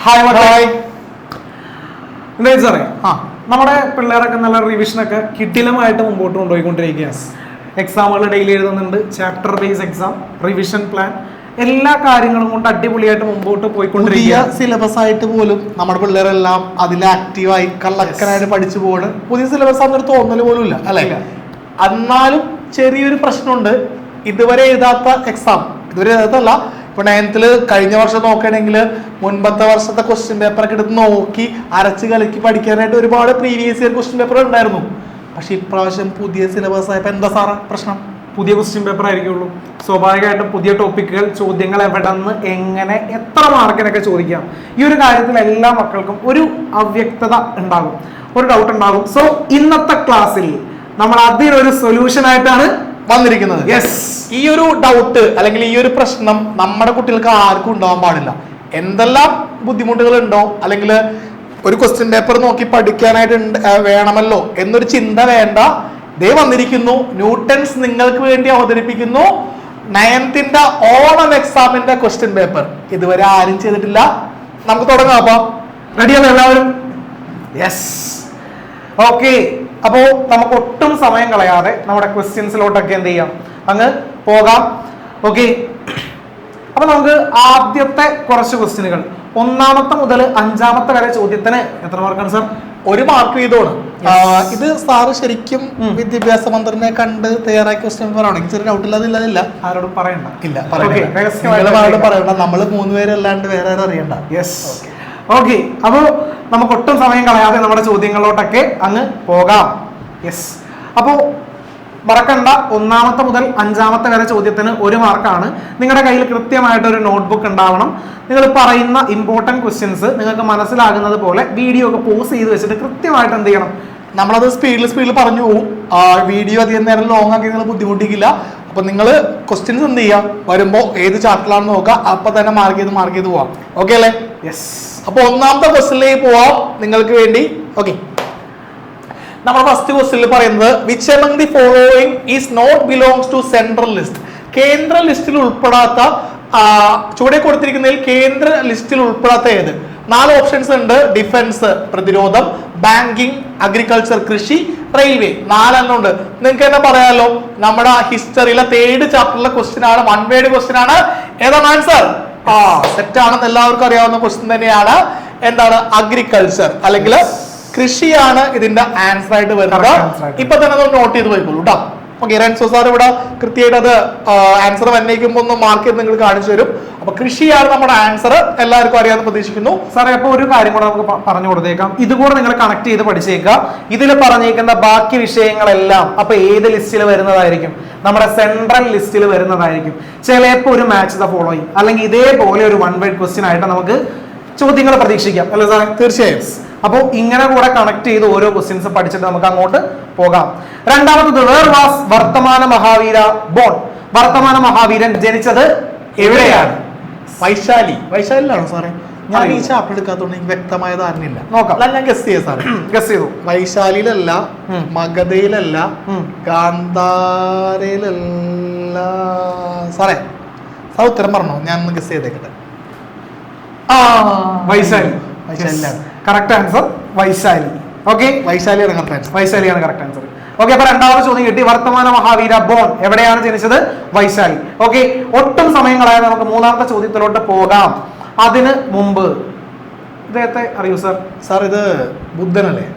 Hi hi. എന്താ സാറേ, നമ്മുടെ പിള്ളേരൊക്കെ നല്ല റിവിഷനൊക്കെ കിടിലമായിട്ട് മുമ്പോട്ട് കൊണ്ടുപോയിക്കൊണ്ടിരിക്കുകയാണ്. എക്സാമുകൾ ഡെയിലി എഴുതുന്നുണ്ട്, chapter base exam, revision plan, എല്ലാ കാര്യങ്ങളും കൊണ്ട് അടിപൊളിയായിട്ട് മുമ്പോട്ട് പോയിക്കൊണ്ടിരിക്കുക. സിലബസ് ആയിട്ട് പോലും നമ്മുടെ പിള്ളേരെല്ലാം അതിൽ ആക്റ്റീവായി കള്ളക്കനായിട്ട് പഠിച്ചു പോവാണ്. പുതിയ സിലബസ് ആണെന്നൊരു തോന്നൽ പോലും ഇല്ല അല്ലെ. എന്നാലും ചെറിയൊരു പ്രശ്നമുണ്ട്. ഇതുവരെ എഴുതാത്ത എക്സാം, ഇതുവരെ എഴുതാത്തല്ല, ഇപ്പൊ 9th കഴിഞ്ഞ വർഷം നോക്കുകയാണെങ്കിൽ മുൻപത്തെ വർഷത്തെ ക്വസ്റ്റ്യൻ പേപ്പർ ഒക്കെ എടുത്ത് നോക്കി അരച്ച് കലക്കി പഠിക്കാനായിട്ട് ഒരുപാട് പ്രീവിയസ് ഇയർ ക്വസ്റ്റ്യൻ പേപ്പർ ഉണ്ടായിരുന്നു. പക്ഷെ ഇപ്രാവശ്യം പുതിയ സിലബസ് ആയപ്പോൾ എന്താ സാറാ പ്രശ്നം? പുതിയ ക്വസ്റ്റ്യൻ പേപ്പർ ആയിരിക്കുള്ളൂ. സ്വാഭാവികമായിട്ടും പുതിയ ടോപ്പിക്കുകൾ, ചോദ്യങ്ങൾ എവിടെ നിന്ന്, എങ്ങനെ, എത്ര മാർക്കിനൊക്കെ ചോദിക്കാം. ഈ ഒരു കാര്യത്തിൽ എല്ലാ മക്കൾക്കും ഒരു അവ്യക്തത ഉണ്ടാകും, ഒരു ഡൗട്ട് ഉണ്ടാകും. സോ ഇന്നത്തെ ക്ലാസ്സിൽ നമ്മൾ അതിനൊരു സൊല്യൂഷൻ ആയിട്ടാണ് വന്നിരിക്കുന്നത്. യെസ്, ഈ ഒരു ഡൗട്ട് അല്ലെങ്കിൽ ഈ ഒരു പ്രശ്നം നമ്മുടെ കുട്ടികൾക്ക് ആർക്കും ഉണ്ടാവാൻ പാടില്ല. എന്തെല്ലാം ബുദ്ധിമുട്ടുകൾ ഉണ്ടോ, അല്ലെങ്കിൽ ഒരു ക്വസ്റ്റ്യൻ പേപ്പർ നോക്കി പഠിക്കാനായിട്ട് വേണമല്ലോ എന്നൊരു ചിന്ത വേണ്ട. ദേ വന്നിരിക്കുന്നു, ന്യൂട്ടൺസ് നിങ്ങൾക്ക് വേണ്ടി അവതരിപ്പിക്കുന്നു 9th ഓണം എക്സാമിന്റെ ക്വസ്റ്റ്യൻ പേപ്പർ. ഇതുവരെ ആരും ചെയ്തിട്ടില്ല. നമുക്ക് തുടങ്ങാം. അപ്പൊ റെഡിയാണ് എല്ലാവരും? Yes, okay. അപ്പോൾ നമുക്ക് ഒട്ടും സമയം കളയാതെ നമ്മുടെ ക്വസ്റ്റ്യൻസിലോട്ടൊക്കെ എന്ത് ചെയ്യാം, അങ്ങ് പോകാം. ഓക്കെ, അപ്പൊ നമുക്ക് ആദ്യത്തെ കുറച്ച് ക്വസ്റ്റ്യനുകൾ, 1ാമത്തെ മുതൽ 5ാമത്തെ വരെ ചോദ്യത്തിന് എത്ര മാർക്കാണ് സാർ? 1 മാർക്ക് വീതമാണ്. ഇത് സാറ് ശരിക്കും വിദ്യാഭ്യാസ മന്ത്രിനെ കണ്ട് തയ്യാറാക്കിയ ക്വസ്റ്റ്യൻ പേപ്പർ ആണെങ്കിൽ ചെറിയ ഡൗട്ട് ഇല്ലാതില്ല. ആരോടും പറയണ്ട, ഇല്ല പറയണ്ട. നമ്മള് 3 പേരല്ലാണ്ട് വേറെ ആരും അറിയണ്ട. Yes, okay. അപ്പോൾ നമുക്ക് ഒട്ടും സമയം കളയാതെ നമ്മുടെ ചോദ്യങ്ങളിലോട്ടൊക്കെ അങ്ങ് പോകാം. യെസ്, അപ്പോൾ മറക്കണ്ട, 1ാമത്തെ മുതൽ 5ാമത്തെ വരെ ചോദ്യത്തിന് 1 മാർക്കാണ്. നിങ്ങളുടെ കയ്യിൽ കൃത്യമായിട്ടൊരു നോട്ട്ബുക്ക് ഉണ്ടാവണം. നിങ്ങൾ പറയുന്ന ഇമ്പോർട്ടൻറ്റ് ക്വസ്റ്റ്യൻസ് നിങ്ങൾക്ക് മനസ്സിലാകുന്നത് പോലെ വീഡിയോ ഒക്കെ പോസ് ചെയ്ത് വെച്ചിട്ട് കൃത്യമായിട്ട് എന്ത് ചെയ്യണം, നമ്മളത് സ്പീഡിൽ പറഞ്ഞു പോകും. വീഡിയോ അധികം നേരം ലോങ് ആക്കി നിങ്ങൾ ബുദ്ധിമുട്ടിക്കില്ല. അപ്പൊ നിങ്ങൾ ക്വസ്റ്റ്യൻസ് എന്ത് ചെയ്യുക, വരുമ്പോൾ ഏത് ചാപ്റ്ററിലാണെന്ന് നോക്കുക, അപ്പൊ തന്നെ മാർക്ക് ചെയ്ത് പോവാം. ഓക്കെ അല്ലേ? യെസ്. അപ്പൊ 1ാമത്തെ ക്വസ്റ്റ്യനിലേക്ക് പോവാം നിങ്ങൾക്ക് വേണ്ടി. ഓക്കെ, നമ്മൾ ഫസ്റ്റ് ക്വസ്റ്റ്യനിൽ പറയുന്നത് which among the following is not belongs to central list. കേന്ദ്ര ലിസ്റ്റിൽ ഉൾപ്പെടാത്ത, ചുവടെ കൊടുത്തിരിക്കുന്നതിൽ കേന്ദ്ര ലിസ്റ്റിൽ ഉൾപ്പെടാത്ത ഏത്? 4 ഓപ്ഷൻസ് ഉണ്ട്. ഡിഫൻസ് പ്രതിരോധം, ബാങ്കിങ്, അഗ്രികൾച്ചർ കൃഷി, റെയിൽവേ. 4 ഉണ്ട്. നിങ്ങൾക്ക് തന്നെ പറയാലോ, നമ്മുടെ ഹിസ്റ്ററിയിലെ 3rd ചാപ്റ്ററിലെ ക്വസ്റ്റ്യൻ ആണ്, 1 വേർഡ് ക്വസ്റ്റ്യൻ ആണ്. ഏതാണ് ആൻസർ? സെറ്റ് ആണെന്ന് എല്ലാവർക്കും അറിയാവുന്ന ക്വസ്റ്റ്യൻ തന്നെയാണ്. എന്താണ്? അഗ്രികൾച്ചർ അല്ലെങ്കിൽ കൃഷിയാണ് ഇതിന്റെ ആൻസർ ആയിട്ട് വരുന്നത്. ഇപ്പൊ തന്നെ അത് നോട്ട് ചെയ്ത് പോയിക്കോളൂ കേട്ടോ. ഓക്കെ, റൺസോ സാർ ഇവിടെ കൃത്യമായിട്ട് അത് ആൻസർ വന്നേക്കുമ്പോൾ ഒന്ന് മാർക്ക് ചെയ്ത് നിങ്ങൾ കാണിച്ചു തരും. അപ്പൊ കൃഷിയാണ് നമ്മുടെ ആൻസർ, എല്ലാവർക്കും അറിയാമെന്ന് പ്രതീക്ഷിക്കുന്നു. സാറേ, അപ്പൊ ഒരു കാര്യം കൂടെ നമുക്ക് പറഞ്ഞു കൊടുത്തേക്കാം. ഇതുകൂടെ നിങ്ങൾ കണക്ട് ചെയ്ത് പഠിച്ചേക്കുക. ഇതിൽ പറഞ്ഞേക്കുന്ന ബാക്കി വിഷയങ്ങളെല്ലാം അപ്പൊ ഏത് ലിസ്റ്റിൽ വരുന്നതായിരിക്കും? നമ്മുടെ സെൻട്രൽ ലിസ്റ്റിൽ വരുന്നതായിരിക്കും. ചിലപ്പോൾ ഒരു മാച്ച് ദ ഫോളോയിങ് അല്ലെങ്കിൽ ഇതേപോലെ ഒരു 1 വേർഡ് ക്വസ്റ്റ്യൻ ആയിട്ട് നമുക്ക് ചോദ്യങ്ങൾ പ്രതീക്ഷിക്കാം അല്ലേ സാറേ? തീർച്ചയായും. അപ്പോൾ ഇങ്ങനെ കൂടെ കണക്ട് ചെയ്ത് ഓരോ ക്വസ്റ്റ്യൻസ് പഠിച്ചിട്ട് നമുക്ക് അങ്ങോട്ട് പോകാം. 2ാമത്തത്, വേർ വാസ് വർത്തമാന മഹാവീര ബോൺ? വർത്തമാന മഹാവീരൻ ജനിച്ചത് എവിടെയാണ്? വൈശാലിയിലാണോ സാറേ? ഞാൻ ഈ ചാപ്റ്റർ എടുക്കാത്തതുകൊണ്ട് എനിക്ക് വ്യക്തമായ ധാരണയില്ല. നോക്കാം. ഞാൻ ഗസ് ചെയ്യാം സാറേ. ഗസ് ചെയ്തു. വൈശാലിയിലല്ല, മഗധയിലല്ല, ഗാന്ധാരയിലല്ല. സാറേ ഉത്തരം പറഞ്ഞോ? ഞാൻ ഒന്ന് ഗസ് ചെയ്തേക്കട്ടെ. Vaishali. Correct answer Vaishali. Okay, വൈശാലിയാണ് കറക്റ്റ് ആൻസർ. വൈശാലിയാണ് കറക്റ്റ് ആൻസർ. ഓക്കെ, അപ്പൊ 2ാമത്തെ ചോദ്യം കിട്ടി. വർത്തമാന മഹാവീര ബോൺ എവിടെയാണ് ജനിച്ചത്? വൈശാലി. ഓക്കെ, ഒട്ടും സമയം കളയാതെ നമുക്ക് 3ാമത്തെ ചോദ്യത്തിലോട്ട് പോകാം. അതിന് മുമ്പ് ഇദ്ദേഹത്തെ അറിയൂ സാർ? സാർ ഇത് ബുദ്ധനല്ലേ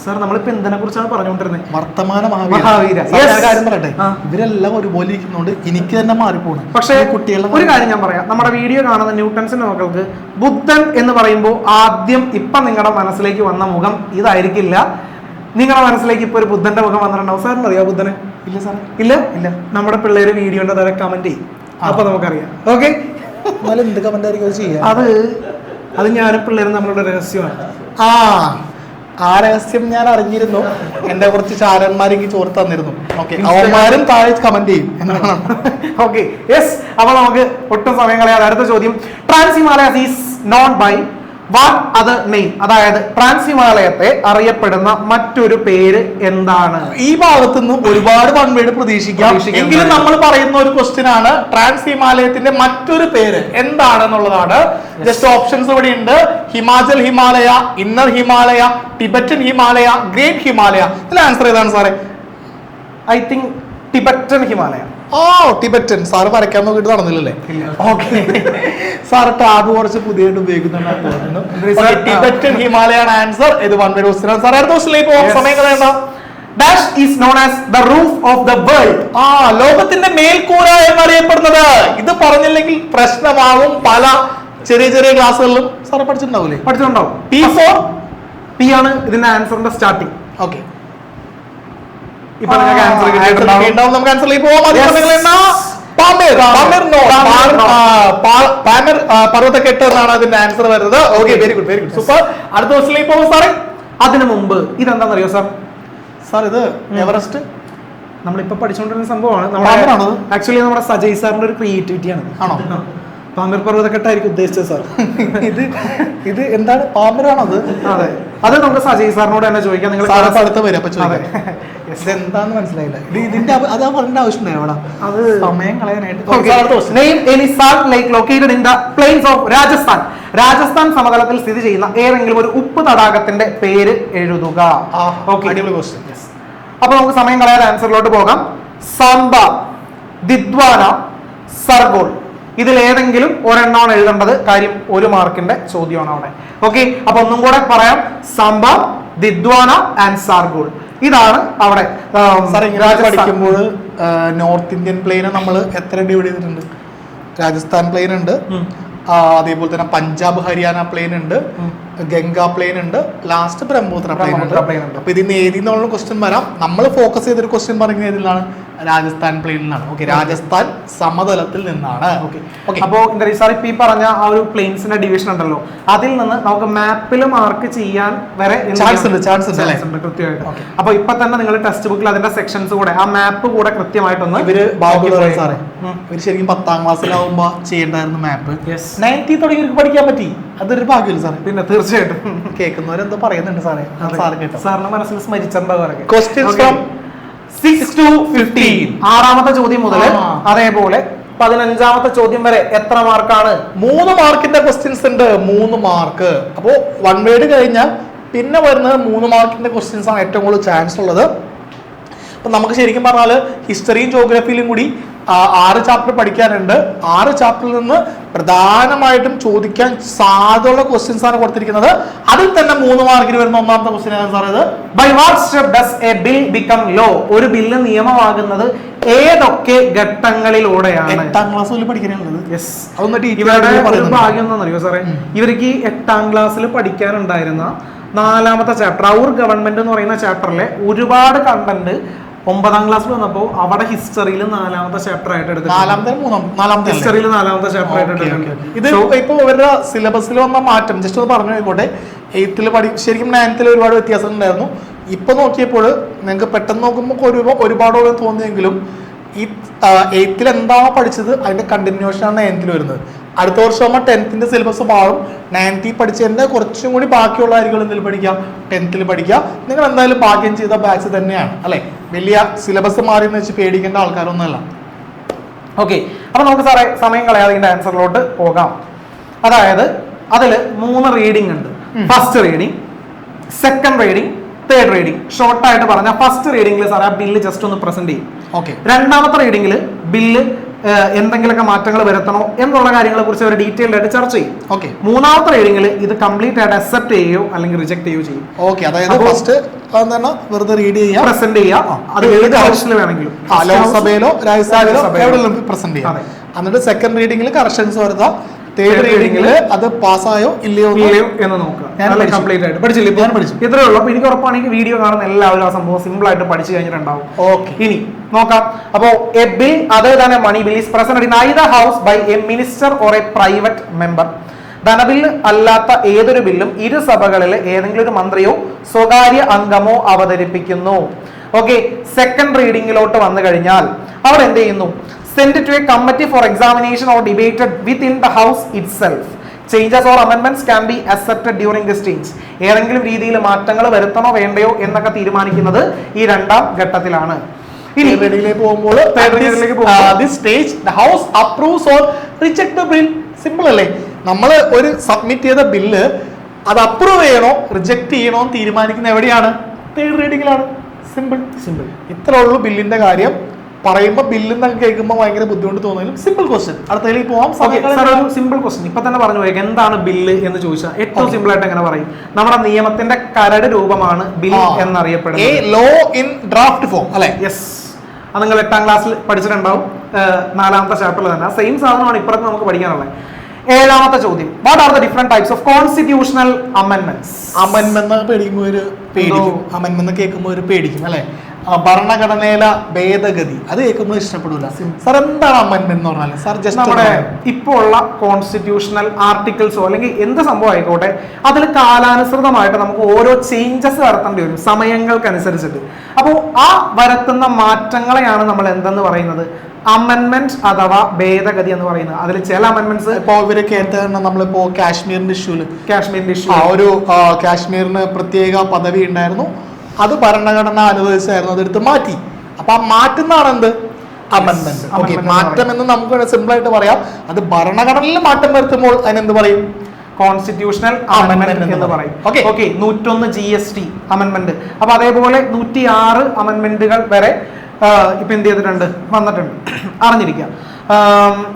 സാർ? നമ്മളിപ്പോ എന്തിനെ കുറിച്ചാണ് പറഞ്ഞുകൊണ്ടിരുന്നത്? വർത്തമാന മഹാവീര. കാര്യം പറയട്ടെ, ഇവരെല്ലാം ഒരുപോലെ ഇരിക്കുന്നോണ്ട് എനിക്ക് തന്നെ മാറിപ്പോണ്. പക്ഷേ കുട്ടികളെ ഒരു കാര്യം ഞാൻ പറയാം, നമ്മുടെ വീഡിയോ കാണുന്ന ന്യൂട്ടൺസിന്റെ മക്കൾക്ക് ബുദ്ധൻ എന്ന് പറയുമ്പോൾ ആദ്യം ഇപ്പൊ നിങ്ങളുടെ മനസ്സിലേക്ക് വന്ന മുഖം ഇതായിരിക്കില്ല. നിങ്ങളുടെ മനസ്സിലേക്ക് ഇപ്പൊ ഒരു ബുദ്ധന്റെ മുഖം വന്നിട്ടുണ്ടാവും. സാറിന് അറിയാം ബുദ്ധനെ? ഇല്ല സാറേ. ഇല്ല. നമ്മുടെ പിള്ളേര് വീഡിയോന്റെ താഴെ കമന്റ് ചെയ്യും, അപ്പൊ നമുക്കറിയാം. ഓക്കെ, എന്ത് കമന്റ് ആയിരിക്കും ചെയ്യാം? അത് ഞാനും പിള്ളേരും നമ്മളുടെ രഹസ്യമാണ്. ആ രഹസ്യം ഞാൻ അറിഞ്ഞിരുന്നു. എന്റെ കുറച്ച് ചാരന്മാർ എനിക്ക് ചോറ് തന്നിരുന്നു. ഓക്കെ, അവന്മാരും താഴെ കമന്റ് ചെയ്യും എന്നാണ്. Okay, yes. അപ്പൊ നമുക്ക് ഒട്ടും സമയം കളയാതെ അടുത്ത ചോദ്യം. Trans Himalayas is known by what other name, അതായത് ട്രാൻസ് ഹിമാലയത്തെ അറിയപ്പെടുന്ന മറ്റൊരു പേര് എന്താണ്? ഈ ഭാഗത്തു നിന്ന് ഒരുപാട് വൺ വേർഡ് പ്രതീക്ഷിക്കാം. എങ്കിലും നമ്മൾ പറയുന്ന ഒരു ക്വസ്റ്റ്യൻ ആണ് ട്രാൻസ് ഹിമാലയത്തിന്റെ മറ്റൊരു പേര് എന്താണെന്നുള്ളതാണ്. ജസ്റ്റ് ഓപ്ഷൻസ് ഇവിടെ ഉണ്ട്. Himachal Himalaya, inner Himalaya, Tibetan Himalaya, great Himalaya. ഇതിൽ ആൻസർ ഏതാണ് സാറേ? I think Tibetan Himalaya. ഓ, ടിബറ്റൻ. സാറ് വരയ്ക്കാൻ നോക്കിയിട്ട് നടന്നില്ലല്ലേ? ഓക്കെ, സാർ ടാബ് കുറച്ച് പുതിയതായിട്ട് ഉപയോഗിക്കുന്നുണ്ടെന്ന് തോന്നുന്നു. ടിബറ്റൻ ഹിമാലയാണ് ആൻസർ. ഇത് വൺ വേർഡ് ക്വസ്റ്റ്യൻ ആണ്. സാർ അടുത്ത ക്വസ്റ്റ്യനിലേക്ക് പോകാം, സമയം കളയണ്ട. Dash is known as the roof of the world. ലോകത്തിന്റെ മേൽക്കൂര എന്നറിയപ്പെടുന്നത്. ഇത് പറഞ്ഞില്ലെങ്കിൽ പ്രശ്നമാകും. പല ചെറിയ ചെറിയ ക്ലാസ്സുകളിലും സാറ് പഠിച്ചിട്ടുണ്ടാവൂലേ? പഠിച്ചിട്ടുണ്ടാവും. പി ആണ് ഇതിന്റെ ആൻസറിന്റെ സ്റ്റാർട്ടിങ്. ഓക്കെ, ഇപ്പൊ നിങ്ങൾക്ക് ആൻസർ കിട്ടിയിട്ടുണ്ടാവും. നമുക്ക് ആൻസറിലേക്ക് പോകാം. പർവ്വതക്കെട്ട് എന്നാണ് അതിന്റെ ആൻസർ വരുന്നത്. Okay, very good, very good, super. അടുത്ത ക്വസ്റ്റ്യനിലേക്ക് പോകും സാറേ. അതിനു മുമ്പ് ഇതെന്താണെന്നറിയോ സാർ? സാർ ഇത് എവറസ്റ്റ് നമ്മളിപ്പോ പഠിച്ചുകൊണ്ടിരുന്ന സംഭവമാണ്. ആക്ച്വലി നമ്മുടെ സജയ് സാറിന്റെ ഒരു ക്രിയേറ്റിവിറ്റി ആണ്. ആണോ? പാമ്പർ പർവ്വതക്കെട്ടായിരിക്കും ഉദ്ദേശിച്ചത് സാർ. ഇത് എന്താണ്? പാമ്പറാണോ അത്? അതെ, അത് നമുക്ക് സജയ് സാറിനോട് തന്നെ ചോദിക്കാം. നിങ്ങൾ അടുത്ത് വരും, അപ്പൊ എന്താന്ന് മനസ്സിലായില്ല. ഇതിന്റെ അത് പറഞ്ഞ ആവശ്യം എവിടെ? അത് സമയം കളയാനായിട്ട്. Name any salt lake located in the plains of Rajasthan. Rajasthan സമതലത്തിൽ സ്ഥിതി ചെയ്യുന്ന ഏതെങ്കിലും ഒരു ഉപ്പ് തടാകത്തിന്റെ പേര് എഴുതുക. അടിപൊളി ക്വസ്റ്റ്യൻ. അപ്പൊ നമുക്ക് സമയം കളയാതെ ആൻസറിലോട്ട് പോകാം. സാംബ, ദിദ്വാന, സർഗോൾ, ഇതിൽ ഏതെങ്കിലും ഒരെണ്ണമാണ് എഴുതേണ്ടത്. കാര്യം 1 മാർക്കിന്റെ ചോദ്യമാണ് അവിടെ. ഓക്കെ, അപ്പൊ ഒന്നും കൂടെ പറയാം. സാംബ, ദിദ്വാന ആൻഡ് സാർഗോൾ, ഇതാണ് അവിടെ. പഠിക്കുമ്പോൾ നോർത്ത് ഇന്ത്യൻ പ്ലെയിനെ നമ്മൾ എത്ര ഡിവൈഡ് ചെയ്തിട്ടുണ്ട്? രാജസ്ഥാൻ പ്ലെയിൻ ഉണ്ട്, അതേപോലെ തന്നെ പഞ്ചാബ് ഹരിയാന പ്ലെയിൻ ഉണ്ട്, ഗംഗ പ്ലെയിൻ ഉണ്ട്, ലാസ്റ്റ് ബ്രഹ്മപുത്ര പ്ലെയിൻ ഉണ്ട്. അപ്പൊ ഇതിന് ഏതിന്നുള്ള ക്വസ്റ്റ്യൻ വരാം. നമ്മൾ ഫോക്കസ് ചെയ്തൊരു ക്വസ്റ്റ്യൻ പറയുന്നത് ഏതിലാണ്? രാജസ്ഥാൻ പ്ലെയിനിൽ നിന്നാണ്. ഓക്കെ, രാജസ്ഥാൻ സമതലത്തിൽ നിന്നാണ്. അപ്പോ സാർ ഇപ്പൊ ഈ പറഞ്ഞ ആ ഒരു പ്ലെയിൻസിന്റെ ഡിവിഷൻ ഉണ്ടല്ലോ, അതിൽ നിന്ന് നമുക്ക് മാപ്പിൽ മാർക്ക് ചെയ്യാൻ വരെ ചാൻസ് ഉണ്ട് കൃത്യമായിട്ട്. അപ്പൊ ഇപ്പൊ തന്നെ നിങ്ങൾ ടെക്സ്റ്റ് ബുക്കിൽ അതിന്റെ സെക്ഷൻസ് കൂടെ ആ മാപ്പ് കൂടെ കൃത്യമായിട്ടൊന്ന് ഇവര് സാറേ ഇവര് ശരിക്കും 10ാം ക്ലാസ്സിലാവുമ്പോ ചെയ്യേണ്ടായിരുന്നു മാപ്പ്. 9th തുടങ്ങി പഠിക്കാൻ പറ്റി. അതൊരു ഭാഗ്യമല്ലേ സാറേ? പിന്നെ തീർച്ചയായിട്ടും കേൾക്കുന്നവരെന്തോ പറയുന്നുണ്ട് സാറേ. സാറിന്റെ മനസ്സിൽ സ്മരിച്ചിട്ടുണ്ടാവും. Questions from 6 to 15. 6ാമത്തെ ചോദ്യം മുതൽ അതേപോലെ 15ാമത്തെ ചോദ്യം വരെ എത്ര മാർക്കാണ്? 3 മാർക്കിന്റെ ക്വസ്റ്റ്യൻസ് ഉണ്ട്. 3 മാർക്ക്. അപ്പോ വൺ വേർഡ് കഴിഞ്ഞാൽ പിന്നെ വരുന്നത് 3 മാർക്കിന്റെ ക്വസ്റ്റ്യൻസ് ആണ് ഏറ്റവും കൂടുതൽ ചാൻസ് ഉള്ളത്. അപ്പൊ നമുക്ക് ശരിക്കും പറഞ്ഞാൽ ഹിസ്റ്ററിയും ജോഗ്രഫിയിലും കൂടി 6 ചാപ്റ്റർ പഠിക്കാനുണ്ട്. 6 ചാപ്റ്ററിൽ നിന്ന് പ്രധാനമായിട്ടും ചോദിക്കാൻ സാധ്യതയുള്ള ക്വസ്റ്റ്യൻസ് ആണ് കൊടുത്തിരിക്കുന്നത്. അതിൽ തന്നെ 3 മാർക്കിന് വരുന്ന 1ാമത്തെ ക്വസ്റ്റ്യൻ ആണ് സാർ. ഇത് by what step does a bill become law? ഒരു ബില്ല് നിയമമാകുന്നത് ഏതൊക്കെ ഘട്ടങ്ങളിലൂടെയാണ്? 8ാം ക്ലാസ്സിൽ പഠിക്കാനുള്ളത്. ഇവരുടെ ഭാഗ്യം എന്താണെന്നറിയോ സാറേ? ഇവർക്ക് 8ാം ക്ലാസ്സിൽ പഠിക്കാനുണ്ടായിരുന്ന 4ാമത്തെ ചാപ്റ്റർ ഔർ ഗവൺമെന്റ് എന്ന് പറയുന്ന ചാപ്റ്ററിലെ ഒരുപാട് കണ്ടന്റ് 9ാം ക്ലാസ്സിൽ വന്നപ്പോ അവിടെ ഹിസ്റ്ററിയിൽ 4ാമത്തെ ചാപ്റ്റർ ആയിട്ട് എടുത്തു. ഹിസ്റ്ററിയിൽ 4ാമത്തെ ചാപ്റ്റർ ആയിട്ട് എടുത്തിട്ടുണ്ട്. ഇത് ഇപ്പൊ ഇവരുടെ സിലബസിൽ വന്ന മാറ്റം ജസ്റ്റ് ഒന്ന് പറഞ്ഞു ആയിക്കോട്ടെ. 8th ശരിക്കും 9th ഒരുപാട് വ്യത്യാസം ഉണ്ടായിരുന്നു. ഇപ്പൊ നോക്കിയപ്പോൾ നിങ്ങൾക്ക് പെട്ടെന്ന് നോക്കുമ്പോൾ ഒരുപാട് തോന്നിയെങ്കിലും ഈ 8th എന്താണോ പഠിച്ചത് അതിന്റെ കണ്ടിന്യൂഷൻ ആണ് 9th വരുന്നത്. അടുത്ത വർഷം 10th സിലബസ് മാറും. 9th പഠിച്ചതിന്റെ കുറച്ചും കൂടി ബാക്കിയുള്ള കാര്യങ്ങൾ എന്തിൽ പഠിക്കാം? 10th പഠിക്കാം. നിങ്ങൾ എന്തായാലും ഭാഗ്യം ചെയ്ത ബാച്ച് തന്നെയാണ് അല്ലെ? വലിയ സിലബസ് മാറിയെന്ന് വെച്ച് പേടിക്കേണ്ട ആൾക്കാരൊന്നുമല്ല. ഓക്കെ, അപ്പൊ നമുക്ക് സാറേ സമയം കളയാതെ ഇതിന്റെ ആൻസറിലോട്ട് പോകാം. അതായത് അതില് 3 റീഡിംഗ് ഉണ്ട്. First reading, second reading, third reading. ഷോർട്ടായിട്ട് പറഞ്ഞ ഫസ്റ്റ് റീഡിംഗിൽ സാർ ആ ബില്ല് ജസ്റ്റ് ഒന്ന് പ്രസന്റ് ചെയ്യും. ഓക്കെ, 2ാമത്തെ റീഡിംഗിൽ ബില്ല് എന്തെങ്കിലുമൊക്കെ മാറ്റങ്ങൾ വരുത്തണോ എന്നുള്ള കാര്യങ്ങളെ കുറിച്ച് അവർ ഡീറ്റെയിൽഡ് ആയിട്ട് ചർച്ച ചെയ്യും. ഓക്കെ, 3ാമത്തെ റീഡിംഗിൽ ഇത് കംപ്ലീറ്റ് ആയിട്ട് അക്സെപ്റ്റ് ചെയ്യുകയോ അല്ലെങ്കിൽ റിജക്ട് ചെയ്യുകയോ ചെയ്യും. ഓക്കെ, അതായത് ഫസ്റ്റ് വെറുതെ റീഡ് ചെയ്യുക, പ്രസന്റ് ചെയ്യുക. അത് ഏത് ഹൗസിൽ വേണമെങ്കിലും, ലോക്സഭയിലോ രാജ്യസഭയിലോ എവിടെയെങ്കിലും പ്രസന്റ് ചെയ്യാം. എന്നിട്ട് സെക്കൻഡ് റീഡിംഗിൽ കറക്ഷൻസ് വരുത്താം. തേർഡ് റീഡിംഗിൽ അത് പാസ്സായോ ഇല്ലയോ എന്ന് നോക്കുക. കംപ്ലീറ്റ് ആയിട്ട് പഠിച്ചില്ല? ഞാൻ പഠിച്ചു. ഇത്രേ ഉള്ളൂ. അപ്പൊ എനിക്ക് ഉറപ്പാണെങ്കിൽ വീഡിയോ കാണുന്ന എല്ലാവരും ആ സംഭവം സിമ്പിൾ ആയിട്ട് പഠിച്ചു കഴിഞ്ഞിട്ടുണ്ടാവും. ഓക്കെ, ഇനി നോക്കാം. അപ്പോ a bill other than a money bill is presented in either house by a minister or a private member. ധനബില്ല് അല്ലാത്ത ഏതൊരു ബില്ലും 2 സഭകളിലെ ഏതെങ്കിലും ഒരു മന്ത്രിയോ സ്വകാര്യ അംഗമോ അവതരിപ്പിക്കുന്നു. ഓക്കെ, സെക്കൻഡ് റീഡിംഗിലോട്ട് വന്നു കഴിഞ്ഞാൽ അവർ എന്ത് ചെയ്യുന്നു? Send it to a committee for examination or debated within the house itself. Changes or amendments can be accepted during this change. ഏതെങ്കിലും രീതിയിൽ മാറ്റങ്ങൾ വരുത്തണോ വേണ്ടയോ എന്നൊക്കെ തീരുമാനിക്കുന്നത് ഈ രണ്ടാം ഘട്ടത്തിലാണ്. ഇനി പോകുമ്പോൾ stage the house approves or reject the bill. Simple അല്ലേ? നമ്മൾ ഒരു സബ്മിറ്റ് ചെയ്ത ബില്ല് അത് അപ്രൂവ് ചെയ്യണോ റിജക്ട് ചെയ്യണോ എന്ന് തീരുമാനിക്കുന്ന എവിടെയാണ്? തേർഡ് റീഡിങ്ങിലാണ്. Simple simple. ഇത്ര ഉള്ളൂ ബില്ലിന്റെ കാര്യം. പറയുമ്പോൾ ബില്ല് എന്നൊക്കെ കേൾക്കുമ്പോൾ ഭയങ്കര ബുദ്ധിമുട്ട് തോന്നുന്നു. Simple question. അടുത്തതിലേക്ക് പോവാം. സിമ്പിൾ ക്വസ്റ്റ്യൻ ഇപ്പൊ തന്നെ പറഞ്ഞു പോയേക്ക്. എന്താണ് ബില്ല് എന്ന് ചോദിച്ചാൽ ഏറ്റവും സിമ്പിൾ ആയിട്ട് എങ്ങനെ പറയും? നമ്മുടെ നിയമത്തിന്റെ കരട് രൂപമാണ് ബിൽ എന്നറിയപ്പെടുന്നത്. ലോ ഇൻ ഡ്രാഫ്റ്റ് ഫോം അല്ലെ? യെസ്. അത് നിങ്ങൾ 8ാം ക്ലാസ്സിൽ പഠിച്ചിട്ടുണ്ടാവും. 4ാമത്തെ ചാപ്റ്ററിൽ തന്നെ സെയിം സാധനമാണ് ഇപ്പുറത്ത് നമുക്ക് പഠിക്കാനുള്ളത്. 7ാമത്തെ ചോദ്യം, what are the different types of constitutional amendments? Amendment പേടിക്കുമ്പോൾ ഒരു പേടിക്കും. അമെന്റ്മെന്റ് കേൾക്കുമ്പോൾ ഒരു പേടിക്കും അല്ലെ? ഭരണഘടനയിലെ ഭേദഗതി അത് കേൾക്കുമ്പോൾ ഇഷ്ടപ്പെടില്ല. സാർ എന്താണ് അമെന്റ്മെന്റ് എന്ന് പറഞ്ഞാൽ? സാർ ജസ്റ്റ് നമ്മുടെ ഇപ്പോൾ ഉള്ള കോൺസ്റ്റിറ്റ്യൂഷണൽ ആർട്ടിക്കിൾസോ അല്ലെങ്കിൽ എന്ത് സംഭവം ആയിക്കോട്ടെ അതിൽ കാലാനുസൃതമായിട്ട് നമുക്ക് ഓരോ ചേഞ്ചസ് വരുത്തേണ്ടി വരും സമയങ്ങൾക്കനുസരിച്ചിട്ട്. അപ്പോൾ ആ വരുത്തുന്ന മാറ്റങ്ങളെയാണ് നമ്മൾ എന്തെന്ന് പറയുന്നത്? അമെന്റ്മെന്റ് അഥവാ ഭേദഗതി എന്ന് പറയുന്നത്. അതിൽ ചില അമെന്റ്മെന്റ്സ് ഇപ്പൊ ഇവര് കേട്ടതാണ്. നമ്മളിപ്പോ കാശ്മീരിന്റെ ഇഷ്യൂ ഒരു കാശ്മീരിന് പ്രത്യേക പദവി ഉണ്ടായിരുന്നു, അത് ഭരണഘടന അനുവദിച്ചായിരുന്നു, അതെടുത്ത് മാറ്റി. അപ്പൊ ആ മാറ്റുന്നതാണ് എന്ത്? അമെന്റ്മെന്റ്. ഓക്കെ, മാറ്റം എന്ന് നമുക്ക് സിമ്പിൾ ആയിട്ട് പറയാം. അത് ഭരണഘടനയിൽ മാറ്റം വരുത്തുമ്പോൾ അതിനെന്ത് പറയും? കോൺസ്റ്റിറ്റ്യൂഷണൽ അമെന്റ്മെന്റ് എന്ന് പറയും. Okay, 101 GST amendment. അപ്പൊ അതേപോലെ 106 അമെന്റ്മെന്റുകൾ വരെ ഇപ്പൊ എന്ത് ചെയ്തിട്ടുണ്ട്, വന്നിട്ടുണ്ട്, അറിഞ്ഞിരിക്കാം.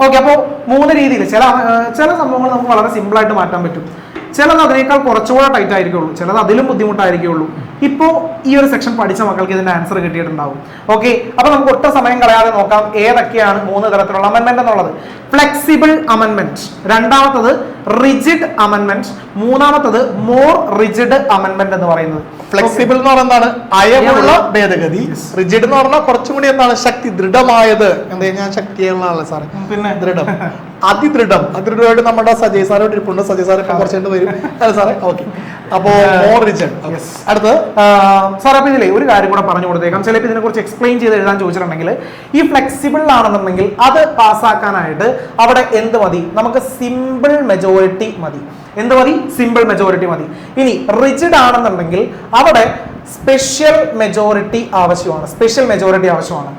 ഓക്കെ, അപ്പോൾ 3 രീതിയിൽ ചില സംഭവങ്ങൾ നമുക്ക് വളരെ സിമ്പിൾ ആയിട്ട് മാറ്റാൻ പറ്റും. ചിലത് അതിനേക്കാൾ കുറച്ചുകൂടെ ടൈറ്റ് ആയിരിക്കുള്ളൂ, ചിലത് അതിലും ബുദ്ധിമുട്ടായിരിക്കുള്ളൂ. ഇപ്പോൾ ഈ ഒരു സെക്ഷൻ പഠിച്ച മക്കൾക്ക് ഇതിന്റെ ആൻസർ കിട്ടിയിട്ടുണ്ടാവും. ഓക്കെ, അപ്പൊ നമുക്ക് ഒട്ടും സമയം കളയാതെ നോക്കാം ഏതൊക്കെയാണ് 3 തരത്തിലുള്ള അമെന്റ്മെന്റ് എന്നുള്ളത്. ഫ്ലെക്സിബിൾ അമെന്റ്മെന്റ്, രണ്ടാമത്തത് റിജിഡ് അമെന്റ്മെന്റ്, മൂന്നാമത്തത് മോർ റിജിഡ് അമെന്റ്മെന്റ് എന്ന് പറയുന്നത്. ഫ്ലെക്സിബിൾ എന്ന് പറയുന്നതാണ് അയവുള്ള ഭേദഗതി. റിജിഡ് എന്ന് പറഞ്ഞാൽ കുറച്ചും കൂടി എന്താണ്? ശക്തി, ദൃഢമായത്. എന്താ ഞാൻ ശക്തിയുള്ള ആളെ സാറേ? പിന്നെ ദൃഢം, അതിദൃഢമായിട്ട് നമ്മുടെ സജയ് സാറോട് ഇരിപ്പുണ്ട്. സജയ് സാർ കുറച്ചുകൊണ്ട് വരും അല്ലേ സാറേ? ഓക്കെ, അപ്പോ മോർ റിജിഡ്. അടുത്ത് സാർ അപ്പൊ ഇതിലെ ഒരു കാര്യം കൂടെ പറഞ്ഞു കൊടുത്തേക്കാം. ചിലപ്പോൾ ഇതിനെ കുറിച്ച് എക്സ്പ്ലെയിൻ ചെയ്ത് എഴുതാൻ ചോദിച്ചിട്ടുണ്ടെങ്കിൽ ഈ ഫ്ലെക്സിബിൾ ആണെന്നുണ്ടെങ്കിൽ അത് പാസ്സാക്കാനായിട്ട് അവിടെ എന്ത് മതി? നമുക്ക് സിമ്പിൾ മെജോറിറ്റി മതി. എന്ത് മതി? സിമ്പിൾ മെജോറിറ്റി മതി. ഇനി റിജിഡ് ആണെന്നുണ്ടെങ്കിൽ അവിടെ സ്പെഷ്യൽ മെജോറിറ്റി ആവശ്യമാണ്.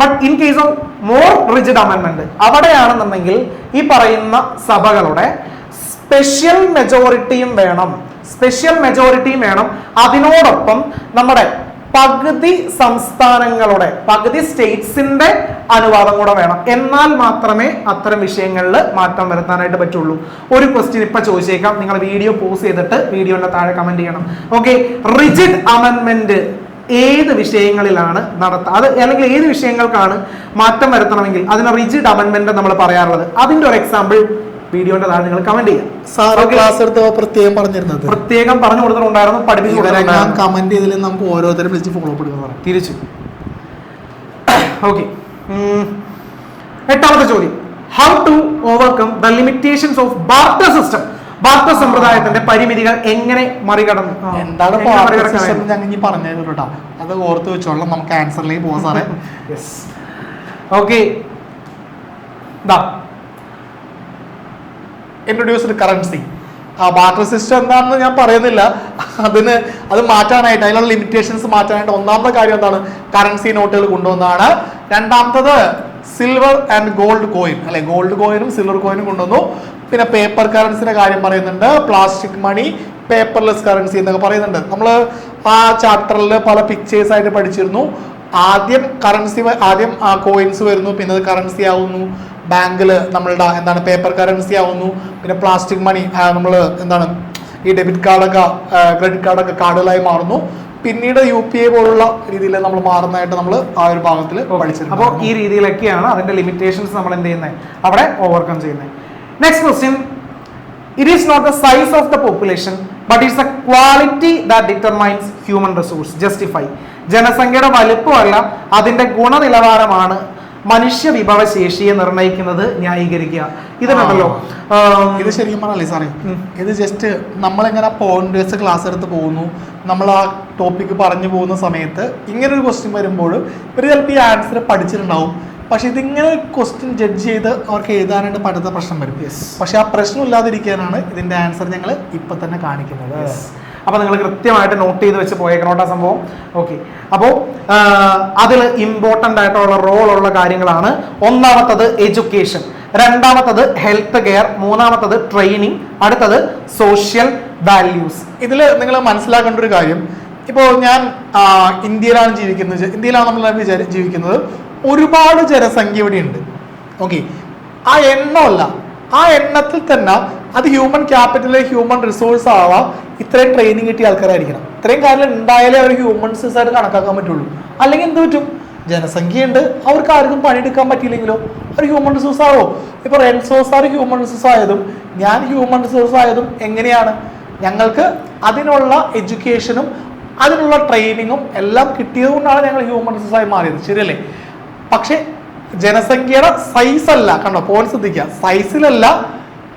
But in case of more rigid amendment അവിടെയാണെന്നുണ്ടെങ്കിൽ ഈ പറയുന്ന സഭകളുടെ സ്പെഷ്യൽ മെജോറിറ്റിയും വേണം. അതിനോടൊപ്പം നമ്മുടെ പകുതി സംസ്ഥാനങ്ങളുടെ, പകുതി സ്റ്റേറ്റ്സിന്റെ അനുവാദം കൂടെ വേണം. എന്നാൽ മാത്രമേ അത്തരം വിഷയങ്ങളിൽ മാറ്റം വരുത്താനായിട്ട് പറ്റുള്ളൂ. ഒരു ക്വസ്റ്റ്യൻ ഇപ്പൊ ചോദിച്ചേക്കാം, നിങ്ങൾ വീഡിയോ പോസ് ചെയ്തിട്ട് വീഡിയോന്റെ താഴെ കമന്റ് ചെയ്യണം. ഓക്കെ, റിജിഡ് അമെന്റ്മെന്റ് ഏത് വിഷയങ്ങളിലാണ് അത് അല്ലെങ്കിൽ ഏത് വിഷയങ്ങൾക്കാണ് മാറ്റം വരുത്തണമെങ്കിൽ അതിന് റിജിഡ് അമെന്റ്മെന്റ് നമ്മൾ പറയാറുള്ളത്? അതിന്റെ ഒരു എക്സാമ്പിൾ വീഡിയോന്റെ താഴെ നിങ്ങൾ കമന്റ് ചെയ്യാം. ക്ലാസ് എടുത്ത് പ്രത്യേകം പറഞ്ഞു കൊടുത്തിട്ടുണ്ടായിരുന്നു, പഠിപ്പിച്ചു. കമന്റ് ചെയ്തതിൽ നമുക്ക് ഓരോരുത്തരും വിളിച്ച് ഫോളോ അപ്പ് എടുക്കുന്ന തിരിച്ചു. ഓക്കെ, 8ാമത്തെ ചോദ്യം, how to overcome the limitations of barter system? Barter സമ്പ്രദായത്തിന്റെ പരിമിതികൾ എങ്ങനെ മറികടന്നു? എന്താണ് ഞാൻ ഇനി പറഞ്ഞത് കേട്ടോ, അത് ഓർത്ത് വെച്ചോളാം. നമുക്ക് ആൻസറിലേക്ക് പോകാം സാറേ. Okay, introduced currency. Barter system എന്താണെന്ന് ഞാൻ പറയുന്നില്ല. അത് മാറ്റാനായിട്ട്, അതിനുള്ള ലിമിറ്റേഷൻസ് മാറ്റാനായിട്ട് ഒന്നാമത്തെ കാര്യം എന്താണ്? കറൻസി നോട്ടുകൾ കൊണ്ടുവന്നതാണ്. രണ്ടാമത്തത് സിൽവർ ആൻഡ് ഗോൾഡ് കോയിൻ അല്ലെ? ഗോൾഡ് കോയിനും സിൽവർ കോയിനും കൊണ്ടുവന്നു. പിന്നെ പേപ്പർ കറൻസിന്റെ കാര്യം പറയുന്നുണ്ട്. പ്ലാസ്റ്റിക് മണി, പേപ്പർലെസ് കറൻസി എന്നൊക്കെ പറയുന്നുണ്ട്. നമ്മൾ ആ ചാപ്റ്ററിൽ പല പിക്ചേഴ്സ് ആയിട്ട് പഠിച്ചിരുന്നു. ആദ്യം കോയിൻസ് വരുന്നു, പിന്നെ അത് കറൻസി ആവുന്നു. ബാങ്കിൽ നമ്മളുടെ എന്താണ് പേപ്പർ കറൻസി ആവുന്നു. പിന്നെ പ്ലാസ്റ്റിക് മണി നമ്മൾ എന്താണ് ഈ ഡെബിറ്റ് കാർഡൊക്കെ ക്രെഡിറ്റ് കാർഡൊക്കെ കാർഡുകളായി മാറുന്നു. പിന്നീട് UPI പോലുള്ള രീതിയിൽ നമ്മൾ മാറുന്നതായിട്ട് നമ്മൾ ആ ഒരു ഭാഗത്തിൽ പഠിച്ചിട്ടുണ്ട്. അപ്പോൾ ഈ രീതിയിലൊക്കെയാണ് അതിന്റെ ലിമിറ്റേഷൻസ് നമ്മൾ എന്ത് ചെയ്യുന്നത്, അവിടെ ഓവർകം ചെയ്യുന്നത്. Next question, it is not the size of the population but it's a quality that determines human resource justify. ജനസംഖ്യയുടെ വലുപ്പമല്ല, അതിന്റെ ഗുണനിലവാരമാണ് മനുഷ്യ വിഭവശേഷിയെ നിർണ്ണയിക്കുന്നത്, ന്യായീകരിക്കുക. ഇതുണ്ടല്ലോ, ഇത് ശരിക്കും പറഞ്ഞല്ലേ സാറേ, ഇത് ജസ്റ്റ് നമ്മളിങ്ങനെ പോയിന്റേഴ്സ് ക്ലാസ് എടുത്ത് പോകുന്നു, നമ്മൾ ആ ടോപ്പിക്ക് പറഞ്ഞു പോകുന്ന സമയത്ത് ഇങ്ങനൊരു ക്വസ്റ്റ്യൻ വരുമ്പോൾ ഇവർ ചിലപ്പോൾ ഈ ആൻസർ പഠിച്ചിട്ടുണ്ടാവും, പക്ഷെ ഇതിങ്ങനെ ക്വസ്റ്റ്യൻ ജഡ്ജ് ചെയ്ത് അവർക്ക് എഴുതാനായിട്ട് പറ്റുന്ന പ്രശ്നം വരും. പക്ഷെ ആ പ്രശ്നം ഇല്ലാതിരിക്കാനാണ് ഇതിന്റെ ആൻസർ ഞങ്ങൾ ഇപ്പൊ തന്നെ കാണിക്കുന്നത്. അപ്പൊ നിങ്ങൾ കൃത്യമായിട്ട് നോട്ട് ചെയ്ത് വെച്ച് പോയേക്കണോട്ടാ സംഭവം. ഓക്കെ, അപ്പോൾ അതിൽ ഇമ്പോർട്ടൻ്റ് ആയിട്ടുള്ള റോളുള്ള കാര്യങ്ങളാണ്. ഒന്നാമത്തത് എഡ്യൂക്കേഷൻ, രണ്ടാമത്തത് ഹെൽത്ത് കെയർ, മൂന്നാമത്തത് ട്രെയിനിങ്, അടുത്തത് സോഷ്യൽ വാല്യൂസ്. ഇതിൽ നിങ്ങൾ മനസ്സിലാക്കേണ്ട ഒരു കാര്യം, ഇപ്പോൾ ഞാൻ ഇന്ത്യയിലാണ് നമ്മൾ ജീവിക്കുന്നത്. ഒരുപാട് ജനസംഖ്യ ഇവിടെ ഉണ്ട്. ഓക്കെ, ആ എണ്ണമല്ല, ആ എണ്ണത്തിൽ തന്നെ അത് ഹ്യൂമൻ ക്യാപിറ്റല്, ഹ്യൂമൻ റിസോഴ്സ് ആവാം. ഇത്രയും ട്രെയിനിങ് കിട്ടിയ ആൾക്കാരായിരിക്കണം. ഇത്രയും കാര്യം ഉണ്ടായാലേ അവർ ഹ്യൂമൻ റിസോഴ്സ് ആയിട്ട് കണക്കാക്കാൻ പറ്റുള്ളൂ. അല്ലെങ്കിൽ എന്ത് പറ്റും? ജനസംഖ്യയുണ്ട്, അവർക്ക് ആർക്കും പണിയെടുക്കാൻ പറ്റിയില്ലെങ്കിലോ അവർ ഹ്യൂമൻ റിസോഴ്സ് ആവോ? ഇപ്പൊ റെൻസോസ് ആർ ഹ്യൂമൻ റിസോഴ്സ് ആയതും ഞാൻ ഹ്യൂമൻ റിസോഴ്സ് ആയതും എങ്ങനെയാണ്? ഞങ്ങൾക്ക് അതിനുള്ള എഡ്യൂക്കേഷനും അതിനുള്ള ട്രെയിനിങ്ങും എല്ലാം കിട്ടിയത് കൊണ്ടാണ് ഞങ്ങൾ ഹ്യൂമൻ റിസോഴ്സ് ആയി മാറിയത്. ശരിയല്ലേ? പക്ഷെ ജനസംഖ്യയുടെ സൈസ് അല്ല, കണ്ടോ, പോയിന്റ് ശ്രദ്ധിക്കുക, സൈസിലല്ല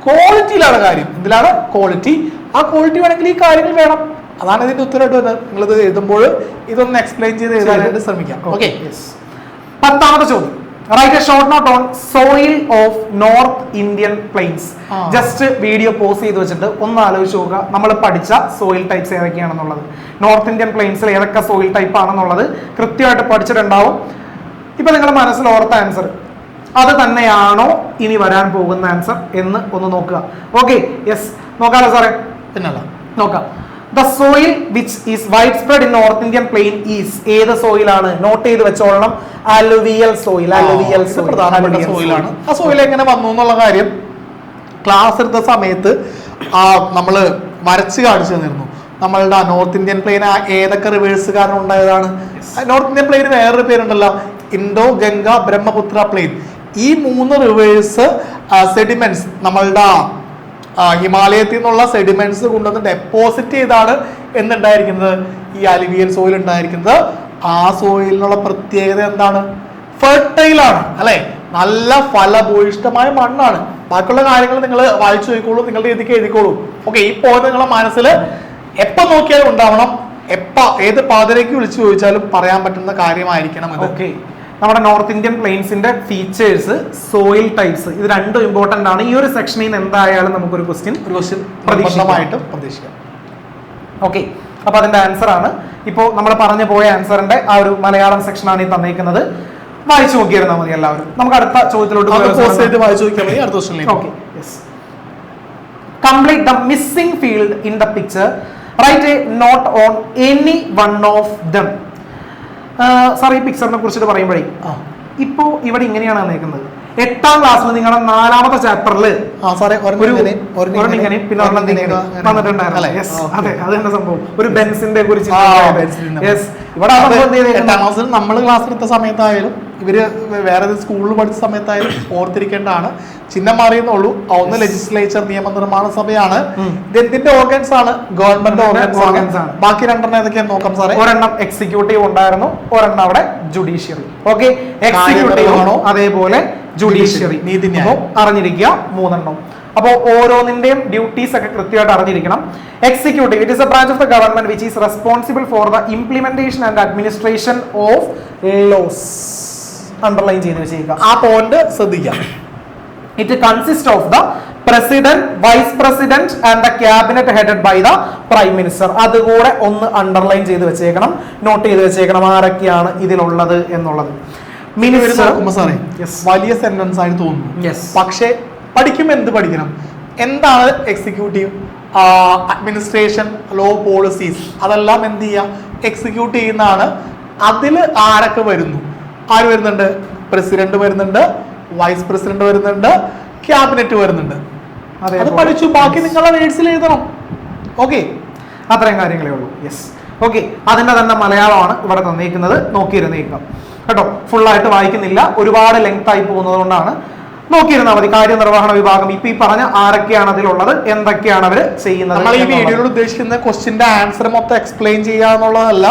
ക്വാളിറ്റിയിലാണ് കാര്യം. ഇതിലാണ് ക്വാളിറ്റി. ആ ക്വാളിറ്റി വേണമെങ്കിൽ ഈ കാര്യങ്ങൾ വേണം. അതാണ് ഇതിന്റെ ഉത്തരവായിട്ട് വരുന്നത്. നിങ്ങളിത് എഴുതുമ്പോൾ ഇതൊന്ന് എക്സ്പ്ലെയിൻ ചെയ്ത് എഴുതാനായിട്ട് ശ്രമിക്കാം. ഓക്കെ, പത്താമത്തെ ചോദ്യം, write A short note on soil of north Indian planes. Just video pause ചെയ്ത് വെച്ചിട്ട് ഒന്ന് ആലോചിച്ച് നോക്കുക, നമ്മൾ പഠിച്ച സോയിൽ ടൈപ്സ് ഏതൊക്കെയാണെന്നുള്ളത്. നോർത്ത് ഇന്ത്യൻ പ്ലെയിൻസിൽ ഏതൊക്കെ സോയിൽ ടൈപ്പ് ആണെന്നുള്ളത് കൃത്യമായിട്ട് പഠിച്ചിട്ടുണ്ടാവും. ഇപ്പൊ നിങ്ങൾ മനസ്സിൽ ഓർത്ത ആൻസർ അത് തന്നെയാണോ ഇനി വരാൻ പോകുന്ന ആൻസർ എന്ന് ഒന്ന് നോക്കുക. ഓക്കെ, യെസ്, നോക്കാലോ സാറേ? പിന്നല്ല, നോക്കാം. The soil which is wide spread in north Indian plain is, ഏത് സോയിലാണ്? നോട്ട് ചെയ്ത് വെച്ചോളണം, അലുവിയൽ സോയിൽ. അലുവിയൽ പ്രധാനപ്പെട്ട സോയിലാണ്. ആ സോയിൽ എങ്ങനെ വന്നു എന്നുള്ള കാര്യം ക്ലാസ് എടുത്ത സമയത്ത് നമ്മള് വരച്ച് കാണിച്ചു തന്നിരുന്നു. നമ്മളുടെ നോർത്ത് ഇന്ത്യൻ പ്ലെയിൻ ഏതൊക്കെ റിവേഴ്സ് കാരണം ഉണ്ടായതാണ്? നോർത്ത് ഇന്ത്യൻ പ്ലെയിന് വേറൊരു പേരുണ്ടല്ലോ, ഇൻഡോ ഗംഗ ബ്രഹ്മപുത്ര പ്ലെയിൻ. ഈ 3 റിവേഴ്സ് സെഡിമെന്റ്സ് നമ്മളുടെ ഹിമാലയത്തിൽ നിന്നുള്ള സെഡിമെന്റ്സ് കൊണ്ടുവന്ന് ഡെപ്പോസിറ്റ് ചെയ്താണ് എന്നുണ്ടായിരിക്കുന്നത് ഈ അലുവിയൽ സോയിൽ ഉണ്ടായിരിക്കുന്നത്. ആ സോയിലിനുള്ള പ്രത്യേകത എന്താണ്? ഫെർട്ടൈൽ ആണ്, അല്ലെ? നല്ല ഫലഭൂയിഷ്ടമായ മണ്ണാണ്. ബാക്കിയുള്ള കാര്യങ്ങൾ നിങ്ങൾ വായിച്ചു നോക്കിക്കോളൂ, നിങ്ങളുടെ രീതിക്ക് എഴുതിക്കോളൂ. ഓക്കെ, ഈ പോയിന്റ് നിങ്ങളുടെ മനസ്സിൽ എപ്പോൾ നോക്കിയാലും ഉണ്ടാവണം. ഏത് പാതിരയ്ക്ക് വിളിച്ചു ചോദിച്ചാലും പറയാൻ പറ്റുന്ന കാര്യമായിരിക്കണം. ഓക്കെ, നമ്മുടെ നോർത്ത് ഇന്ത്യൻ പ്ലെയിൻസിന്റെ ഫീച്ചേഴ്സ്, സോയിൽ ടൈപ്സ്, ഇത് രണ്ടും ഇമ്പോർട്ടന്റ് ആണ്. ഈ ഒരു സെക്ഷനിൽ നിന്ന് എന്തായാലും നമുക്കൊരു ക്വസ്റ്റ്യൻ പ്രതീക്ഷിക്കാം. ഓക്കെ, അപ്പൊ അതിന്റെ ആൻസർ ആണ് ഇപ്പോൾ നമ്മൾ പറഞ്ഞു പോയ ആൻസറിന്റെ ആ ഒരു മലയാളം സെക്ഷനാണ് ഈ തന്നിരിക്കുന്നത്. വായിച്ചു നോക്കിയിരുന്നാൽ മതി എല്ലാവരും. നമുക്ക് അടുത്ത ചോദ്യത്തിലോട്ട് complete the missing field in the picture, write a note on any one of them. Sir, ഈ പിക്ചറിനെ കുറിച്ചിട്ട് പറയുമ്പോഴേ ഇപ്പോ ഇവിടെ ഇങ്ങനെയാണ് നിൽക്കുന്നത്. 8ാം ക്ലാസ്സിൽ നിങ്ങളുടെ 4ാമത്തെ ചാപ്റ്ററിൽ പിന്നെ അതെ, അത് തന്നെ സംഭവം. ഒരു ബെൻസിന്റെ കുറിച്ച് ഇവിടെ 8ാം ക്ലാസ്സിൽ നമ്മൾ ക്ലാസ് എടുത്ത സമയത്തായാലും ഇവര് വേറെ സ്കൂളിൽ പഠിച്ച സമയത്തായാലും ഓർത്തിരിക്കേണ്ടതാണ്. ചിഹ്നം മാറിയെന്നുള്ളൂ. ഒന്ന് ലെജിസ്ലേച്ചർ, നിയമനിർമ്മാണ സഭയാണ്. ഇതിന്റെ ഓർഗൻസ് ആണ്, ഗവൺമെന്റ് ഓർഗൻസ് ആണ്. ബാക്കി 2 ഏതൊക്കെയാന്ന് നോക്കാം സാറേ. ഒരെണ്ണം എക്സിക്യൂട്ടീവ് ഉണ്ടായിരുന്നു, ഒരെണ്ണം അവിടെ ജുഡീഷ്യറി. ഓക്കെ, എക്സിക്യൂട്ടീവ് ആണോ അതേപോലെ ജുഡീഷ്യറി, നീതിന്യായം അറിഞ്ഞിരിക്കുക 3 അപ്പോ ഓരോന്നിന്റെയും ഡ്യൂട്ടീസ് ഒക്കെ കൃത്യമായിട്ട് അറിഞ്ഞിരിക്കണം. Executive, it is a branch of the government which is responsible for the implementation and administration of laws. Underline ചെയ്ത് വെച്ചേക്കാം, ആ പോയിന്റ് ശ്രദ്ധിക്കാം. It consist of the president, vice president and the cabinet headed by the prime minister. അതുകൂടെ ഒന്ന് underline ചെയ്ത് വെച്ചേക്കണം, not ചെയ്ത് വെച്ചേക്കണം ആരൊക്കെയാണ് ഇതിലുള്ളത് എന്നുള്ളത്. വലിയ സെന്റൻസ് ആയിട്ട് തോന്നുന്നു, പക്ഷെ പഠിക്കുമ്പോൾ എന്ത് പഠിക്കണം? എന്താണ് എക്സിക്യൂട്ടീവ്, അഡ്മിനിസ്ട്രേഷൻ, ലോ, പോളിസീസ്, അതെല്ലാം എന്ത് ചെയ്യാം? എക്സിക്യൂട്ട് ചെയ്യുന്നതാണ്. അതിൽ ആരൊക്കെ വരുന്നു? ആര് വരുന്നുണ്ട്? പ്രസിഡന്റ് വരുന്നുണ്ട്, വൈസ് പ്രസിഡന്റ് വരുന്നുണ്ട്, ക്യാബിനറ്റ് വരുന്നുണ്ട്. അത് പഠിച്ചു, ബാക്കി നിങ്ങളുടെ വേർഡ്സിൽ എഴുതണം. ഓക്കെ, അത്രയും കാര്യങ്ങളേ ഉള്ളൂ. യെസ്, ഓക്കെ, അതിന്റെ തന്നെ മലയാളമാണ് ഇവിടെ തന്നിരിക്കുന്നത്. നോക്കിയിരുന്നേക്കാം കേട്ടോ, ഫുള്ളായിട്ട് വായിക്കുന്നില്ല, ഒരുപാട് ലെങ്ത് ആയി പോകുന്നത് കൊണ്ടാണ്. നോക്കിയിരുന്നാൽ മതി. കാര്യനിർവഹണ വിഭാഗം ഇപ്പൊ ഈ പറഞ്ഞ ആരൊക്കെയാണ് അതിലുള്ളത്, എന്തൊക്കെയാണ് അവര് ചെയ്യുന്നത്. നമ്മൾ ഈ വീഡിയോയിൽ ഉദ്ദേശിക്കുന്ന ക്വസ്റ്റ്യന്റെ ആൻസർ മൊത്തം എക്സ്പ്ലെയിൻ ചെയ്യുക എന്നുള്ളതല്ല.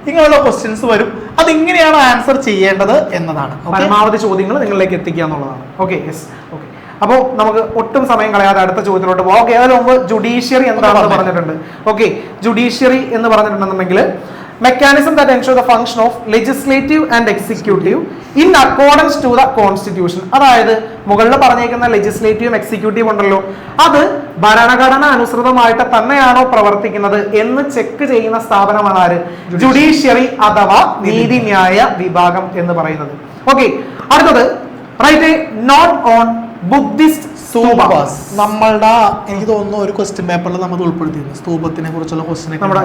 ഇങ്ങനെയുള്ള ക്വസ്റ്റ്യൻസ് വരും, അതിങ്ങനെയാണ് ആൻസർ ചെയ്യേണ്ടത് എന്നതാണ്. പരമാവധി ചോദ്യങ്ങൾ നിങ്ങളിലേക്ക് എത്തിക്കുക എന്നുള്ളതാണ്. Okay, yes, okay. അപ്പോൾ നമുക്ക് ഒട്ടും സമയം കളയാതെ അടുത്ത ചോദ്യത്തിലോട്ട് പോകാം. ഓക്കെ, അതിന് മുമ്പ് ജുഡീഷ്യറി എന്താണെന്ന് പറഞ്ഞിട്ടുണ്ട്. ഓക്കെ, ജുഡീഷ്യറി എന്ന് പറഞ്ഞിട്ടുണ്ടെന്നുണ്ടെങ്കിൽ mechanism that ensure the function of legislative and executive in accordance to the constitution. അതായത് മുകളിൽ പറഞ്ഞേക്കുന്ന ലെജിസ്ലേറ്റീവും എക്സിക്യൂട്ടീവ് ഉണ്ടല്ലോ, അത് ഭരണഘടന അനുസൃതമായിട്ട് തന്നെയാണോ പ്രവർത്തിക്കുന്നത് എന്ന് ചെക്ക് ചെയ്യുന്ന സ്ഥാപനമാണ് ആര്? ജുഡീഷ്യറി അഥവാ നീതിന്യായ വിഭാഗം എന്ന് പറയുന്നത്. ഓക്കെ, അടുത്തത് write a note on Buddhist stupas. നമ്മളുടെ എനിക്ക് തോന്നുന്നു ഒരു ക്വസ്റ്റ്യൻ പേപ്പറിൽ നമ്മൾ ഉൾപ്പെടുത്തിയിരുന്നു സ്തൂപത്തിനെ കുറിച്ചുള്ള ക്വസ്റ്റ്യൻ നമ്മുടെ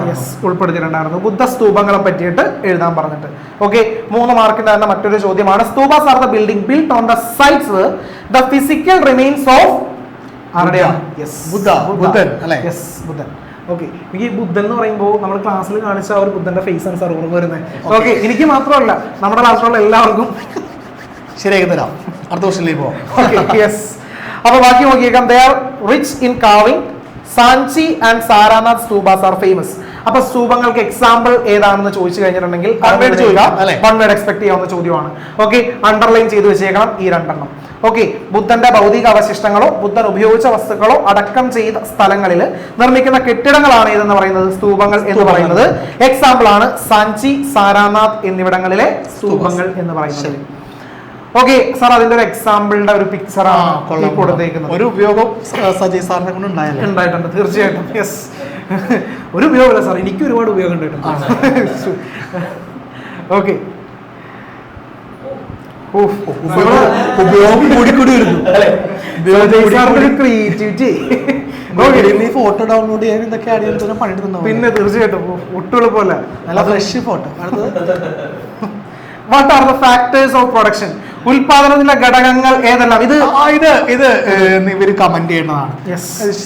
ഉൾപ്പെടുത്തിയിട്ടുണ്ടായിരുന്നു. ബുദ്ധ സ്തൂപങ്ങളെ പറ്റിയിട്ട് എഴുതാൻ പറഞ്ഞിട്ട്. ഓക്കെ, 3 മാർക്കിന്റെ തന്നെ മറ്റൊരു ചോദ്യമാണ്. Stupas are the building built on the sites where the physical remains of ബുദ്ധൻ അല്ലേ? യെസ്, ബുദ്ധൻ. ഓക്കെ, എനിക്ക് ഈ ബുദ്ധൻ എന്ന് പറയുമ്പോൾ നമ്മൾ ക്ലാസ്സിൽ കാണിച്ച ഒരു ബുദ്ധന്റെ ഫേസ് ആണ് സാർ ഓർമ്മ വരുന്നത്. ഓക്കെ, എനിക്ക് മാത്രമല്ല നമ്മുടെ ക്ലാസ്സിലുള്ള എല്ലാവർക്കും ശരിയാക്കി തരാം. അടുത്ത ക്വസ്റ്റ്യനിലേക്ക് പോവാം. Okay, yes. അപ്പൊ ബാക്കി നോക്കിയേക്കാം. They are rich in carving. Sanchi and Sarnath stupas are famous. അപ്പൊ സ്തൂപങ്ങൾക്ക് എക്സാമ്പിൾ ഏതാണെന്ന് ചോദിച്ചു കഴിഞ്ഞിട്ടുണ്ടെങ്കിൽ വൺ വേർഡ് എക്സ്പെക്ട് ചെയ്യാവുന്ന ചോദ്യമാണ്. ഓക്കെ, അണ്ടർലൈൻ ചെയ്ത് വെച്ചേക്കണം ഈ 2 എണ്ണം. ഓക്കെ, ബുദ്ധന്റെ ഭൗതിക അവശിഷ്ടങ്ങളോ ബുദ്ധൻ ഉപയോഗിച്ച വസ്തുക്കളോ അടക്കം ചെയ്ത സ്ഥലങ്ങളിൽ നിർമ്മിക്കുന്ന കെട്ടിടങ്ങളാണ് ഇതെന്ന് പറയുന്നത് സ്തൂപങ്ങൾ എന്ന് പറയുന്നത്. എക്സാമ്പിൾ ആണ് സാഞ്ചി, സാരാനാഥ് എന്നിവിടങ്ങളിലെ സ്തൂപങ്ങൾ എന്ന് പറയുന്നത്. ഓക്കെ സാർ, അതിന്റെ ഒരു എക്സാമ്പിളിന്റെ ഒരു പിക്ചറാണ് കൊടുത്തേക്കുന്നത്. ഒരു ഉപയോഗം സജയ് സാറിനെ കൊണ്ട് ഉണ്ടായിട്ടുണ്ട്. തീർച്ചയായിട്ടും. യെസ്, ഒരു ഉപയോഗമല്ല സാർ, എനിക്ക് ഒരുപാട് ഉപയോഗം ഉണ്ടായിട്ടുണ്ട്. ഓക്കെ, ഉപയോഗം കൂടിക്കൂടി വരുന്നു. ക്രിയേറ്റിവിറ്റി. ഫോട്ടോ ഡൗൺലോഡ് ചെയ്യാൻ ഇതൊക്കെ അടിയിൽ പണിയെടുക്കുന്നു. പിന്നെ തീർച്ചയായിട്ടും ഒട്ടുഎളുപ്പമല്ല. നല്ല fresh photo. What are the factors of production? ഉൽപാദനത്തിലെ ഘടകങ്ങൾ ഏതെല്ലാം? ഇത് ഇവര് കമന്റ് ചെയ്യുന്നതാണ്.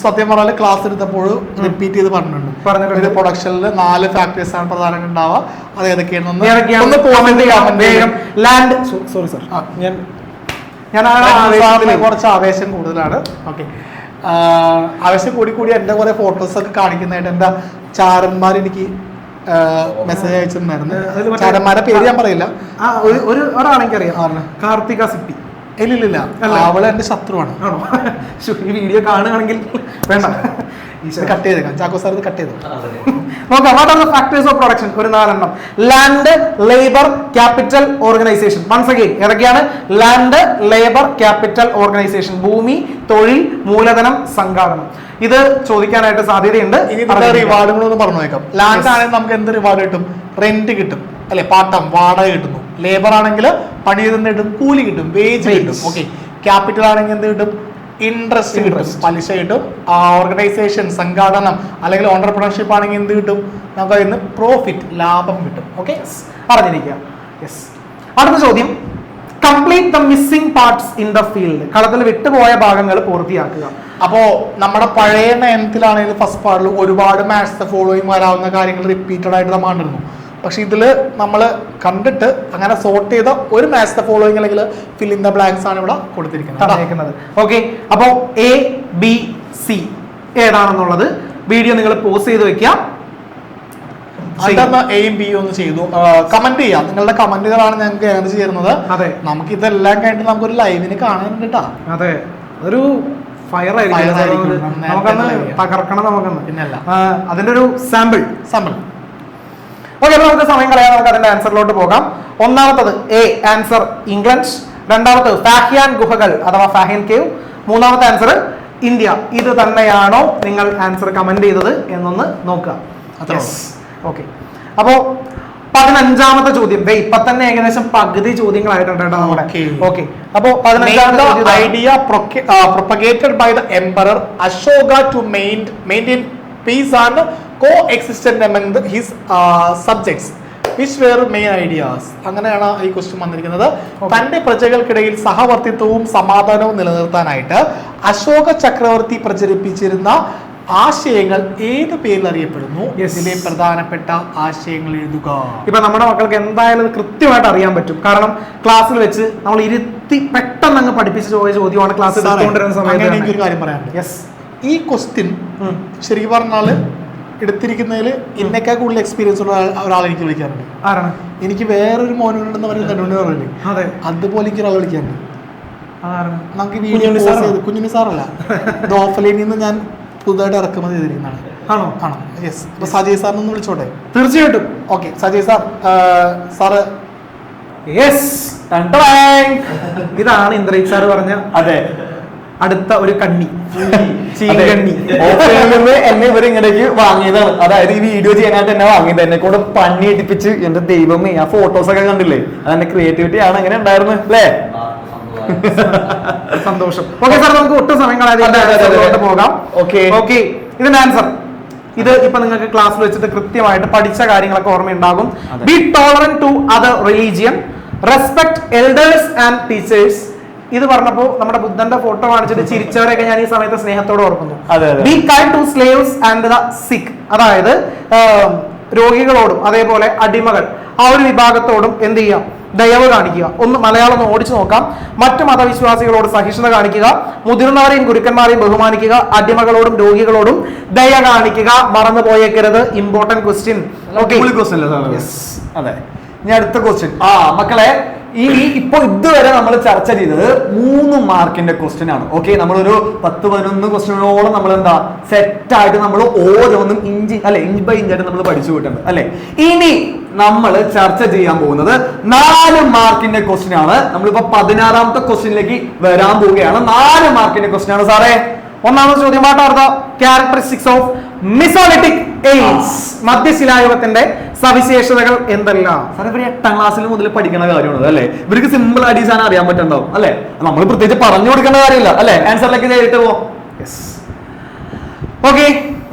സത്യം പറഞ്ഞാൽ ക്ലാസ് എടുത്തപ്പോൾ റിപ്പീറ്റ് ചെയ്ത് പറഞ്ഞിട്ടുണ്ട്. പ്രൊഡക്ഷനിൽ 4 ഫാക്ടേഴ്സ് ആണ് പ്രധാനമായിട്ട് ഉണ്ടാവുക. അത് ഏതൊക്കെയാണ്? ലാൻഡ്. സോറി സാർ, ഞാൻ കുറച്ച് ആവേശം കൂടുതലാണ്. ഓക്കെ, ആവേശം കൂടി എന്റെ കുറെ ഫോട്ടോസ് ഒക്കെ കാണിക്കുന്നതായിട്ട് എന്റെ ചാരന്മാർ എനിക്ക് മെസ്സേജ് അയച്ചിട്ടുണ്ടായിരുന്നു. ചാരന്മാരെ പേര് ഞാൻ പറയില്ല. ഒരാളെനിക്ക് അറിയാം, കാർത്തിക സിപ്പി. ഇല്ലില്ല, അവള് എന്റെ ശത്രുവാണ്. ഈ വീഡിയോ കാണുകയാണെങ്കിൽ വേണ്ട, കട്ട് ചെയ്തേക്കാം. ചാക്കോ സാർ ഇത് കട്ട് ചെയ്തു. നോക്കാം. What are the factors of production? ഒരു 4 എണ്ണം. Land, labour, capital, organisation. Once again ഏതൊക്കെയാണ്? Land, labour, capital, organisation. ഭൂമി, തൊഴിൽ, മൂലധനം, സംഘാടനം. ഇത് ചോദിക്കാനായിട്ട് സാധ്യതയുണ്ട്. റിവാർഡുകളൊന്നും പറഞ്ഞു നോക്കാം. ലാൻഡ് ആണെങ്കിൽ നമുക്ക് എന്ത് റിവാർഡ് കിട്ടും? റെന്റ് കിട്ടും അല്ലെ, പാട്ടം, വാടക കിട്ടുന്നു. ലേബർ ആണെങ്കിൽ പണി ചെയ്ത് കിട്ടും, കൂലി കിട്ടും, വേജ് കിട്ടും. ഓക്കെ, ക്യാപിറ്റൽ ആണെങ്കിൽ എന്ത് കിട്ടും? ഇൻട്രസ്റ്റ് കിട്ടും, പലിശ കിട്ടും. ഓർഗനൈസേഷൻ, സംഘാടനം അല്ലെങ്കിൽ ഓണ്ടർപ്രണർഷിപ്പ് ആണെങ്കിൽ എന്ത് കിട്ടും? നമുക്ക് അതിന് പ്രോഫിറ്റ്, ലാഭം കിട്ടും. ഓക്കെ, പറഞ്ഞിരിക്കുക. യെസ്. അടുത്ത ചോദ്യം, complete the missing parts in the field. കളത്തിൽ വിട്ടുപോയ ഭാഗങ്ങൾ പൂർത്തിയാക്കുക. അപ്പോ നമ്മുടെ പഴയ നയനത്തിലാണെങ്കിൽ ഫസ്റ്റ് പാർട്ടിൽ ഒരുപാട് മാച്ച് ദ ഫോളോയിങ് വരാവുന്ന കാര്യങ്ങൾ റിപ്പീറ്റഡ് ആയിട്ട് നമ്മൾ കണ്ടിരുന്നു. പക്ഷെ ഇതില് നമ്മൾ കണ്ടിട്ട് അങ്ങനെ സോർട്ട് ചെയ്ത ഒരു മാച്ച് ദ ഫോളോയിങ് അല്ലെങ്കിൽ ഫിൽ ഇൻ ദ ബ്ലാങ്ക്സ് ആണ് ഇവിടെ കൊടുത്തിരിക്കുന്നത്. ഓക്കെ, അപ്പോ എ, ബി, സി ഏതാണെന്നുള്ളത് വീഡിയോ നിങ്ങൾ പോസ് ചെയ്ത് വെക്കാം. എയും ബിയും ഒന്ന് ചെയ്തു കമന്റ് ചെയ്യാം. നിങ്ങളുടെ കമന്റുകളാണ് ഞങ്ങൾക്ക് എനർജി ചേരുന്നത്. അതെ, നമുക്ക് ഇതെല്ലാം കഴിഞ്ഞിട്ട് നമുക്കൊരു ലൈവിന് കാണാനുണ്ട് കേട്ടോ. അതെ, ഒരു ഫയർ ആയിരിക്കും, നമുക്കൊന്ന് തകർക്കണം. നമുക്കൊന്ന് പിന്നല്ല അതിന്റെ ഒരു സാമ്പിൾ. ഓക്കെ, അപ്പൊ നമുക്ക് സമയം കളയാൻ നമുക്ക് അതിന്റെ ആൻസറിലോട്ട് പോകാം. ഒന്നാമത്തത് എ ആൻസർ ഇംഗ്ലണ്ട്. രണ്ടാമത്തത് ഫാഹിയാൻ ഗുഹകൾ അഥവാ ഫാഹിയൻ കേവ്. മൂന്നാമത്തെ ആൻസർ ഇന്ത്യ. ഇത് തന്നെയാണോ നിങ്ങൾ ആൻസർ കമന്റ് ചെയ്തത് എന്നൊന്ന് നോക്കുക. ഓക്കെ, അപ്പോ 15ാമത്തെ ചോദ്യം. ഇപ്പൊ തന്നെ ഏകദേശം പകുതി ചോദ്യങ്ങളായിട്ടുണ്ട് നമ്മുടെ. ഓക്കെ, അപ്പോ 15ാമത്തെ idea propagated by the emperor Ashoka to maintain peace and co-existent among his subjects which were main ideas. അങ്ങനെയാണ് ഈ ക്വസ്റ്റ്യൻ വന്നിരിക്കുന്നത്. തന്റെ പ്രജകൾക്കിടയിൽ സഹവർത്തിത്വവും സമാധാനവും നിലനിർത്താനായിട്ട് അശോക ചക്രവർത്തി പ്രചരിപ്പിച്ചിരുന്ന ആശയങ്ങൾ ഏത് പേരിൽ അറിയപ്പെടുന്നു? ഇതിലെ പ്രധാനപ്പെട്ട ആശയങ്ങൾ എഴുതുക. ഇപ്പൊ നമ്മുടെ മക്കൾക്ക് എന്തായാലും കൃത്യമായിട്ട് അറിയാൻ പറ്റും. കാരണം ക്ലാസ്സിൽ വെച്ച് നമ്മൾ ഇരുത്തി പെട്ടെന്ന് അങ്ങ് പഠിപ്പിച്ച് പോയ ചോദ്യമാണ് ക്ലാസ്സിൽ എടുത്തുകൊണ്ടിരുന്ന സമയത്ത്. എനിക്കൊരു കാര്യം പറയാനുണ്ട്. ഈ ക്വസ്റ്റ്യൻ ശരിക്കും പറഞ്ഞാല് എടുത്തിരിക്കുന്നതിൽ ഇന്നേക്കാൾ കൂടുതൽ എക്സ്പീരിയൻസ് ഉള്ള ഒരാളെ എനിക്ക് വിളിക്കാറുണ്ട്. ആരാണ്? എനിക്ക് വേറൊരു മോനുണ്ടെന്ന് പറയുന്നത്. അതെ, അതുപോലെ എനിക്ക് ഒരാൾ വിളിക്കാറുണ്ട്. നമുക്ക് വീഡിയോ കുഞ്ഞുണ്ണി സാറല്ല, ദോഫലയിൽ നിന്ന് ഞാൻ പുതുതായിട്ട് ഇറക്കുമതി ചെയ്തിരിക്കുന്നതാണ്. ആണോ? ആണോ? യെസ്. അപ്പൊ സജയ് സാറിനൊന്ന് വിളിച്ചോട്ടെ? തീർച്ചയായിട്ടും. Okay, Sajay sir, sir. Yes, ഇതാണ് ഇന്ദ്രജിത് സാർ പറഞ്ഞ അതെ അടുത്ത ഒരു കണ്ണി, കണ്ണി. ഓഫ്ലൈനിൽ നിന്ന് എന്നെ ഇവർ ഇങ്ങടേക്ക് വാങ്ങിയതാണ്. അതായത് ഈ വീഡിയോ ചെയ്യാനായിട്ട് എന്നെ വാങ്ങിയത്. എന്നെ കൂടെ പണി എടുപ്പിച്ച്, എന്റെ ദൈവമേ, ആ ഫോട്ടോസ് ഒക്കെ കണ്ടില്ലേ, അതെന്റെ ക്രിയേറ്റിവിറ്റി ആണ്. എങ്ങനെ ഉണ്ടായിരുന്നു അല്ലേ? സന്തോഷം. ഓക്കെ സാർ, നമുക്ക് ഒട്ടും സമയം കളയാതെ പോകാം. ഓക്കെ, ഇതിന്റെ ആൻസർ ഇത് ഇപ്പൊ നിങ്ങൾക്ക് ക്ലാസ്സിൽ വെച്ചിട്ട് കൃത്യമായിട്ട് പഠിച്ച കാര്യങ്ങളൊക്കെ ഓർമ്മയുണ്ടാകും. Be tolerant to other religion, respect elders and teachers. ഇത് പറഞ്ഞപ്പോ നമ്മുടെ ബുദ്ധന്റെ ഫോട്ടോ കാണിച്ചിട്ട് ചിരിച്ചവരെയൊക്കെ ഞാൻ ഈ സമയത്ത് സ്നേഹത്തോടെ ഓർക്കുന്നു. Be kind to slaves and the sick, അതായത് രോഗികളോടും അതേപോലെ അടിമകൾ ആ ഒരു വിഭാഗത്തോടും എന്ത് ചെയ്യാം, ദയവ് കാണിക്കുക. ഒന്ന് മലയാളം ഒന്ന് ഓടിച്ചു നോക്കാം. മറ്റു മതവിശ്വാസികളോട് സഹിഷ്ണുത കാണിക്കുക, മുതിർന്നവരെയും ഗുരുക്കന്മാരെയും ബഹുമാനിക്കുക, അടിമകളോടും രോഗികളോടും ദയ കാണിക്കുക. മറന്നു പോയേക്കരുത്, ഇമ്പോർട്ടന്റ് ക്വസ്റ്റ്യൻ. അതെ, ഞാൻ അടുത്ത ക്വസ്റ്റ്യൻ. മക്കളെ, ഇനി ഇപ്പൊ ഇതുവരെ നമ്മൾ ചർച്ച ചെയ്തത് 3 മാർക്കിന്റെ ക്വസ്റ്റ്യൻ ആണ്. ഓക്കെ, നമ്മളൊരു 10-11 ക്വസ്റ്റ്യനോളം നമ്മൾ എന്താ സെറ്റ് ആയിട്ട് നമ്മൾ ഓരോന്നും ഇഞ്ച് ബൈ ഇഞ്ചായിട്ട് നമ്മൾ പഠിച്ചു വിട്ടുണ്ട് അല്ലെ. ഇനി നമ്മൾ ചർച്ച ചെയ്യാൻ പോകുന്നത് 4 മാർക്കിന്റെ ക്വസ്റ്റ്യൻ ആണ്. നമ്മളിപ്പോ 16ാമത്തെ ക്വസ്റ്റ്യനിലേക്ക് വരാൻ പോവുകയാണ്. 4 മാർക്കിന്റെ ക്വസ്റ്റ്യൻ ആണ് സാറേ. ഒന്നാമത്തെ ചോദ്യം, what are the characteristics of mesolithic age? മധ്യശിലായുഗത്തിന്റെ സവിശേഷതകൾ എന്തെല്ലാം? സാർ, ഇവര് 8ാം ക്ലാസ്സിൽ മുതൽ പഠിക്കുന്ന കാര്യമാണ് അല്ലെ. ഇവർക്ക് സിമ്പിൾ ആയിട്ട് ഈ സാധനം അറിയാൻ പറ്റുന്നുണ്ടാവും അല്ലെ. നമ്മൾ പ്രത്യേകിച്ച് പറഞ്ഞു കൊടുക്കേണ്ട കാര്യമില്ല അല്ലെ. ആൻസറിലേക്ക് നേരിട്ട് പോ. ഓക്കെ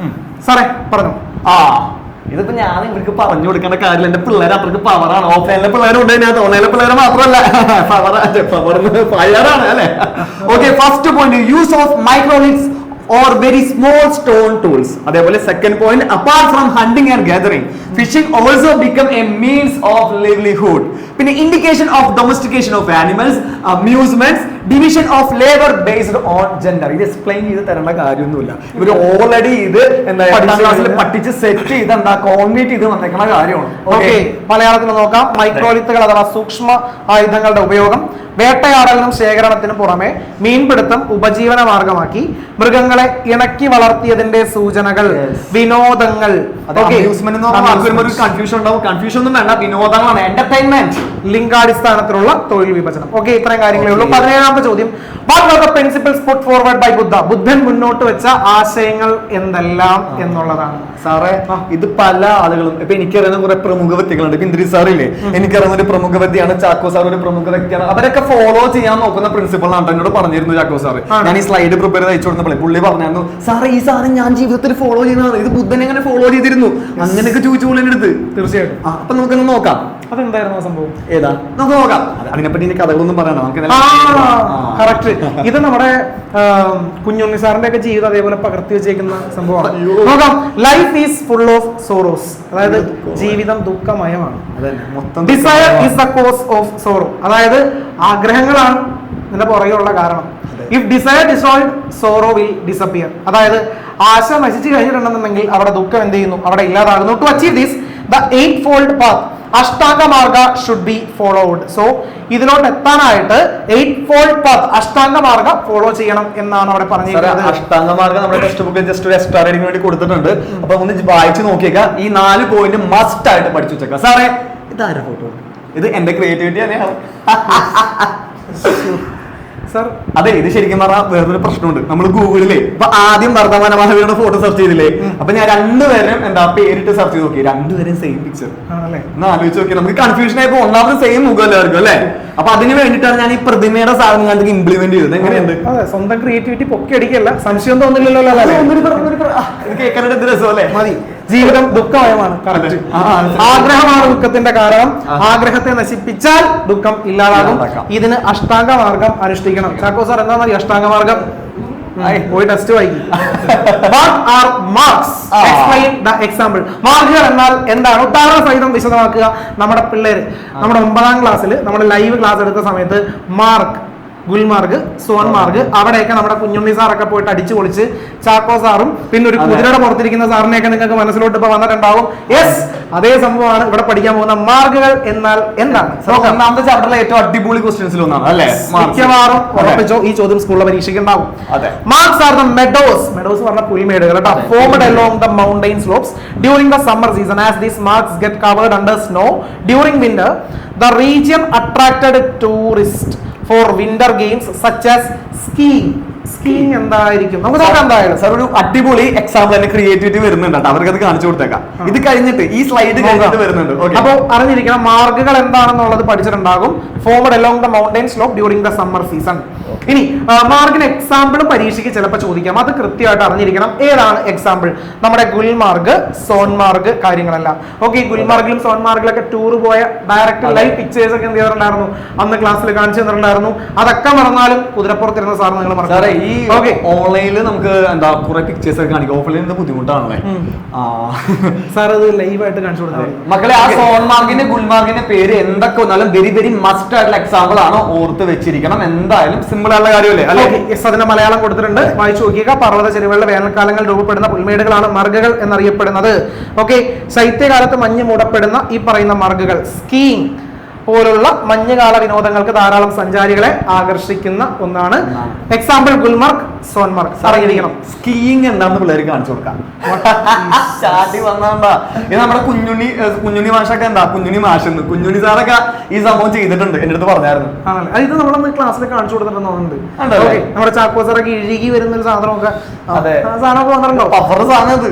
സാറേ, പറഞ്ഞു. ഇതിപ്പോ ഞാൻ ഇവർക്ക് പറഞ്ഞു കൊടുക്കേണ്ട കാര്യമില്ല. എന്റെ പിള്ളേർ അത്രക്ക് പവറാണ്. ഓഫ്ലൈനിലെ പിള്ളേരുണ്ട്, ഞാൻ ഓൺലൈനിലെ പിള്ളേരെ മാത്രമല്ല, ഫയറാണ് അല്ലെ. Okay, first point, use of microliths or very small stone tools. അതേപോലെ second point, apart from hunting and gathering, fishing also become a means of livelihood. പിന്നെ indication of domestication of animals, amusements, division of labor based on gender. ഇത് explain ചെയ്ത് തരേണ്ട കാര്യമൊന്നുമില്ല. ഇവർ already ഇത് എന്താ 8ാം ക്ലാസ്സിൽ പഠിച്ച് സെറ്റ് ചെയ്ത് എന്താ കോൺവീറ്റ് ചെയ്ത് വന്നേക്കുന്ന കാര്യമാണ്. ഓക്കെ, മലയാളത്തിൽ നോക്കാം. മൈക്രോലിത്തുകൾ അഥവാ സൂക്ഷ്മ ആയുധങ്ങളുടെ ഉപയോഗം വേട്ടയാടലിനും ശേഖരണത്തിനും പുറമെ മീൻപിടുത്തം ഉപജീവന മാർഗമാക്കി മൃഗങ്ങളെ ഇണക്കി വളർത്തിയതിന്റെ സൂചനകൾ, വിനോദങ്ങൾ, കൺഫ്യൂഷൻ ഉണ്ടാവും. കൺഫ്യൂഷൻ ഒന്നും വേണ്ട, വിനോദങ്ങളാണ്, എന്റർടൈൻമെന്റ്, ലിംഗാടിസ്ഥാനത്തിലുള്ള തൊഴിൽ വിഭജനം. ഓക്കെ, ഇത്രയും കാര്യങ്ങളേ ഉള്ളൂ. 17ാമത്തെ ചോദ്യം, what are the principles put forward by Buddha? ബുദ്ധൻ മുന്നോട്ട് വെച്ച ആശയങ്ങൾ എന്തെല്ലാം എന്നുള്ളതാണ്. സാറേ, ഇത് പല ആളുകളും ഇപ്പൊ എനിക്കറിയുന്ന കുറെ പ്രമുഖ വ്യക്തികളുണ്ട്. ഇപ്പൊ ഇന്ദ്രി സാറില്ലേ, എനിക്കറിയുന്ന ഒരു പ്രമുഖ വ്യക്തിയാണ്. ചാക്കോ സാർ ഒരു പ്രമുഖ വ്യക്തിയാണ്. അവരൊക്കെ ഫോളോ ചെയ്യാൻ നോക്കുന്ന പ്രിൻസിപ്പൾ ആണ്. എന്നോട് പറഞ്ഞിരുന്നു ചാക്കോ സാർ. ഞാൻ ഈ സ്ലൈഡ് പ്രിപ്പയർ ചെയ്ത് അയച്ചു കൊടുത്തപ്പോൾ പുള്ളി പറഞ്ഞായിരുന്നു, സാറേ ഈ സാധനം ഞാൻ ജീവിതത്തിൽ ഫോളോ ചെയ്യുന്നതാണ്, ഇത് ബുദ്ധൻ എങ്ങനെ ഫോളോ ചെയ്തിരുന്നു അങ്ങനെയൊക്കെ ചോദിച്ചു പുള്ളിന്റെ അടുത്ത്. തീർച്ചയായിട്ടും. അപ്പൊ നമുക്കൊന്ന് നോക്കാം അതെന്തായിരുന്നു ആ സംഭവം. ഏതാ നമുക്ക് നോക്കാം. അതിനെപ്പറ്റി ഇനി കഥകളൊന്നും പറയണം നമുക്ക്. കറക്റ്റ്, ഇത് നമ്മുടെ കുഞ്ഞുണ്ണി സാറിന്റെ ഒക്കെ ജീവിതം അതേപോലെ പകർത്തി വെച്ചേക്കുന്ന സംഭവമാണ്. നോക്കാം. Life is full of sorrows, അതായത് ജീവിതം ദുഃഖമയമാണ്. Desire is the cause of sorrow, അതായത് ആഗ്രഹങ്ങളാണ് ഇതിന്റെ പുറകെയുള്ള കാരണം. If desire destroyed sorrow will disappear, അതായത് ആശ നശിച്ചു കഴിഞ്ഞിട്ടുണ്ടെന്നുണ്ടെങ്കിൽ അവിടെ ദുഃഖം എന്ത് ചെയ്യുന്നു, അവിടെ ഇല്ലാതാകുന്നു. To achieve this the 8-fold path, അഷ്ടാംഗ മാർഗ ഷുഡ് ബി ഫോളോഡ്. സോ ഇതിലോട്ട് എത്താനായിട്ട് 8-fold path, അഷ്ടാംഗ മാർഗ ഫോളോ ചെയ്യണം എന്നാണ് അവിടെ പറഞ്ഞിരിക്കുന്നത്. അഷ്ടാംഗ മാർഗം നമ്മുടെ ടെക്സ്റ്റ് ബുക്കിൽ ജസ്റ്റ് ഒരു എക്സ്ട്രാ റീഡിംഗ് വേണ്ടി കൊടുത്തിട്ടുണ്ട്. അപ്പൊ ഒന്ന് വായിച്ചു നോക്കിയേക്കാം. ഈ 4 പോയിന്റ് മസ്റ്റ് ആയിട്ട് പഠിച്ചു വെച്ചേക്കാം. സാറേ, ഇതാരുടെ ഫോട്ടോ? ഇത് എന്റെ ക്രിയേറ്റിവിറ്റി തന്നെയാണ്. സർ, അതെ, ഇത് ശരിക്കും പറഞ്ഞാൽ വേറൊരു പ്രശ്നമുണ്ട്. നമ്മൾ ഗൂഗിളിലെ ഇപ്പൊ ആദ്യം വർദ്ധമാന മഹാവീരുടെ ഫോട്ടോ സെർച്ച് ചെയ്തില്ലേ, അപ്പൊ ഞാൻ രണ്ടുപേരും എന്താ പേരിട്ട് സെർച്ച് ചെയ്ത് നോക്കി, രണ്ടുപേരും സെയിം പിക്ചർ. ഒന്ന് ആലോചിച്ച് നോക്കി, നമുക്ക് കൺഫ്യൂഷൻ ആയപ്പോ ഒന്നാമത് സെയിം മുഖമല്ലായിരിക്കും അല്ലെ. അപ്പൊ അതിന് വേണ്ടിയിട്ടാണ് ഞാൻ ഈ പ്രതിമയുടെ സാധനം ഞാൻ ഇംപ്ലിമെന്റ് ചെയ്തത്. എങ്ങനെയുണ്ട്? അതെ, സ്വന്തം ക്രിയേറ്റിവിറ്റി പൊക്കി അടിക്കല്ല, സംശയം തോന്നില്ലല്ലോ. കേൾക്കാനായിട്ട് രസമല്ലേ? മതി. ജീവിതം ദുഃഖമയമാണ്. ആഗ്രഹമാണ് ദുഃഖത്തിന്റെ കാരണം. ആഗ്രഹത്തെ നശിപ്പിച്ചാൽ ദുഃഖം ഇല്ലാതാകും. ഇതിന് അഷ്ടാംഗ മാർഗം അനുഷ്ഠിക്കണം. ചാക്കോ സാർ എന്താ മതി അഷ്ടാംഗ മാർഗം? പോയി ടെസ്റ്റ് വായിക്കും. What are marks? Explain the example. മാർക്കുകൾ എന്നാൽ എന്താണ്? ഉദാഹരണ സഹിതം വിശദമാക്കുക. നമ്മുടെ പിള്ളേര് നമ്മുടെ 9ാം ക്ലാസ്സിൽ നമ്മുടെ ലൈവ് ക്ലാസ് എടുത്ത സമയത്ത് മാർക്ക് ഗുൽമാർഗ്, സോൻമാർഗ്, അവിടെയൊക്കെ നമ്മുടെ കുഞ്ഞുണ്ണി സാറൊക്കെ പോയിട്ട് അടിച്ചു പൊളിച്ച് ചാക്കോ സാറും പിന്നെ ഒരു കുതിരയുടെ പുറത്തിരിക്കുന്ന സാറിനെയൊക്കെ നിങ്ങൾക്ക് മനസ്സിലോട്ട് ഇപ്പൊ വന്നിട്ടുണ്ടാവും. യെസ്, അതേ സംഭവമാണ് ഇവിടെ പഠിക്കാൻ പോകുന്ന മാർഗുകൾ എന്നാൽ എന്താണ്. ഒന്നാമത്തെ ചാപ്റ്ററിലെ ഏറ്റവും അടിപൊളി ക്വസ്റ്റ്യൻസിൽ ഒന്നാണ് അല്ലേ? മിക്കവാറും ഉറപ്പിച്ചോ ഈ ചോദ്യം സ്കൂളിലെ പരീക്ഷയ്ക്ക് ഉണ്ടാവും. Marks are the meadows, meadows പറഞ്ഞ പുൽമേടുകൾ കേട്ടോ, formed along the mountain slopes during the summer season as these marks get covered under snow during winter. The region attracted tourists for winter games such as skiing. Skiing എന്തായിരിക്കും നമുക്ക് നോക്കാം. എന്തായാലും sir ഒരു അടിപൊളി example തന്നെ creativity വരുന്നുണ്ട്, അവർക്ക് അത് കാണിച്ചു കൊടുത്തേക്കാം. ഇത് കഴിഞ്ഞിട്ട് ഈ സ്ലൈഡ് കഴിഞ്ഞിട്ട് വരുന്നുണ്ട്. അപ്പോൾ അറിഞ്ഞിരിക്കണം മാർഗുകൾ എന്താണെന്നുള്ളത് പഠിച്ചിട്ടുണ്ടാകും. Forward along the mountain slope during the summer season. ഇനി മാർഗിന് എക്സാമ്പിളും പരീക്ഷയ്ക്ക് ചിലപ്പോൾ ചോദിക്കാം, അത് കൃത്യമായിട്ട് അറിഞ്ഞിരിക്കണം. ഏതാണ് എക്സാമ്പിൾ? നമ്മുടെ ഗുൽമാർഗ്, സോൻമാർഗ് കാര്യങ്ങളെല്ലാം. ഓക്കെ, ഗുൽമാർഗിലും സോൻമാർഗിലൊക്കെ ടൂർ പോയ ഡയറക്റ്റ് ലൈവ് പിക്ചേഴ്സ് ഒക്കെ എന്ത് ചെയ്തിട്ടുണ്ടായിരുന്നു, അന്ന് ക്ലാസ്സിൽ കാണിച്ചു തന്നിട്ടുണ്ടായിരുന്നു. അതൊക്കെ മറന്നാലും കുതിരപ്പുറത്തിരുന്ന സാർ നിങ്ങൾ മറന്നു. ഈ ഓൺലൈനിൽ നമുക്ക് എന്താ കുറെ പിക്ചേഴ്സ് ഒക്കെ കാണിക്കും, ഓഫ്ലൈനിൽ ബുദ്ധിമുട്ടാണല്ലേ സാർ? അത് ലൈവായിട്ട് കാണിച്ചു കൊടുത്താൽ മക്കളെ. ആ സോൺമാർഗിന്റെ ഗുൽമാർഗിന്റെ പേര് എന്തൊക്കെ വന്നാലും വെരി വെരി മസ്റ്റ് ആയിട്ടുള്ള എക്സാമ്പിൾ ആണ്, ഓർത്ത് വെച്ചിരിക്കണം. എന്തായാലും സിമ്പിൾ ആയിട്ടുള്ള കാര്യമല്ലേ അല്ലെ? അതിന്റെ മലയാളം കൊടുത്തിട്ടുണ്ട്, വായിച്ചു നോക്കിയ. പർവ്വത ചെരുവുകളിലെ വേനൽക്കാലങ്ങൾ രൂപപ്പെടുന്ന പുൽമേടുകളാണ് മർഗകൾ എന്നറിയപ്പെടുന്നത്. ഓക്കെ, ശൈത്യകാലത്ത് മഞ്ഞ് മൂടപ്പെടുന്ന ഈ പറയുന്ന മർഗകൾ സ്കീയിങ് പോലുള്ള മഞ്ഞുകാല വിനോദങ്ങൾക്ക് ധാരാളം സഞ്ചാരികളെ ആകർഷിക്കുന്ന ഒന്നാണ്. എക്സാമ്പിൾ ഗുൽമാർഗ്, സോൻമാർഗ്. അറിഞ്ഞിരിക്കണം. സ്കീയിങ് എന്താണെന്ന് പിള്ളേർക്ക് കാണിച്ചു കൊടുക്കാം. ഇത് നമ്മുടെ കുഞ്ഞുണ്ണി മാഷൊക്കെ എന്താ കുഞ്ഞുണ്ണി മാഷെന്ന് കുഞ്ഞുണ്ണി സാറൊക്കെ ഈ സംഭവം ചെയ്തിട്ടുണ്ട്, എന്റെ അടുത്ത് പറഞ്ഞായിരുന്നു. ഇത് നമ്മളന്ന് ക്ലാസ്സിൽ കാണിച്ചു കൊടുത്തിട്ടുണ്ടോ? നമ്മുടെ ചാക്കോ സാറൊക്കെ ഇഴുകി വരുന്ന ഒരു സാധനമൊക്കെ സാധനമൊക്കെ വന്നിട്ടുണ്ടോ? സാധനം ഇത്.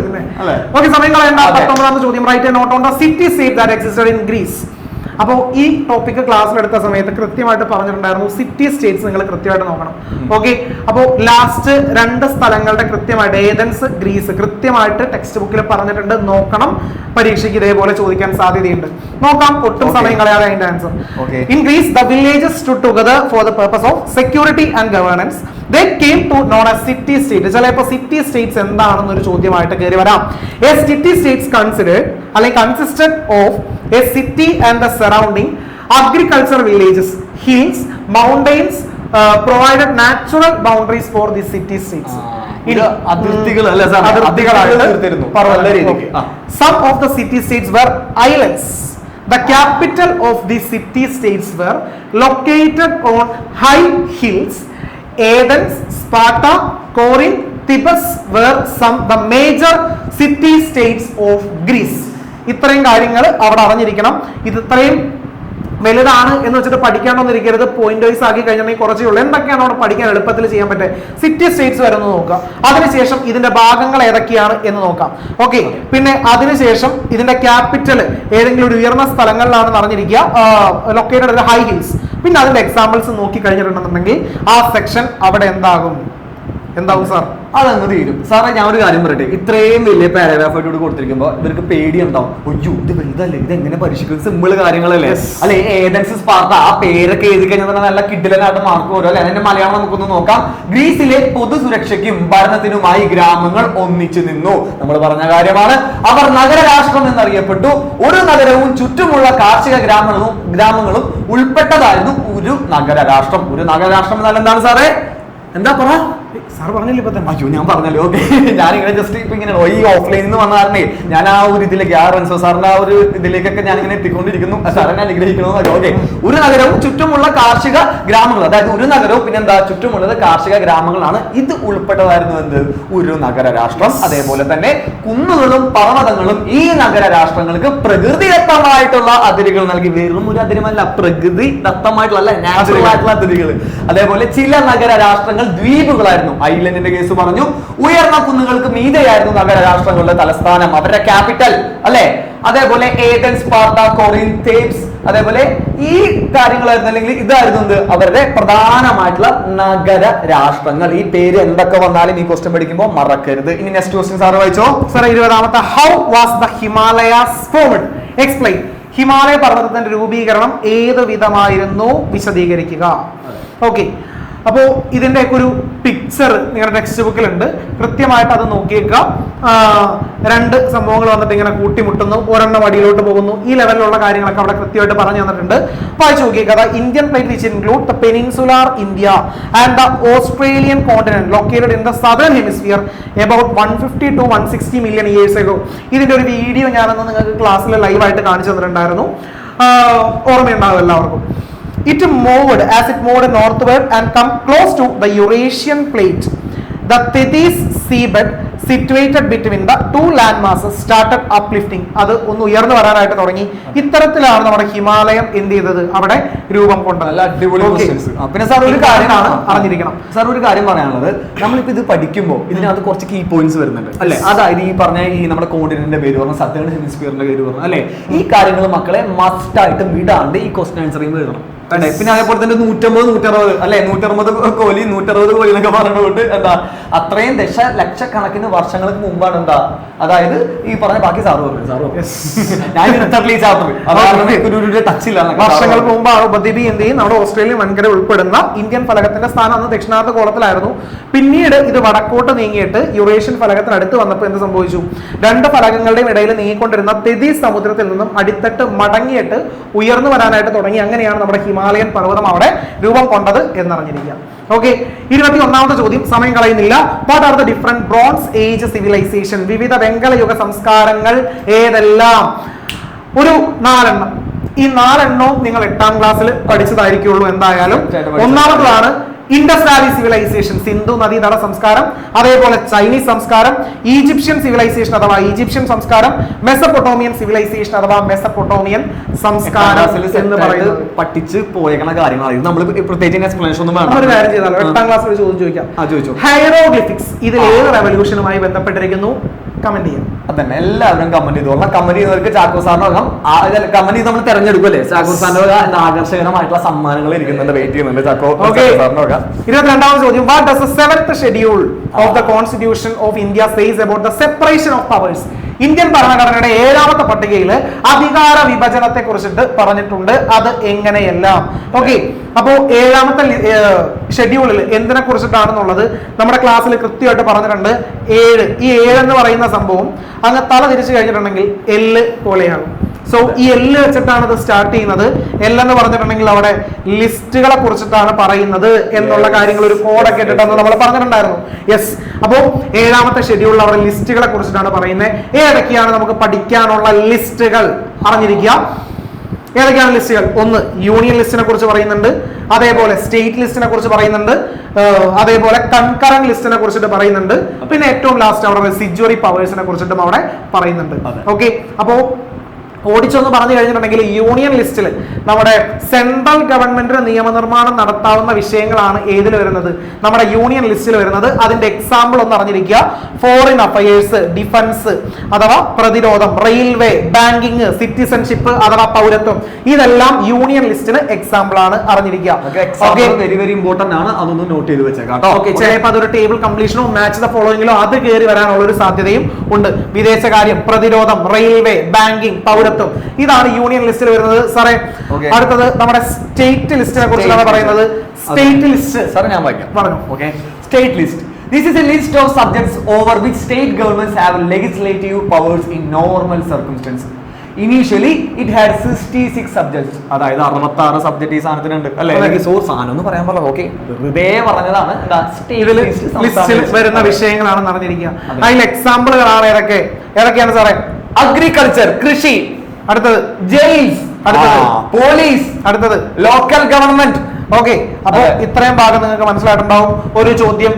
ഓക്കെ, സമയം കളയണ്ട. 19ാമത്തെ ചോദ്യം. Write a note on the city state that existed in Greece. അപ്പോൾ ഈ ടോപ്പിക് ക്ലാസ്സിലെടുത്ത സമയത്ത് കൃത്യമായിട്ട് പറഞ്ഞിട്ടുണ്ടായിരുന്നു, സിറ്റി സ്റ്റേറ്റ്സ് നിങ്ങൾ കൃത്യമായിട്ട് നോക്കണം. ഓക്കെ, അപ്പോൾ ലാസ്റ്റ് 2 സ്ഥലങ്ങളുടെ കൃത്യമായിട്ട് ഏതൻസ്, ഗ്രീസ് കൃത്യമായിട്ട് ടെക്സ്റ്റ് ബുക്കിൽ പറഞ്ഞിട്ടുണ്ട്, നോക്കണം. പരീക്ഷയ്ക്ക് ഇതേപോലെ ചോദിക്കാൻ സാധ്യതയുണ്ട്. നോക്കാം, ഒട്ടും സമയം കളയാതെ അതിന്റെ answer. In Greece the villages stood together for the purpose of security and governance. They came to known as city states. ചിലപ്പോൾ സിറ്റി സ്റ്റേറ്റ്സ് എന്താണെന്നൊരു ചോദ്യമായിട്ട് കയറി വരാം. A city states considered അല്ലെങ്കിൽ consisted of a city and the surrounding agricultural villages, hills, mountains, provided natural boundaries for the city states. Some of the city states were islands. The capital of the city states were located on high hills. Athens, Sparta, Corinth, Thebes were some the major city states of Greece. ഇത്രയും കാര്യങ്ങൾ അവിടെ അറിഞ്ഞിരിക്കണം. ഇത് ഇത്രയും വലുതാണ് എന്ന് വെച്ചിട്ട് പഠിക്കാണ്ടൊന്നിരിക്കരുത്. Point wise ആക്കി കഴിഞ്ഞാൽ കുറച്ചേ ഉള്ളൂ. എന്തൊക്കെയാണ് അവിടെ പഠിക്കാൻ എളുപ്പത്തിൽ ചെയ്യാൻ പറ്റുക? സിറ്റി സ്റ്റേറ്റ്സ് വരെ ഒന്ന് നോക്കാം. അതിനുശേഷം ഇതിന്റെ ഭാഗങ്ങൾ ഏതൊക്കെയാണ് എന്ന് നോക്കാം. ഓക്കെ, പിന്നെ അതിനുശേഷം ഇതിന്റെ ക്യാപിറ്റൽ ഏതെങ്കിലും ഒരു ഉയർന്ന സ്ഥലങ്ങളിലാണെന്ന് അറിഞ്ഞിരിക്കുക. Located high hills. പിന്നെ അതിന്റെ എക്സാമ്പിൾസ് നോക്കി കഴിഞ്ഞിട്ടുണ്ടെന്നുണ്ടെങ്കിൽ ആ സെക്ഷൻ അവിടെ എന്താകും സാർ? അതങ്ങ് തീരും. സാറേ, ഞാൻ ഒരു കാര്യം പറയട്ടെ, ഇത്രയും വലിയ പാരഗ്രാഫായിട്ട് കൊടുത്തിരിക്കുമ്പോൾ ഇവർക്ക് പേടിയുണ്ടാവും. ഒയ്യോ, ഇത് വലുതല്ലേ, ഇത് എങ്ങനെ പരീക്ഷിക്കും? സിമ്പിൾ കാര്യങ്ങളല്ലേ അല്ലെ? ഏതൻസ്, സ്പാർട്ട, ആ പേരൊക്കെ എഴുതി കഴിഞ്ഞാൽ തന്നെ നല്ല കിഡിലനായിട്ട് മാർക്ക് വരും അല്ലെ? അതിന്റെ മലയാളം നമുക്കൊന്ന് നോക്കാം. ഗ്രീസിലെ പൊതുസുരക്ഷയ്ക്കും ഭരണത്തിനുമായി ഗ്രാമങ്ങൾ ഒന്നിച്ചു നിന്നു. നമ്മൾ പറഞ്ഞ കാര്യമാണ്. അവർ നഗരരാഷ്ട്രം എന്നറിയപ്പെട്ടു. ഒരു നഗരവും ചുറ്റുമുള്ള കാർഷിക ഗ്രാമങ്ങളും ഉൾപ്പെട്ടതായിരുന്നു ഒരു നഗരരാഷ്ട്രം. ഒരു നഗരരാഷ്ട്രം എന്നാൽ എന്താണ് സാറേ? എന്താ പറ? സാർ പറഞ്ഞില്ല ഇപ്പൊ തന്നെ. അയ്യോ, ഞാൻ പറഞ്ഞല്ലോ. ഓക്കെ, ഞാനിങ്ങനെ ജസ്റ്റ് ഇപ്പൊ ഇങ്ങനെ ഈ ഓഫ്ലൈനിൽ നിന്ന് വന്ന കാരണേ ഞാൻ ആ ഒരു ഇതിലേക്ക് റൺസോ സാറിന്റെ ആ ഒരു ഇതിലേക്കൊക്കെ ഞാൻ ഇങ്ങനെ എത്തിക്കൊണ്ടിരിക്കുന്നു. സാറിനെ അനുഗ്രഹിക്കണമെന്നല്ലോ. ഓക്കെ, ഒരു നഗരവും ചുറ്റുമുള്ള കാർഷിക ഗ്രാമങ്ങൾ, അതായത് ഒരു നഗരവും പിന്നെന്താ ചുറ്റുമുള്ളത് കാർഷിക ഗ്രാമങ്ങളാണ്. ഇത് ഉൾപ്പെട്ടതായിരുന്നു എന്ത്? ഒരു നഗരരാഷ്ട്രം. അതേപോലെ തന്നെ കുന്നുകളും പർവ്വതങ്ങളും ഈ നഗരരാഷ്ട്രങ്ങൾക്ക് പ്രകൃതിദത്തമായിട്ടുള്ള അതിരുകൾ നൽകി. വെറും ഒരു അതിരുമല്ല, പ്രകൃതിദത്തമായിട്ടുള്ള അല്ല, നാച്ചുറൽ ആയിട്ടുള്ള അതിരുകൾ. അതേപോലെ ചില നഗരരാഷ്ട്രങ്ങൾ ദ്വീപുകളായിരുന്നു. ഐലൻഡിന്റെ കേസ് പറഞ്ഞു. ഉയർന്ന കുന്നുകൾക്ക് മീതെയായിരുന്നു നഗരരാഷ്ട്രങ്ങളുടെ തലസ്ഥാനം, അവരുടെ ക്യാപിറ്റൽ അല്ലെ? അതേപോലെ ഏതൻസ്, സ്പാർട്ട, കോറിന്ത്, തേബ്സ്, അതേപോലെ ഈ കാര്യങ്ങളായിരുന്നു, അല്ലെങ്കിൽ ഇതായിരുന്നു എന്ത്? അവരുടെ പ്രധാനമായിട്ടുള്ള നഗര രാഷ്ട്രങ്ങൾ. ഈ പേര് എന്തൊക്കെ വന്നാലും ഈ ക്വസ്റ്റ്യൻ പഠിക്കുമ്പോൾ മറക്കരുത്. ഇനി നെക്സ്റ്റ് ക്വസ്റ്റ്യൻ സാർ വായിച്ചോ. സാർ 20ാമത്തെ. How was the Himalayas formed? Explain. Himalaya പർവ്വതത്തിന്റെ രൂപീകരണം ഏത് വിധമായിരുന്നു? വിശദീകരിക്കുക. ഓക്കെ, അപ്പോൾ ഇതിൻ്റെയൊക്കെ ഒരു പിക്ചർ നിങ്ങളുടെ ടെക്സ്റ്റ് ബുക്കിലുണ്ട്, കൃത്യമായിട്ട് അത് നോക്കിയേക്കുക. രണ്ട് സംഭവങ്ങൾ വന്നിട്ട് ഇങ്ങനെ കൂട്ടിമുട്ടുന്നു, ഒരെണ്ണം അടിയിലോട്ട് പോകുന്നു, ഈ ലെവലിലുള്ള കാര്യങ്ങളൊക്കെ അവിടെ കൃത്യമായിട്ട് പറഞ്ഞു തന്നിട്ടുണ്ട്. വായിച്ചു നോക്കിയേക്കുക. Indian plate which include the peninsular India and the Australian continent located in the southern hemisphere about 150 to 160 million years ago. ഇതിന്റെ ഒരു വീഡിയോ ഞാനന്ന് നിങ്ങൾക്ക് ക്ലാസ്സിൽ ലൈവായിട്ട് കാണിച്ചു തന്നിട്ടുണ്ടായിരുന്നു, ഓർമ്മയുണ്ടാവും എല്ലാവർക്കും. It moved as it moved northward and come close to the Eurasian plate. The Tethys seabed situated between the two land masses started uplifting. അത് ഒന്ന് ഉയർന്നു വരാനായിട്ട് തുടങ്ങി. ഇത്തരത്തിലാണ് നമ്മുടെ ഹിമാലയം എന്ത് ചെയ്തത്, അവിടെ രൂപം കൊണ്ടത്. നല്ല അടിപൊളി ക്വസ്റ്റ്യൻസ്. പിന്നെ സാർ ഒരു കാര്യമാണ് അറിഞ്ഞിരിക്കണം. സാർ ഒരു കാര്യം പറയാനുള്ളത്, നമ്മളിപ്പോ ഇത് പഠിക്കുമ്പോൾ ഇതിനകത്ത് കുറച്ച് കീ പോയിന്റ്സ് വരുന്നുണ്ട് അല്ലെ. അതായത് ഈ പറഞ്ഞ ഈ നമ്മുടെ കോണ്ടിനെന്റിന്റെ പേര് പറഞ്ഞു, സദേൺ ഹെമിസ്ഫിയറിന്റെ പേര് പറഞ്ഞു അല്ലെ. ഈ കാര്യങ്ങൾ മക്കളെ മസ്റ്റ് ആയിട്ട് വിടാണ്ട് ഈ ക്വസ്റ്റ്യൻ ആൻസറിങ് എഴുതണം. പിന്നെ അതേപോലെ തന്നെ 150 അല്ലെ, 160 കോലി 160 കോലി എന്നൊക്കെ പറഞ്ഞുകൊണ്ട് എന്താ അത്രയും ലക്ഷക്കണക്കിന് വർഷങ്ങൾക്ക് മുമ്പാണ് എന്താ, അതായത് ഈ പറഞ്ഞ ബാക്കി സാറ് പറഞ്ഞു. ടച്ച് ഇല്ല. വർഷങ്ങൾക്ക് മുമ്പാണ് ഉപദ്വീപ് എന്ത് ചെയ്യും നമ്മുടെ ഓസ്ട്രേലിയ വൻകര ഉൾപ്പെടുന്ന ഇന്ത്യൻ ഫലകത്തിന്റെ സ്ഥാനം അന്ന് ദക്ഷിണാർദ്ധ ഗോളത്തിലായിരുന്നു. പിന്നീട് ഇത് വടക്കോട്ട് നീങ്ങിയിട്ട് യുറേഷ്യൻ ഫലകത്തിന് അടുത്ത് വന്നപ്പോൾ എന്ത് സംഭവിച്ചു, രണ്ട് ഫലകങ്ങളുടെയും ഇടയിൽ നീങ്ങിക്കൊണ്ടിരുന്ന തെതീസ് സമുദ്രത്തിൽ നിന്നും അടിത്തട്ട് മടങ്ങിയിട്ട് ഉയർന്നു വരാനായിട്ട് തുടങ്ങി. അങ്ങനെയാണ് നമ്മുടെ ഹിമാലയൻ പർവ്വതം അവിടെ രൂപം കൊണ്ടത് എന്നറിഞ്ഞിരിക്കുക. ഓക്കെ, 21ാമത്തെ ചോദ്യം, സമയം കളയുന്നില്ല. What are the different bronze age civilisation? വിവിധ വെങ്കല യുഗ സംസ്കാരങ്ങൾ ഏതെല്ലാം? ഒരു 4 എണ്ണം. ഈ 4 എണ്ണവും നിങ്ങൾ 8ാം ക്ലാസ്സിൽ പഠിച്ചതായിരിക്കുള്ളൂ എന്തായാലും. ഒന്നാമതാണ് ഇൻഡസ് വാലി സിവിലൈസേഷൻ, സിന്ധു നദീതട സംസ്കാരം, അതേപോലെ ചൈനീസ് സംസ്കാരം, ഈജിപ്ഷ്യൻ സിവിലൈസേഷൻ അഥവാ ഈജിപ്ഷ്യൻ സംസ്കാരം, മെസപ്പൊട്ടോമിയൻ സിവിലൈസേഷൻ അഥവാ മെസപ്പൊട്ടോമിയൻ സംസ്കാരം എന്ന് പറയുന്നത് പഠിച്ച് പോയേക്കണ കാര്യങ്ങളായിരുന്നു. നമ്മൾ പ്രത്യേകിച്ച് എക്സ്പ്ലനേഷൻ ഒന്നും വേണം. ഒരു കാര്യം ചെയ്താലോ, 8ാം ക്ലാസ്സിൽ ചോദ്യം ചോദിക്കാം. ചോദിച്ചു. ഹൈറോഗ്ലിഫിക്സ് ഇതിൽ ഏത് റെവല്യൂഷനുമായി ബന്ധപ്പെട്ടിരിക്കുന്നു? കമന്റ് ചെയ്യാം. അതന്നെ എല്ലാവരും കമന്റ് ചെയ്തോളാം. കമന്റ് ചെയ്യുന്നവർക്ക് ചാക്കോ സാറിനോക്കാം. കമന്റ് ചെയ്ത് നമ്മൾ തെരഞ്ഞെടുക്കുമല്ലേ, ചാക്കോ സാറിന്റെ ആകർഷകരമായിട്ടുള്ള സമ്മാനങ്ങൾ ഇരിക്കുന്നുണ്ട്, വെയിറ്റ് ചെയ്യുന്നുണ്ട്. ചാക്കോ സാറിനോക്കാം. 22ാമത് ചോദ്യം, what does the 7th schedule of the constitution of India says about the separation of powers? Indian ഭരണഘടനയുടെ 7ാമത്തെ പട്ടികയിൽ അധികാര വിഭജനത്തെ കുറിച്ചിട്ട് പറഞ്ഞിട്ടുണ്ട്. അത് എങ്ങനെയെല്ലാം? ഓക്കെ, അപ്പോ 7ാമത്തെ ഷെഡ്യൂളിൽ എന്തിനെ കുറിച്ചിട്ടാണെന്നുള്ളത് നമ്മുടെ ക്ലാസ്സിൽ കൃത്യമായിട്ട് പറഞ്ഞിട്ടുണ്ട്. 7. ഈ 7 എന്ന് പറയുന്ന സംഭവം അങ്ങ് തല തിരിച്ചു കഴിഞ്ഞിട്ടുണ്ടെങ്കിൽ എല്ല് പോലെയാണ്. സോ ഈ എല്ല് വെച്ചിട്ടാണ് ഇത് സ്റ്റാർട്ട് ചെയ്യുന്നത്. എന്ന് പറഞ്ഞിട്ടുണ്ടെങ്കിൽ അവിടെ ലിസ്റ്റുകളെ കുറിച്ചിട്ടാണ് പറയുന്നത് എന്നുള്ള കാര്യങ്ങൾ ഒരു കോഡൊക്കെ ഇട്ടിട്ടെന്ന് നമ്മൾ പറഞ്ഞിട്ടുണ്ടായിരുന്നു. യെസ്, അപ്പോ 7ാമത്തെ ഷെഡ്യൂളിൽ അവിടെ ലിസ്റ്റുകളെ കുറിച്ചിട്ടാണ് പറയുന്നത്. ഏതൊക്കെയാണ് നമുക്ക് പഠിക്കാനുള്ള ലിസ്റ്റുകൾ അറിഞ്ഞിരിക്കുക. ഏതൊക്കെയാണ് ലിസ്റ്റുകൾ? 1 യൂണിയൻ ലിസ്റ്റിനെ കുറിച്ച് പറയുന്നുണ്ട്, അതേപോലെ സ്റ്റേറ്റ് ലിസ്റ്റിനെ കുറിച്ച് പറയുന്നുണ്ട്, അതേപോലെ കൺകറന്റ് ലിസ്റ്റിനെ കുറിച്ചിട്ട് പറയുന്നുണ്ട്. പിന്നെ ഏറ്റവും ലാസ്റ്റ് അവിടെ റെസിഡ്യൂറി പവേഴ്സിനെ കുറിച്ചിട്ടും അവിടെ പറയുന്നുണ്ട്. ഓക്കെ, അപ്പോ ഓടിച്ചൊന്ന് പറഞ്ഞു കഴിഞ്ഞിട്ടുണ്ടെങ്കിൽ യൂണിയൻ ലിസ്റ്റിൽ നമ്മുടെ സെൻട്രൽ ഗവൺമെന്റിന് നിയമനിർമ്മാണം നടത്താവുന്ന വിഷയങ്ങളാണ് ഏതിൽ വരുന്നത്? നമ്മുടെ യൂണിയൻ ലിസ്റ്റിൽ വരുന്നത്. അതിന്റെ എക്സാമ്പിൾ ഒന്ന് അറിഞ്ഞിരിക്കുക. ഫോറിൻ അഫയേഴ്സ്, ഡിഫൻസ് അഥവാ പ്രതിരോധം, റെയിൽവേ, ബാങ്കിങ്, സിറ്റിസൺഷിപ്പ് അഥവാ പൗരത്വം, ഇതെല്ലാം യൂണിയൻ ലിസ്റ്റിന് എക്സാമ്പിൾ ആണ്, അറിഞ്ഞിരിക്കുക. വെരി വെരി ഇമ്പോർട്ടന്റ് ആണ്, അതൊന്ന് നോട്ട് ചെയ്ത് വെച്ചേക്കാം. ഓക്കെ, ചിലപ്പോൾ അതൊരു ടേബിൾ കംപ്ലീഷനോ മാച്ച് ദ ഫോളോയിങ്ങിലോ അത് കയറി വരാനുള്ള ഒരു സാധ്യതയും ഉണ്ട്. വിദേശകാര്യം, പ്രതിരോധം, റെയിൽവേ, ബാങ്കിങ്, പൗരത്വം, ഇതാണ് യൂണിയൻ ലിസ്റ്റിൽ വരുന്നത്. സാറേ, അടുത്തത് നമ്മുടെ സ്റ്റേറ്റ് ലിസ്റ്റിനെ കുറിച്ചാണ് പറയുന്നത്. സ്റ്റേറ്റ് ലിസ്റ്റ് സാറേ ഞാൻ വായിക്കാം. പറഞ്ഞു. Okay, state list. This is a list of subjects over which state governments have legislative powers in normal circumstances. Initially it had 66 subjects. അതായത് 66 സബ്ജക്ട് ഈ സാധനത്തിനുണ്ട് അല്ലെ. സോ സാധനം എന്ന് പറയാൻ പറ്റില്ല. ഓക്കെ, വെറുതെ പറഞ്ഞതാണ്. ലിസ്റ്റിൽ വരുന്ന വിഷയങ്ങളാണെന്ന് അറിഞ്ഞിരിക്കുക. അതിൽ എക്സാമ്പിളുകളാണ് ഏതൊക്കെയാണ് സാറേ? അഗ്രികൾച്ചർ, കൃഷി. അടുത്തത് ജയിൽസ്. അടുത്തത് പോലീസ്. അടുത്തത് ലോക്കൽ ഗവൺമെന്റ്. ഓക്കെ, അപ്പൊ ഇത്രയും ഭാഗം നിങ്ങൾക്ക് മനസ്സിലായിട്ടുണ്ടാവും. ഒരു ചോദ്യം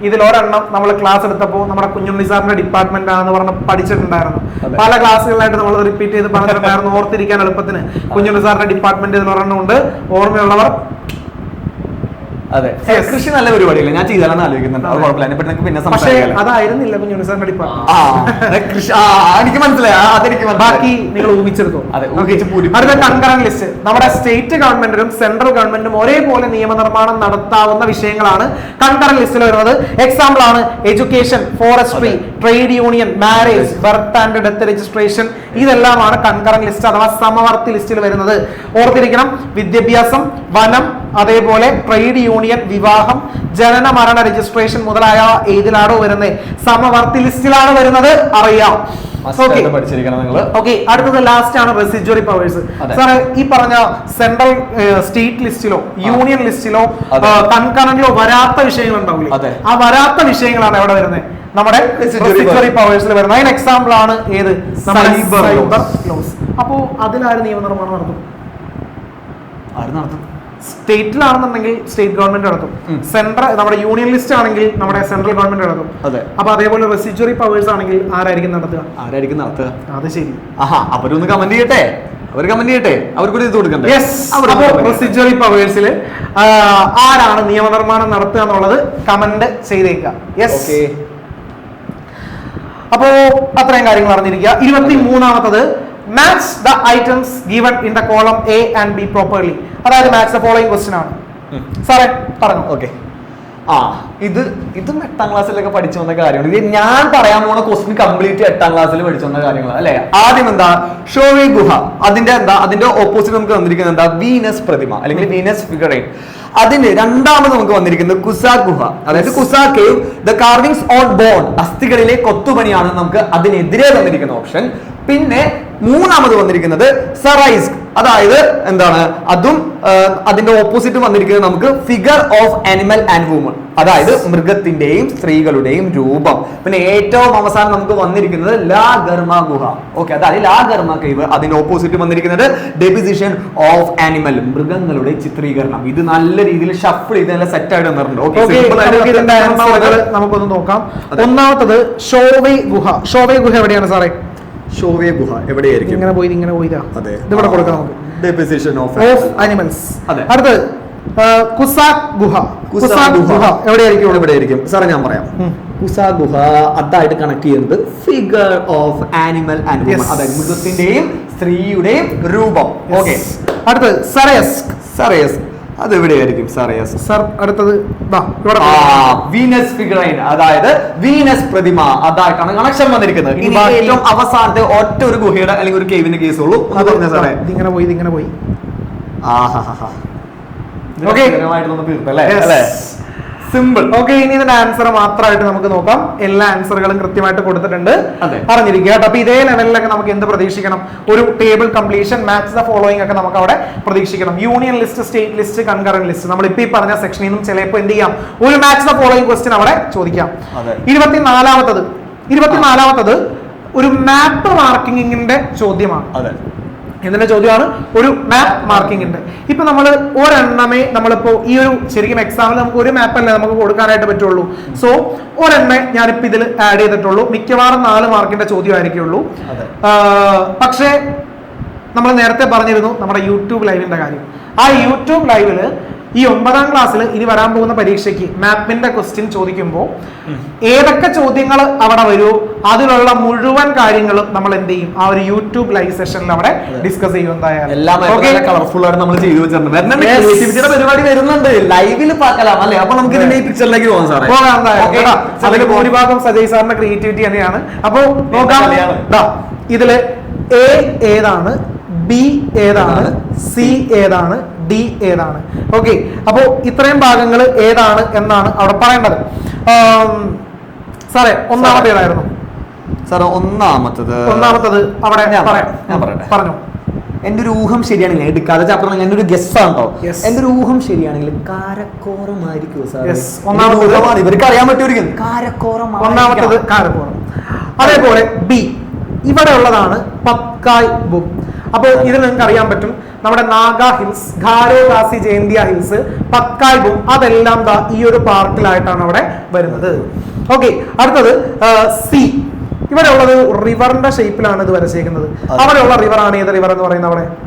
ഇതിലൊരെണ്ണം നമ്മൾ ക്ലാസ് എടുത്തപ്പോൾ നമ്മുടെ കുഞ്ഞുണ്ണി സാറിന്റെ ഡിപ്പാർട്ട്മെന്റ് ആണെന്ന് പറഞ്ഞ് പഠിച്ചിട്ടുണ്ടായിരുന്നു. പല ക്ലാസ്സുകളായിട്ട് നമ്മൾ റിപ്പീറ്റ് ചെയ്ത് പറഞ്ഞിട്ടുണ്ടായിരുന്നു ഓർത്തിരിക്കാൻ എളുപ്പത്തിന്. കുഞ്ഞുണ്ണി സാറിന്റെ ഡിപ്പാർട്ട്മെന്റ് ഇതിലൊരെണ്ണം ഉണ്ട്. ഓർമ്മയുള്ളവർ അതെ, കൃഷി നല്ല പരിപാടിയല്ല, ഞാൻ ചെയ്താലെന്ന് ആലോചിക്കുന്നുണ്ട്. അത് കുഴപ്പമില്ല, പിന്നെ അതായിരുന്നില്ല കുഞ്ഞുണ്ണി സാറിന്റെ ഡിപ്പാർട്ട്മെന്റ്. എനിക്ക് മനസ്സിലായി, ബാക്കി നിങ്ങൾ ഊഹിച്ചെടുത്തു. അടുത്ത കൺകറന്റ് ലിസ്റ്റ്. നമ്മുടെ സ്റ്റേറ്റ് ഗവൺമെന്റിനും സെൻട്രൽ ഗവൺമെന്റിനും ഒരേപോലെ നിയമനിർമ്മാണം നടത്താവുന്ന വിഷയങ്ങളാണ് കൺകറന്റ് ലിസ്റ്റിൽ വരുന്നത്. എക്സാമ്പിൾ ആണ് education, forestry, trade union, marriage, birth and death registration. ഇതെല്ലാമാണ് കൺകറന്റ് ലിസ്റ്റ് അഥവാ സമവർത്തി ലിസ്റ്റിൽ വരുന്നത്. ഓർത്തിരിക്കണം, വിദ്യാഭ്യാസം, വനം, അതേപോലെ ട്രേഡ് യൂണിയൻ, വിവാഹം, ജനന മരണ രജിസ്ട്രേഷൻ മുതലായ ഏതിലാണോ വരുന്നത്? സമവർത്തി ലിസ്റ്റിലാണ് വരുന്നത്, അറിയാം. പഠിച്ചിരിക്കണം നിങ്ങൾ. ഓക്കെ, അടുത്തത് ലാസ്റ്റ് ആണ് റെസിജ്വറി പവേഴ്സ്. സാറേ, ഈ പറഞ്ഞ സെൻട്രൽ സ്റ്റേറ്റ് ലിസ്റ്റിലോ യൂണിയൻ ലിസ്റ്റിലോ കൺകറന്റിലോ വരാത്ത വിഷയങ്ങൾ ഉണ്ടാവില്ലേ? ആ വരാത്ത വിഷയങ്ങളാണ് എവിടെ വരുന്നത്? നമ്മുടെ റെസിജ്വറി പവേഴ്സിൽ വരുന്നത്. അതിന് എക്സാമ്പിൾ ആണ് ഏത്? Cyber laws. അപ്പോ അതിലാര് നിയമനിർമ്മാണം നടത്തും? സ്റ്റേറ്റിലാണെന്നുണ്ടെങ്കിൽ സ്റ്റേറ്റ് ഗവൺമെന്റ് നടത്തും. സെൻട്രൽ നമ്മുടെ യൂണിയൻ ലിസ്റ്റ് ആണെങ്കിൽ നമ്മുടെ സെൻട്രൽ ഗവൺമെന്റ് നടത്തും. അപ്പൊ അതേപോലെ റെസിജ്വറി പവേഴ്സ് ആണെങ്കിൽ ആരായിരിക്കും നടത്തുക? അത് ശരി. അവരൊന്ന് കമന്റ് ചെയ്യട്ടെ, അവർക്ക് ഇത് കൊടുക്കണ്ടേ? റെസിജ്വറി പവേഴ്സിൽ ആരാണ് നിയമനിർമ്മാണം നടത്തുക എന്നുള്ളത് കമന്റ് ചെയ്തേക്കാം. യെസ്. അപ്പോ അത്രയും കാര്യങ്ങൾ അറിഞ്ഞിരിക്കുക. 23ാമത്തത് match the items given in the column A and B properly. അതായത് മാച്ച് ദ ഫോളോയിങ് ക്വസ്റ്റ്യൻ ആണ്. സാറേ പറഞ്ഞു. ഓക്കെ, ഇതും 8ാം ക്ലാസ്സിലൊക്കെ പഠിച്ചു വന്ന കാര്യമാണ്. ഞാൻ പറയാൻ പോണ ക്വസ്റ്റ്യൻ കംപ്ലീറ്റ് 8ാം ക്ലാസ്സിൽ പഠിച്ചു വന്ന കാര്യങ്ങളാണ് അല്ലെ? ആദ്യം എന്താ? ഷോവേ ഗുഹ. അതിന്റെ ഓപ്പോസിറ്റ് നമുക്ക് വന്നിരിക്കുന്നത് എന്താ? വീനസ് പ്രതിമ അല്ലെങ്കിൽ വീനസ് ഫിഗറൈൻ. അതിന് രണ്ടാമത് നമുക്ക് വന്നിരിക്കുന്നത് കുസാ ഗുഹ, അതായത് കുസാ കേവ്. ദ കാർവിംഗ്സ് ഓൺ ബോൺ, അസ്ഥികളിലെ കൊത്തുപണിയാണ് നമുക്ക് അതിനെതിരെ വന്നിരിക്കുന്ന ഓപ്ഷൻ. പിന്നെ മൂന്നാമത് വന്നിരിക്കുന്നത് സറൈസ്ക്, അതായത് എന്താണ്? അതും അതിന്റെ ഓപ്പോസിറ്റ് വന്നിരിക്കുന്നത് നമുക്ക് figure of animal and woman, അതായത് മൃഗത്തിന്റെയും സ്ത്രീകളുടെയും രൂപം. പിന്നെ ഏറ്റവും അവസാനം നമുക്ക് വന്നിരിക്കുന്നത് ലാ ഗർമ ഗുഹ. ഓക്കെ, അതായത് ലാ ഗർമ കേവ്. അതിന്റെ ഓപ്പോസിറ്റ് വന്നിരിക്കുന്നത് ഡെപിസിഷൻ ഓഫ് ആനിമൽ, മൃഗങ്ങളുടെ ചിത്രീകരണം. ഇത് നല്ല രീതിയിൽ ഷഫിൾ ചെയ്ത് നല്ല സെറ്റ് ആയിട്ട് വന്നിട്ടുണ്ട്. നമുക്കൊന്ന് നോക്കാം. ഒന്നാമത്തത് ഷോവേ ഗുഹ. ഷോവേ ഗുഹ എവിടെയാണ് സാറേ? ഷോവേ ഗുഹ എവിടെയായിരിക്കും? ഇങ്ങനെ പോയിതാ. അതെ, ഇവിടെ കൊടുക്കാം നമുക്ക്. ഡെപിസിഷൻ ഓഫ് ആനിമൽസ്. അടുത്തത് കുസാ ഗുഹ. കുസാ ഗുഹ എവിടെയായിരിക്കും? സാറേ ഞാൻ പറയാം. കുസാ ഗുഹ അതായിട്ട് കണക്ട് ചെയ്യുന്നത് figure of animal and woman, അതായത് മൃഗത്തിന്റെയും സ്ത്രീയുടെയും രൂപം. ഓക്കെ, അടുത്തത് സറയസ്ക്. സറയസ്ക് അത് എവിടെയായിരിക്കും? സറയസ്. സർ അടുത്തത് വീനസ് ഫിഗറൈൻ, അതായത് വീനസ് പ്രതിമ, അതായിട്ടാണ് കണക്ഷൻ വന്നിരിക്കുന്നത്. ഇനി ഏറ്റവും അവസാനത്തെ ഒറ്റ ഒരു ഗുഹയുടെ അല്ലെങ്കിൽ ഒരു കേവിന്റെ കേസ് ഉള്ളൂ. ഇതിങ്ങനെ പോയി. സിമ്പിൾ. ഓക്കെ, ഇനി ഇതിന്റെ ആൻസർ മാത്രമായിട്ട് നമുക്ക് നോക്കാം. എല്ലാ ആൻസറുകളും കൃത്യമായിട്ട് കൊടുത്തിട്ടുണ്ട്, അറിഞ്ഞിരിക്കുക. അപ്പൊ ഇതേ ലെവലിലൊക്കെ നമുക്ക് എന്ത് പ്രതീക്ഷിക്കണം? ഒരു table completion, match the following ഒക്കെ നമുക്ക് അവിടെ പ്രതീക്ഷിക്കണം. Union list, state list, concurrent list. നമ്മൾ ഇപ്പൊ ഈ പറഞ്ഞ സെക്ഷനിൽ നിന്നും ചിലപ്പോൾ എന്ത് ചെയ്യാം? ഒരു മാച്ച് ദ ഫോളോയിങ് ക്വസ്റ്റ്യൻ അവിടെ ചോദിക്കാം. 24ാമത്തത് ഒരു മാപ്പ് മാർക്കിങ്ങിന്റെ ചോദ്യമാണ്. ഇതിന്റെ ചോദ്യമാണ് ഒരു മാപ്പ് മാർക്കിംഗിന്റെ. ഇപ്പൊ നമ്മൾ ഒരെണ്ണമേ നമ്മളിപ്പോ ഈ ഒരു ശരിക്കും എക്സാമിൽ നമുക്ക് ഒരു മാപ്പ് അല്ലേ നമുക്ക് കൊടുക്കാനായിട്ട് പറ്റുള്ളൂ. സോ ഒരെണ്ണേ ഞാനിപ്പോ ഇതിൽ ആഡ് ചെയ്തിട്ടുള്ളൂ. മിക്കവാറും 4 മാർക്കിന്റെ ചോദ്യമായിരിക്കുള്ളൂ. പക്ഷേ നമ്മൾ നേരത്തെ പറഞ്ഞിരുന്നു നമ്മുടെ യൂട്യൂബ് ലൈവിന്റെ കാര്യം. ആ യൂട്യൂബ് ലൈവില് ഈ 9ാം ക്ലാസ്സിൽ ഇനി വരാൻ പോകുന്ന പരീക്ഷയ്ക്ക് മാപ്പിന്റെ ക്വസ്റ്റ്യൻ ചോദിക്കുമ്പോൾ ഏതൊക്കെ ചോദ്യങ്ങൾ അവിടെ വരുമോ അതിലുള്ള മുഴുവൻ കാര്യങ്ങളും നമ്മൾ എന്ത് ചെയ്യും? ആ ഒരു യൂട്യൂബ് ലൈവ് സെഷനിൽ അവിടെ ഡിസ്കസ് ചെയ്യും. എന്തായാലും കളർഫുൾ ആയിട്ട് നമ്മൾ ചെയ്തു വെച്ചിട്ടുണ്ട്. പരിപാടി വരുന്നുണ്ട്, ലൈവിൽ പാക്കലാം അല്ലെ? അപ്പൊ നമുക്ക് ഇതിന്റെ ഈ പിക്ചറിലേക്ക് പോകാം. അതിൽ ഭൂരിഭാഗം സജയ് സാറിന്റെ ക്രിയേറ്റിവിറ്റി തന്നെയാണ്. അപ്പൊ നോക്കാം, ഇതില് എ ഏതാണ്, ബി ഏതാണ്, സി ഏതാണ്, ഡി ഏതാണ്? ഓക്കെ, അപ്പോ ഇത്രയും ഭാഗങ്ങൾ ഏതാണ് എന്നാണ് അവിടെ പറയേണ്ടത്. സാറേ ഒന്നാമത്തെ ഏതായിരുന്നു? സാറേ ഒന്നാമത്തത് അവിടെ ഞാൻ പറയട്ടെ. പറഞ്ഞു. എന്റെ ഒരു ഊഹം ശരിയാണെങ്കിൽ എടുക്കാതെ ചാപ്റ്റർ എന്റെ ഒരു ഗസ് ആണോ? എന്റെ ഒരു ഊഹം ശരിയാണെങ്കിൽ കാരക്കോറമായിരിക്കും സാർ. ഇവർക്ക് അറിയാൻ പറ്റുമായിരിക്കും. ഒന്നാമത്തത് കാരക്കോറം. അതേപോലെ ബി ഇവിടെ ഉള്ളതാണ് പത്കായ് ബും. അപ്പോൾ ഇത് നിങ്ങൾക്ക് അറിയാൻ പറ്റും. നമ്മുടെ നാഗ ഹിൽസ്, ഖാരോ ഖാസി ജയന്തിയ ഹിൽസ്, പത്കായ് ബും അതെല്ലാം ഈ ഒരു പാർട്ടിലായിട്ടാണ് അവിടെ വരുന്നത്. ഓക്കെ, അടുത്തത് സി. ഇവിടെ ഉള്ളത് റിവറിന്റെ ഷേപ്പിലാണ് ഇത് വരച്ചേക്കുന്നത്. അവിടെയുള്ള റിവർ ആണ് ഏത് റിവർ എന്ന് പറയുന്നത്?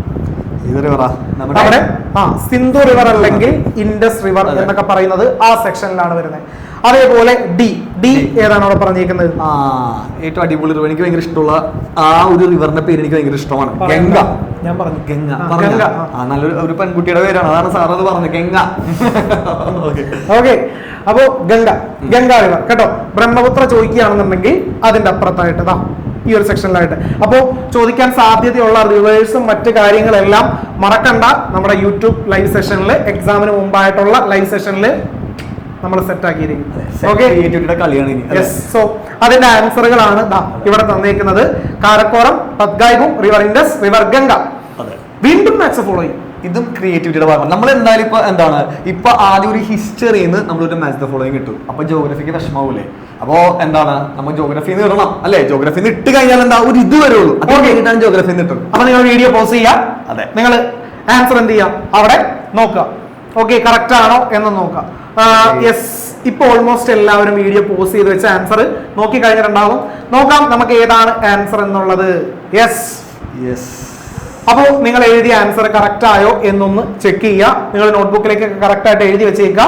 അവിടെ സിന്ധു റിവർ അല്ലെങ്കിൽ ഇൻഡസ് റിവർ എന്നൊക്കെ പറയുന്നത് ആ സെക്ഷനിലാണ് വരുന്നത്. അതേപോലെ ഡി ഏതാണ് അവിടെ പറഞ്ഞേക്കുന്നത്? ഏറ്റവും അടിപൊളി റിവർ, എനിക്ക് ഭയങ്കര ഇഷ്ടമുള്ള ആ ഒരു റിവറിന്റെ പേര് എനിക്ക് ഭയങ്കര ഇഷ്ടമാണ്. ഗംഗ. ഞാൻ പറഞ്ഞു ഗംഗ. നല്ലൊരു ഒരു പെൺകുട്ടിയുടെ പേരാണ്, അതാണ് സാർ അത് പറഞ്ഞത്, ഗംഗ. ഓക്കെ, അപ്പോ ഗംഗ റിവർ കേട്ടോ. ബ്രഹ്മപുത്ര ചോദിക്കുകയാണെന്നുണ്ടെങ്കിൽ അതിന്റെ അപ്പുറത്തായിട്ട് ഈ ഒരു സെക്ഷനിലായിട്ട്. അപ്പോൾ ചോദിക്കാൻ സാധ്യതയുള്ള റിവേഴ്സും മറ്റു കാര്യങ്ങളെല്ലാം മറക്കണ്ട. നമ്മുടെ യൂട്യൂബ് ലൈവ് സെഷനിൽ എക്സാമിന് മുമ്പായിട്ടുള്ള ലൈവ് സെഷനിൽ നമ്മൾ സെറ്റ് ആക്കിയിരിക്കും. കളിയാണ്. സോ അതിന്റെ ആൻസറുകളാണ് ഇവിടെ തന്നേക്കുന്നത്. കാരക്കോറം, പത്ഗായ്വും, റിവർ ഇൻഡസ്, റിവർ ഗംഗ. വീണ്ടും മാത്സ് ഫോളോ ചെയ്യും. ഇതും ക്രിയേറ്റിവിറ്റിയുടെ ഭാഗമാണ്. നമ്മൾ എന്തായാലും ഇപ്പൊ എന്താണ് ഇപ്പൊ ആദ്യം ഒരു ഹിസ്റ്ററിന്ന് നമ്മളൊരു മാത്സ് ഫോളോയിങ് കിട്ടും. അപ്പൊ ജോഗ്രഫിക്ക് വിഷമാവൂലേ? അപ്പോ എന്താണ് നമ്മൾ ജോഗ്രഫിന്ന് ഇടണം അല്ലെ? ജോഗ്രഫിന്ന് ഇട്ട് കഴിഞ്ഞാൽ എന്താ ഒരു ഇത് വരുള്ളൂ. അത് ജോഗ്രഫിന്ന് ഇട്ടും. അപ്പൊ നിങ്ങൾ വീഡിയോ പോസ് ചെയ്യാം. അതെ, നിങ്ങൾ ആൻസർ എന്ത് ചെയ്യാം അവിടെ നോക്കുക. ഓക്കെ, കറക്റ്റ് ആണോ എന്ന് നോക്കാം. യെസ്, ഇപ്പൊ ഓൾമോസ്റ്റ് എല്ലാവരും വീഡിയോ പോസ് ചെയ്ത് വെച്ച ആൻസർ നോക്കി കഴിഞ്ഞിട്ടുണ്ടാവും. നോക്കാം നമുക്ക് ഏതാണ് ആൻസർ എന്നുള്ളത്. യെസ്, അപ്പോൾ നിങ്ങൾ എഴുതിയ ആൻസർ കറക്റ്റ് ആയോ എന്നൊന്ന് ചെക്ക് ചെയ്യുക. നിങ്ങൾ നോട്ട്ബുക്കിലേക്ക് കറക്റ്റ് ആയിട്ട് എഴുതി വെച്ചേക്കുക.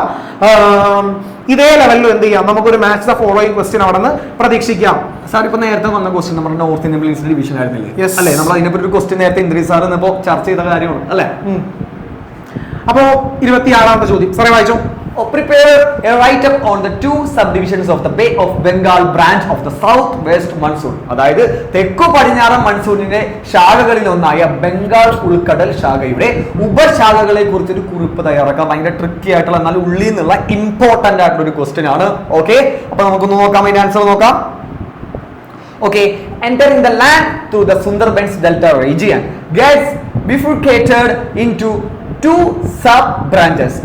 ഇതേ ലെവലിൽ എന്ത് ചെയ്യാം, നമുക്കൊരു മാച്ച് ദ ഫോളോയിങ് ക്വസ്റ്റ്യൻ അവിടെ നിന്ന് പ്രതീക്ഷിക്കാം. സാർ ഇപ്പൊ നേരത്തെ വന്ന ക്വസ്റ്റ്യൻ നമ്മുടെ നോർത്ത് ഇന്ത്യൻ പ്ലെയിൻസിന്റെ ഡിവിഷൻ ആയിരുന്നില്ലേ? Yes. അല്ലെ? നമ്മൾ അതിനെപ്പറ്റി ഒരു ക്വസ്റ്റ്യൻ നേരത്തെ ഇന്ദ്രീസ് സാർ ഇന്നിപ്പോ ചർച്ച ചെയ്ത കാര്യമാണ് അല്ലെ? അപ്പോ 26ാമത്തെ ചോദ്യം സാറേ വായിച്ചോ. Prepare a write-up on the two subdivisions of the Bay of Bengal branch of the south-west monsoon. അതായത് തെക്കു പടിഞ്ഞാറൻ മൺസൂണിന്റെ ശാഖകളിൽ ഒന്നായ ബംഗാൾ ഉൾക്കടൽ ശാഖയുടെ ഉപശാഖകളെ കുറിച്ചൊരു കുറിപ്പ് തയ്യാറാക്കാം. ഭയങ്കര ട്രിക്കി ആയിട്ടുള്ള എന്നാൽ ഉള്ളിൽ നിന്നുള്ള ഇമ്പോർട്ടന്റ് ആയിട്ടുള്ള ഒരു ക്വസ്റ്റ്യൻ ആണ്. ഓക്കെ, അപ്പൊ നമുക്ക് നോക്കാം, അതിന്റെ ആൻസർ നോക്കാം. Okay, entering the land through the Sundarbans Delta region gets bifurcated into two sub-branches.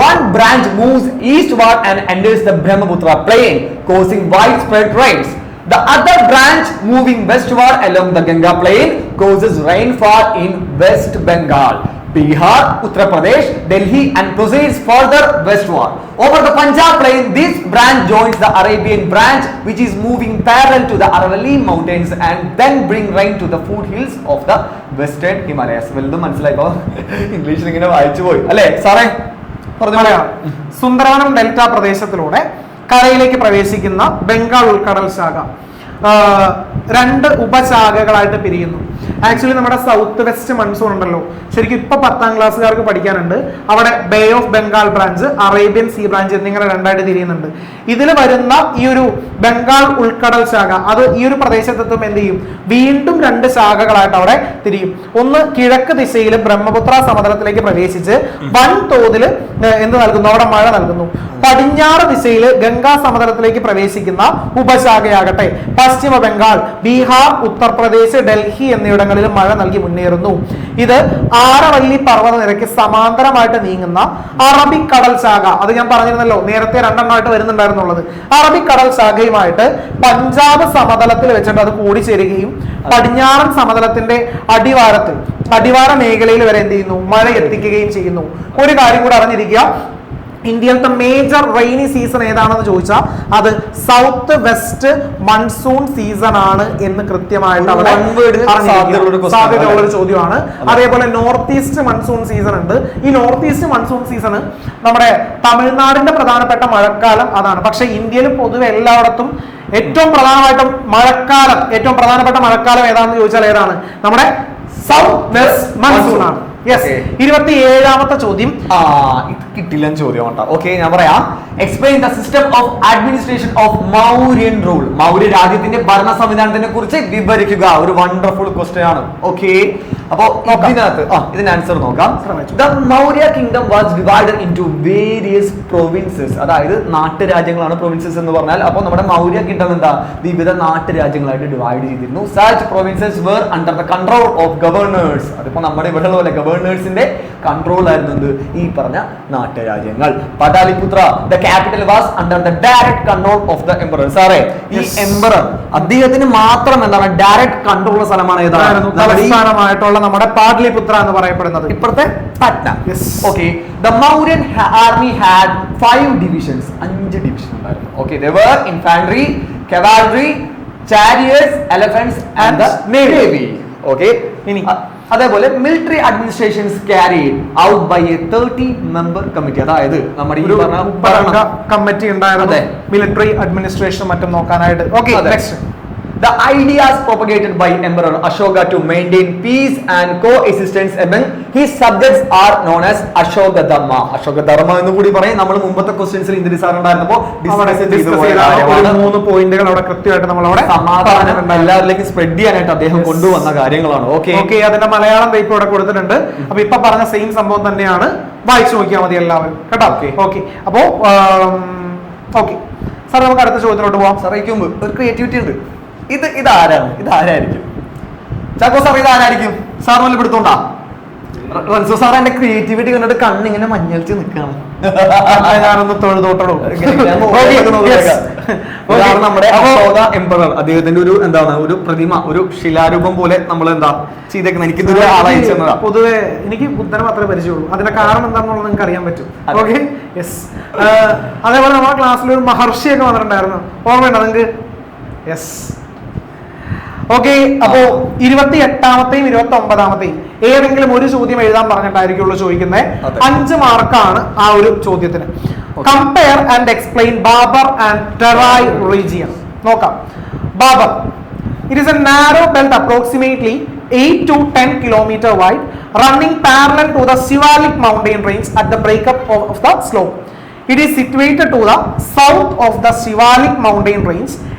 One branch moves eastward and enters the Brahmaputra plain, causing widespread rains. The other branch, moving westward along the Ganga plain, causes rainfall in West Bengal, Bihar, Uttar Pradesh, Delhi, and proceeds further westward. Over the Punjab plain, this branch joins the Arabian branch, which is moving parallel to the Aravalli mountains and then bring rain to the foothills of the western Himalayas. വലുതും മനസ്സിലായിപ്പോ ഇംഗ്ലീഷിൽ ഇങ്ങനെ വായിച്ചു പോയി അല്ലേ സാറേ? സുന്ദരവനം delta പ്രദേശത്തിലൂടെ കരയിലേക്ക് പ്രവേശിക്കുന്ന ബംഗാൾ ഉൾക്കടൽ ശാഖ രണ്ട് ഉപശാഖകളായിട്ട് പിരിയുന്നു. ആക്ച്വലി നമ്മുടെ സൗത്ത് വെസ്റ്റ് മൺസൂൺ ഉണ്ടല്ലോ, ശരിക്കും ഇപ്പൊ 10ാം ക്ലാസ്സുകാർക്ക് പഠിക്കാനുണ്ട്. അവിടെ bay of Bengal branch, Arabian sea branch എന്നിങ്ങനെ രണ്ടായിട്ട് തിരിയുന്നുണ്ട്. ഇതിൽ വരുന്ന ഈ ഒരു ബംഗാൾ ഉൾക്കടൽ ശാഖ അത് ഈ ഒരു പ്രദേശത്തെത്തും എന്ത് ചെയ്യും, വീണ്ടും രണ്ട് ശാഖകളായിട്ട് അവിടെ തിരിയും. ഒന്ന് കിഴക്ക് ദിശയിൽ ബ്രഹ്മപുത്ര സമതലത്തിലേക്ക് പ്രവേശിച്ച് വൻതോതിൽ എന്ത് നൽകുന്നു, അവിടെ മഴ നൽകുന്നു. പടിഞ്ഞാറ് ദിശയിൽ ഗംഗാ സമതലത്തിലേക്ക് പ്രവേശിക്കുന്ന ഉപശാഖയാകട്ടെ പശ്ചിമ ബംഗാൾ, ബീഹാർ, ഉത്തർപ്രദേശ്, ഡൽഹി എന്നിവിടങ്ങളിൽ മഴ നൽകി മുന്നേറുന്നു. ഇത് ആരവല്ലി പർവ്വത നിരക്ക് സമാന്തരമായിട്ട് നീങ്ങുന്ന അറബിക്കടൽ ശാഖ, അത് ഞാൻ പറഞ്ഞിരുന്നല്ലോ നേരത്തെ രണ്ടെണ്ണമായിട്ട് വരുന്നുണ്ടായിരുന്നുള്ളത്. അറബിക്കടൽ ശാഖയുമായിട്ട് പഞ്ചാബ് സമതലത്തിൽ വെച്ചിട്ട് അത് കൂടിച്ചേരുകയും പടിഞ്ഞാറൻ സമതലത്തിന്റെ അടിവാര മേഖലയിൽ വരെ എന്ത് ചെയ്യുന്നു, മഴ എത്തിക്കുകയും ചെയ്യുന്നു. ഒരു കാര്യം കൂടെ അറിഞ്ഞിരിക്കുക, ഇന്ത്യയിലത്തെ മേജർ റെയിനി സീസൺ ഏതാണെന്ന് ചോദിച്ചാൽ അത് സൗത്ത് വെസ്റ്റ് മൺസൂൺ സീസൺ ആണ് എന്ന് കൃത്യമായിട്ട് അവിടെ സാധ്യതയുള്ള ഒരു ചോദ്യമാണ്. അതേപോലെ നോർത്ത് ഈസ്റ്റ് മൺസൂൺ സീസൺ ഉണ്ട്. ഈ നോർത്ത് ഈസ്റ്റ് മൺസൂൺ സീസൺ നമ്മുടെ തമിഴ്നാടിന്റെ പ്രധാനപ്പെട്ട മഴക്കാലം അതാണ്. പക്ഷെ ഇന്ത്യയിൽ പൊതുവെ എല്ലായിടത്തും ഏറ്റവും പ്രധാനപ്പെട്ട മഴക്കാലം ഏതാണെന്ന് ചോദിച്ചാൽ ഏതാണ്, നമ്മുടെ സൗത്ത് വെസ്റ്റ് മൺസൂൺ ആണ്. 27ാമത്തെ ചോദ്യം ഇത് കിട്ടില്ലെന്ന് ചോദ്യം. ഓക്കെ, ഞാൻ പറയാം. Explain the system of administration of Mauryan rule. Maurya രാജ്യത്തിന്റെ ഭരണ സംവിധാനത്തിനെ കുറിച്ച് വിവരിക്കുക. ഒരു വണ്ടർഫുൾ ക്വസ്റ്റ്യൻ ആണ്. ഓക്കെ, അപ്പോ ഇതിനകത്ത് ഇതിന് ആൻസർ നോക്കാം. The Maurya kingdom was divided into various provinces. അതായത് നാട്ടുരാജ്യങ്ങളാണ് പ്രൊവിൻസസ് എന്ന് പറഞ്ഞാൽ. അപ്പോൾ നമ്മുടെ മൗര്യ കിങ്ഡം എന്താ, വിവിധ നാട്ടുരാജ്യങ്ങളായിട്ട് ഡിവൈഡ് ചെയ്തിരുന്നു. Such provinces were under the control of governors. അതിപ്പോ നമ്മുടെ ഇവിടെ പോലെ ഗവർണേഴ്സിന്റെ കൺട്രോൾ ആയിരുന്നു ഈ പറഞ്ഞ നാട്ടുരാജ്യങ്ങൾ. Pataliputra the capital was under the direct control of the emperor. സാറേ, ഈ എംപറർ അദ്ദേഹത്തിന് മാത്രം എന്താണ് ഡയറക്ട് കൺട്രോൾ ഉള്ള സ്ഥലമാണ് തലസ്ഥാനമായിട്ടുള്ള നമ്മുടെ പാടലിപുത്ര എന്ന് പറയപ്പെടുന്നത്, ഇപ്പോഴത്തെ Patna. Okay, the Mauryan army had 5 divisions. 5 division ഉണ്ടായിരുന്നു. Okay, they were infantry, cavalry, chariots, elephants and the navy. Okay, ഇനി അതേപോലെ military administrations carried out by a 30-member committee. അതായത് നമ്മുടെ ഈ പറഞ്ഞ കമ്മിറ്റി ഉണ്ടായിരുന്നു മിലിറ്ററി അഡ്മിനിസ്ട്രേഷൻ മറ്റും നോക്കാനായിട്ട്. Okay, next The ideas propagated by Emperor Ashoka to maintain peace and coexistence among his subjects are known as Ashoka Dharma. Ashoka Dharma എന്ന് കൂടി പറയും. നമ്മൾ മുമ്പത്തെ ക്വസ്റ്റ്യൻസിൽ ഇന്ദിര സാർ ഉണ്ടായിരുന്നപ്പോൾ മൂന്ന് പോയിന്റുകൾ അവിടെ കൃത്യമായിട്ട് നമ്മളവിടെ സമാധാനം എല്ലാവരിലേക്കും സ്പ്രെഡ് ചെയ്യാനായിട്ട് അദ്ദേഹം കൊണ്ടുവന്ന കാര്യങ്ങളാണ്. ഓക്കെ, അതിന്റെ മലയാളം ടൈപ്പ് ഇവിടെ കൊടുത്തിട്ടുണ്ട്. അപ്പൊ ഇപ്പൊ പറഞ്ഞ സെയിം സംഭവം തന്നെയാണ്, വായിച്ചു നോക്കിയാൽ മതി എല്ലാവരും കേട്ടോ. ഓക്കെ, അപ്പോ ഓക്കെ സാർ, നമുക്ക് അടുത്ത ചോദ്യത്തിലോട്ട് പോവാം. സാർ എനിക്ക് മുമ്പ് ഒരു ക്രിയേറ്റിവിറ്റി ഉണ്ട്. ഇതാരായിരിക്കും ചാക്കോ സാർ? ഇതാരായിരിക്കും സാർ? വല്ല പിടുത്തോണ്ടാ? റൺസോ സാർ എന്റെ ക്രിയേറ്റിവിറ്റി കണ്ടിട്ട് കണ്ണിങ്ങനെ മഞ്ഞളിച്ച് നിൽക്കുകയാണ്. ഞാനൊന്ന് തൊഴുതോട്ടടോ. നമ്മുടെ അശോക എംപറർ, അദ്ദേഹത്തിന്റെ ഒരു എന്താണ് ഒരു പ്രതിമ, ഒരു ശിലാരൂപം പോലെ നമ്മൾ എന്താ ചെയ്തേക്കുന്നത്. എനിക്ക് ഇതൊരു ആളയച്ചു തന്നതാ. പൊതുവെ എനിക്ക് ബുദ്ധനെ മാത്രമേ പരിചയമുള്ളൂ. അതിന്റെ കാരണം എന്താണെന്നുള്ളത് നിങ്ങൾക്ക് അറിയാൻ പറ്റും. Okay, yes. അതേപോലെ നമ്മുടെ ക്ലാസ്സിൽ ഒരു മഹർഷിയൊക്കെ വന്നിട്ടുണ്ടായിരുന്നു, ഓർമ്മയുണ്ടോ നിങ്ങൾക്ക്? യെസ്. ഓക്കെ, അപ്പോ 28ാമത്തെയും 29ാമത്തെയും ഏതെങ്കിലും ഒരു ചോദ്യം എഴുതാൻ പറഞ്ഞിട്ടായിരിക്കുള്ളൂ ചോദിക്കുന്നത്. 5 മാർക്കാണ് ആ ഒരു ചോദ്യത്തിന്. Compare and explain Bhabar and Terai region. നോക്കാം. Bhabar, it is a narrow belt approximately 8 to 10 kilometer wide, running parallel to the Shivalik mountain range at the breakup of the slope. It is situated to the south of the Shivalik mountain range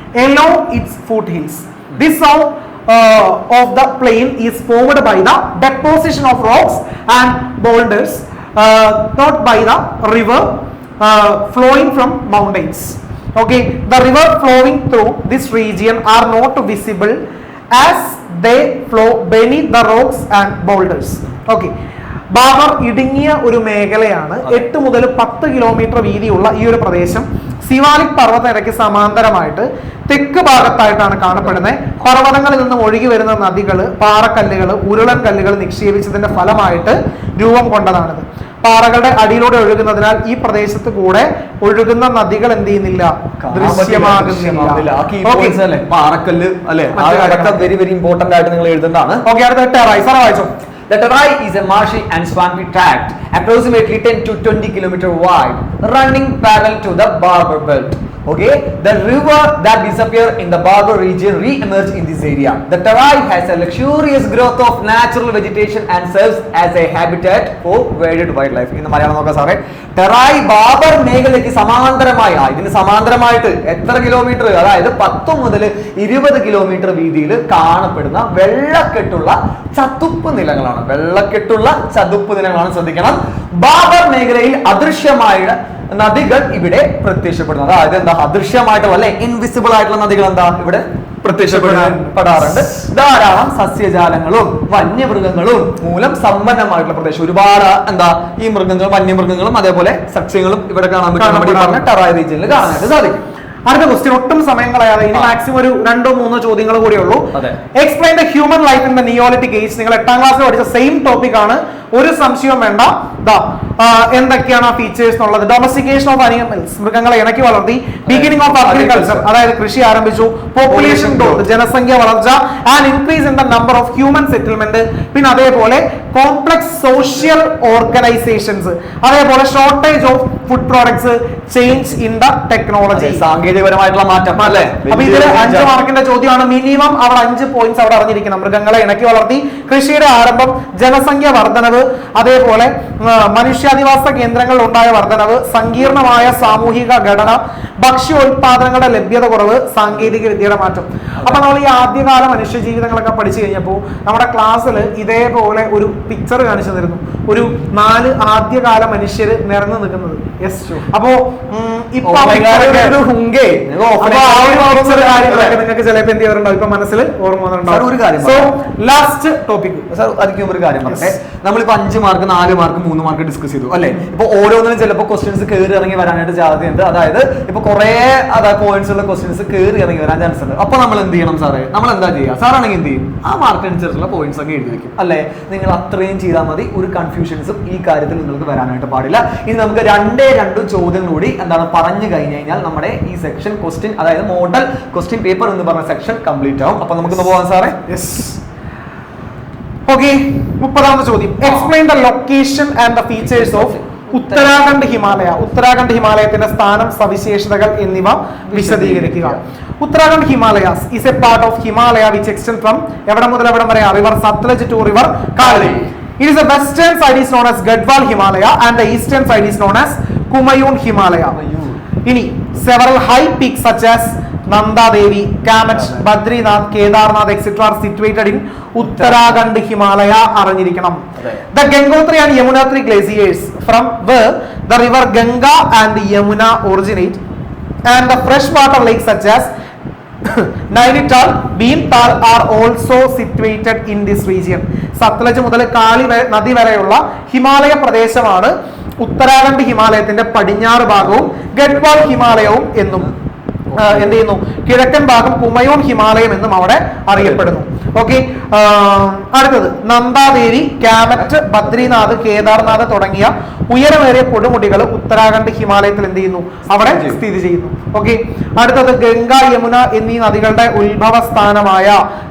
along its foothills. This zone of the plain is formed by the deposition of rocks and boulders, not by the river flowing from mountains. Okay, the river flowing through this region are not visible as they flow beneath the rocks and boulders. Okay, Bhabar ഇടുങ്ങിയ ഒരു മേഖലയാണ്. 8 മുതൽ 10 kilometre വീതിയുള്ള ഈ ഒരു പ്രദേശം സിവാലിക് പർവ്വതനിരയ്ക്ക് സമാന്തരമായിട്ട് തെക്ക് ഭാഗത്തായിട്ടാണ് കാണപ്പെടുന്നത്. പർവ്വതങ്ങളിൽ നിന്നും ഒഴുകി വരുന്ന നദികൾ, പാറക്കല്ലുകൾ, ഉരുളൻ കല്ലുകൾ നിക്ഷേപിച്ചതിന്റെ ഫലമായിട്ട് രൂപം കൊണ്ടതാണിത്. പാറകളുടെ അടിയിലൂടെ ഒഴുകുന്നതിനാൽ ഈ പ്രദേശത്ത് കൂടെ ഒഴുകുന്ന നദികൾ എന്ത് ചെയ്യുന്നില്ല, ദൃശ്യമാകുന്നില്ല. പാറക്കല്ല് അല്ലെ, വെരി വെരി ഇമ്പോർട്ടന്റ് ആയിട്ട് നിങ്ങൾ എഴുതേണ്ടതാണ്. ഓക്കെ, അടുത്ത ടെറായ്. സാറേ വായിച്ചോ. The Terai is a marshy and swampy tract, approximately 10 to 20 kilometers wide, running parallel to the Barber Belt. Okay, the river that disappeared in the Barber region re-emerged in this area. The Terai has a luxurious growth of natural vegetation and serves as a habitat for varied wildlife. In the Malayalam നോക്കാം സാറേ. ടെറായ് ബാബർ മേഖലയ്ക്ക് സമാന്തരമായി, ഇതിന് സമാന്തരമായിട്ട് എത്ര kilometre, അതായത് 10 മുതൽ 20 kilometre വീതിയിൽ കാണപ്പെടുന്ന വെള്ളക്കെട്ടുള്ള ചതുപ്പ് നിലങ്ങളാണ്. ശ്രദ്ധിക്കണം. ബാബർ മേഖലയിൽ അദൃശ്യമായ നദികൾ ഇവിടെ പ്രത്യക്ഷപ്പെടുന്നത്. അതായത് എന്താ, അദൃശ്യമായിട്ടുള്ള അല്ലെ ഇൻവിസിബിൾ ആയിട്ടുള്ള നദികൾ എന്താ ഇവിടെ പ്രത്യക്ഷപ്പെടാറുണ്ട്. ധാരാളം സസ്യജാലങ്ങളും വന്യമൃഗങ്ങളും മൂലം സമ്പന്നമായിട്ടുള്ള പ്രദേശം. ഒരുപാട് എന്താ ഈ മൃഗങ്ങളും വന്യമൃഗങ്ങളും അതേപോലെ സസ്യങ്ങളും ഇവിടെ കാണാൻ പറ്റും. ടെറായ് റീജിയനിൽ കാണാനായിട്ട് സാധിക്കും. അടുത്ത ക്വസ്റ്റ്യൻ, ഒട്ടും സമയം കളയാതെ, ഇനി മാക്സിമം ഒരു 2-3 ചോദ്യങ്ങൾ കൂടെ ഉള്ളൂ. Explain the human life in the neolithic age. നിങ്ങൾ 8ാം ക്ലാസ്സിൽ പഠിച്ച സെയിം ടോപ്പിക് ആണ്, ഒരു സംശയവും വേണ്ട. എന്തൊക്കെയാണ് ആ ഫീച്ചേഴ്സ് എന്നുള്ളത്? ഡൊമസ്റ്റിക്കേഷൻ ഓഫ് അനിമൽസ്, മൃഗങ്ങളെ ഇണക്കി വളർത്തി. ബിഗിനിങ് ഓഫ് അഗ്രികൾച്ചർ, അതായത് കൃഷി ആരംഭിച്ചു. പോപ്പുലേഷൻ ഗ്രോത്ത്, ജനസംഖ്യ വളർച്ച. And increase in the number of human settlement. പിന്നെ അതേപോലെ കോംപ്ലക്സ് സോഷ്യൽ ഓർഗനൈസേഷൻസ്, അതേപോലെ shortage of food products, change in the technology, സാങ്കേതികപരമായിട്ടുള്ള മാറ്റം അല്ലേ. അപ്പൊ ഇതിൽ 5 മാർക്കിന്റെ ചോദ്യമാണ്. മിനിമം അവിടെ 5 പോയിന്റ്സ് അവിടെ അറിഞ്ഞിരിക്കണം. മൃഗങ്ങളെ ഇണക്കി വളർത്തി, കൃഷിയുടെ ആരംഭം, ജനസംഖ്യ വർധനവ്, അതേപോലെ മനുഷ്യാധിവാസ കേന്ദ്രങ്ങളിൽ ഉണ്ടായ വർധനവ്, സങ്കീർണമായ സാമൂഹിക ഘടന, ഭക്ഷ്യോൽപാദനങ്ങളുടെ ലഭ്യത കുറവ്, സാങ്കേതിക വിദ്യയുടെ മാറ്റം. അപ്പൊ നമ്മൾ ഈ ആദ്യകാല മനുഷ്യ ജീവിതങ്ങളൊക്കെ പഠിച്ചു കഴിഞ്ഞപ്പോൾ നമ്മുടെ ക്ലാസ്സിൽ ഇതേപോലെ ഒരു പിക്ചർ കാണിച്ചു തരുന്നു. ഒരു 4 ആദ്യകാല മനുഷ്യര് നിരന്നു നിൽക്കുന്നത്. യെസ്. അപ്പോ നിങ്ങൾക്ക് ചിലപ്പോൾ എന്ത് ചെയ്യാറുണ്ടാവും, ഇപ്പൊ മനസ്സിൽ ഓർമ്മ വന്നിട്ടുണ്ടാവും. ഒരു കാര്യം, ലാസ്റ്റ് ടോപ്പിക് സാർ, അതിക്കും ഒരു കാര്യം പറഞ്ഞേ. നമ്മളിപ്പോ 5 മാർക്ക് 4 മാർക്ക് 3 മാർക്ക് ഡിസ്കസ് ചെയ്തു അല്ലെ. ഇപ്പൊ ഓരോന്നിനും ചിലപ്പോൾ ക്വസ്റ്റ്യൻസ് കയറി ഇറങ്ങി വരാനായിട്ട് സാധ്യതയുണ്ട്. അതായത് ഇപ്പൊ കുറെ പോയിന്റ്സ് ഉള്ള ക്വസ്റ്റ്യൻസ് കയറി ഇറങ്ങി വരാൻ ചാൻസ് ഉണ്ട്. അപ്പൊ നമ്മൾ എന്ത് ചെയ്യണം സാറേ? നമ്മൾ എന്താ ചെയ്യുക? സാറാണെങ്കിൽ എന്ത് ചെയ്യും? ആ മാർക്ക് അനുസരിച്ചുള്ള പോയിന്റ്സ് ഒക്കെ എഴുതി വെക്കും അല്ലെ. നിങ്ങൾ അത്രയും ചെയ്താൽ മതി. ഒരു കൺഫ്യൂഷൻസും ഈ കാര്യത്തിൽ നിങ്ങൾക്ക് വരാനായിട്ട് പാടില്ല. ഇനി നമുക്ക് 2 ചോദ്യം കൂടി എന്താണ് പറഞ്ഞു കഴിഞ്ഞാൽ നമ്മുടെ ഈ സെക്ഷൻ ക്വസ്റ്റ്യൻ, അതായത് മോഡൽ ക്വസ്റ്റ്യൻ പേപ്പർ എന്ന് പറഞ്ഞ സെക്ഷൻ കംപ്ലീറ്റ് ആവും. അപ്പൊ നമുക്ക് പോകാം സാറേ. ഓക്കെ, 30ാമത്തെ ചോദ്യം. Explain the location and the features of Uttarakhand ഹിമാലയത്തിന്റെ സ്ഥാനം, സവിശേഷതകൾ എന്നിവ വിശദീകരിക്കുക. Uttarakhand Himalayas is a part of Himalaya which extend from എവിടെ മുതൽ എവിടെ വരെ? River Sutlej to river Kali. It is the western side is known as Gadwal Himalaya and the eastern side is known as Kumayun Himalaya. ഇനി several high peaks such as Nanda Devi, Kamet, Badrinath, Kedarnath etc. are situated in Uttarakhand Himalaya. അറിഞ്ഞിരിക്കണം. The Gangotri and Yamunotri glaciers from where the river Ganga and Yamuna originate and the freshwater lakes such as Nainital, Bhimtal are also situated in this region. Sutlej മുതൽ കാളി നദി വരെയുള്ള ഹിമാലയ പ്രദേശമാണ് ഉത്തരാഖണ്ഡ് ഹിമാലയത്തിന്റെ പടിഞ്ഞാറ് ഭാഗവും ഗഡ്വാൾ ഹിമാലയവും എന്നും എന്ത് ചെയ്യുന്നു, കിഴക്കൻ ഭാഗം കുമയോൺ ഹിമാലയം എന്നും അവിടെ അറിയപ്പെടുന്നു. ഓക്കെ, അടുത്തത് നന്ദാദേവി, കാമറ്റ്, ബദ്രിനാഥ്, കേദാർനാഥ് തുടങ്ങിയ ഉയരമേറിയ കൊടുമുടികൾ ഉത്തരാഖണ്ഡ് ഹിമാലയത്തിൽ എന്ത് ചെയ്യുന്നു, അവിടെ സ്ഥിതി ചെയ്യുന്നു. ഓക്കെ, അടുത്തത് ഗംഗ, യമുന എന്നീ നദികളുടെ ഉത്ഭവ സ്ഥാനമായ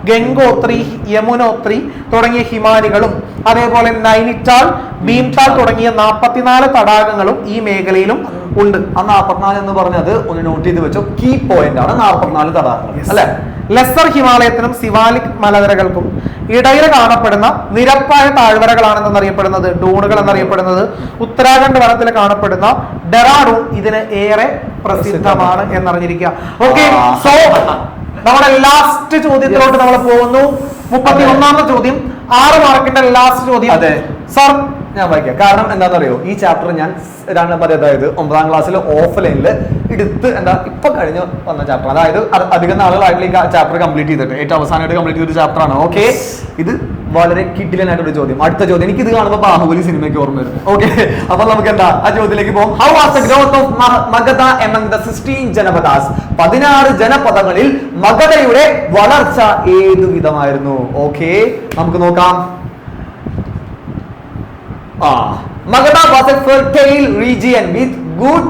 ഗംഗോത്രി, യമുനോത്രി തുടങ്ങിയ ഹിമാനികളും അതേപോലെ നൈനിറ്റാൾ, ഭീംതാൾ തുടങ്ങിയ 44 തടാകങ്ങളും ഈ മേഖലയിലും ഉണ്ട്. ആ 44 എന്ന് പറഞ്ഞത് ഒന്ന് നോട്ട് ചെയ്ത് വെച്ചോ, കീ പോയിന്റ് ആണ് 44 തടാകങ്ങൾ അല്ലെ. ലെസർ ഹിമാലയത്തിനും സിവാലിക് മലനിരകൾക്കും ഇടയിൽ കാണപ്പെടുന്ന നിരപ്പായ താഴ്വരകളാണെന്നറിയപ്പെടുന്നത്, ഡൂണുകൾ എന്നറിയപ്പെടുന്നത് ഉത്തരാഖണ്ഡ് വനത്തിൽ കാണപ്പെടുന്ന ഡെറാഡൂൺ ഇതിന് ഏറെ പ്രസിദ്ധമാണ് എന്നറിഞ്ഞിരിക്കുക. ഓക്കെ, സോ നമ്മുടെ ലാസ്റ്റ് ചോദ്യത്തിലോട്ട് നമ്മൾ പോകുന്നു. 31ാമത്തെ ചോദ്യം, 6 മാർക്കിന്റെ ലാസ്റ്റ് ചോദ്യം. അതെ സാർ, ഞാൻ വായിക്കാം. കാരണം എന്താണെന്നറിയോ, ഈ ചാപ്റ്റർ ഞാൻ അതായത് 9ാം ക്ലാസ്സിൽ ഓഫ്ലൈനിൽ എടുത്ത് ഇപ്പൊ കഴിഞ്ഞ് വന്ന ചാപ്റ്റർ. അതായത് അധികം നാളുകളായിട്ടുള്ള ഈ ചാപ്റ്റർ കംപ്ലീറ്റ് ചെയ്തിട്ട് ഏറ്റവും അവസാനമായിട്ട് കംപ്ലീറ്റ് ചെയ്തൊരു ചാപ്റ്റർ ആണ്. ഓക്കെ, ഇത് വളരെ കിഡിലനായിട്ടൊരു ചോദ്യം. അടുത്ത ചോദ്യം എനിക്ക് ഇത് കാണുമ്പോൾ ബാഹുബലി സിനിമയ്ക്ക് ഓർമ്മ വരുന്നു. ഓക്കെ, അപ്പൊ നമുക്ക് ആ ചോദ്യത്തിലേക്ക് പോകും. How was the growth of Magadha among the 16 Janapadas? 16 ജനപദങ്ങളിൽ മഗധയുടെ വളർച്ച ഏതു വിധമായിരുന്നു? ഓക്കെ, നമുക്ക് നോക്കാം. Magadha was a fertile region with good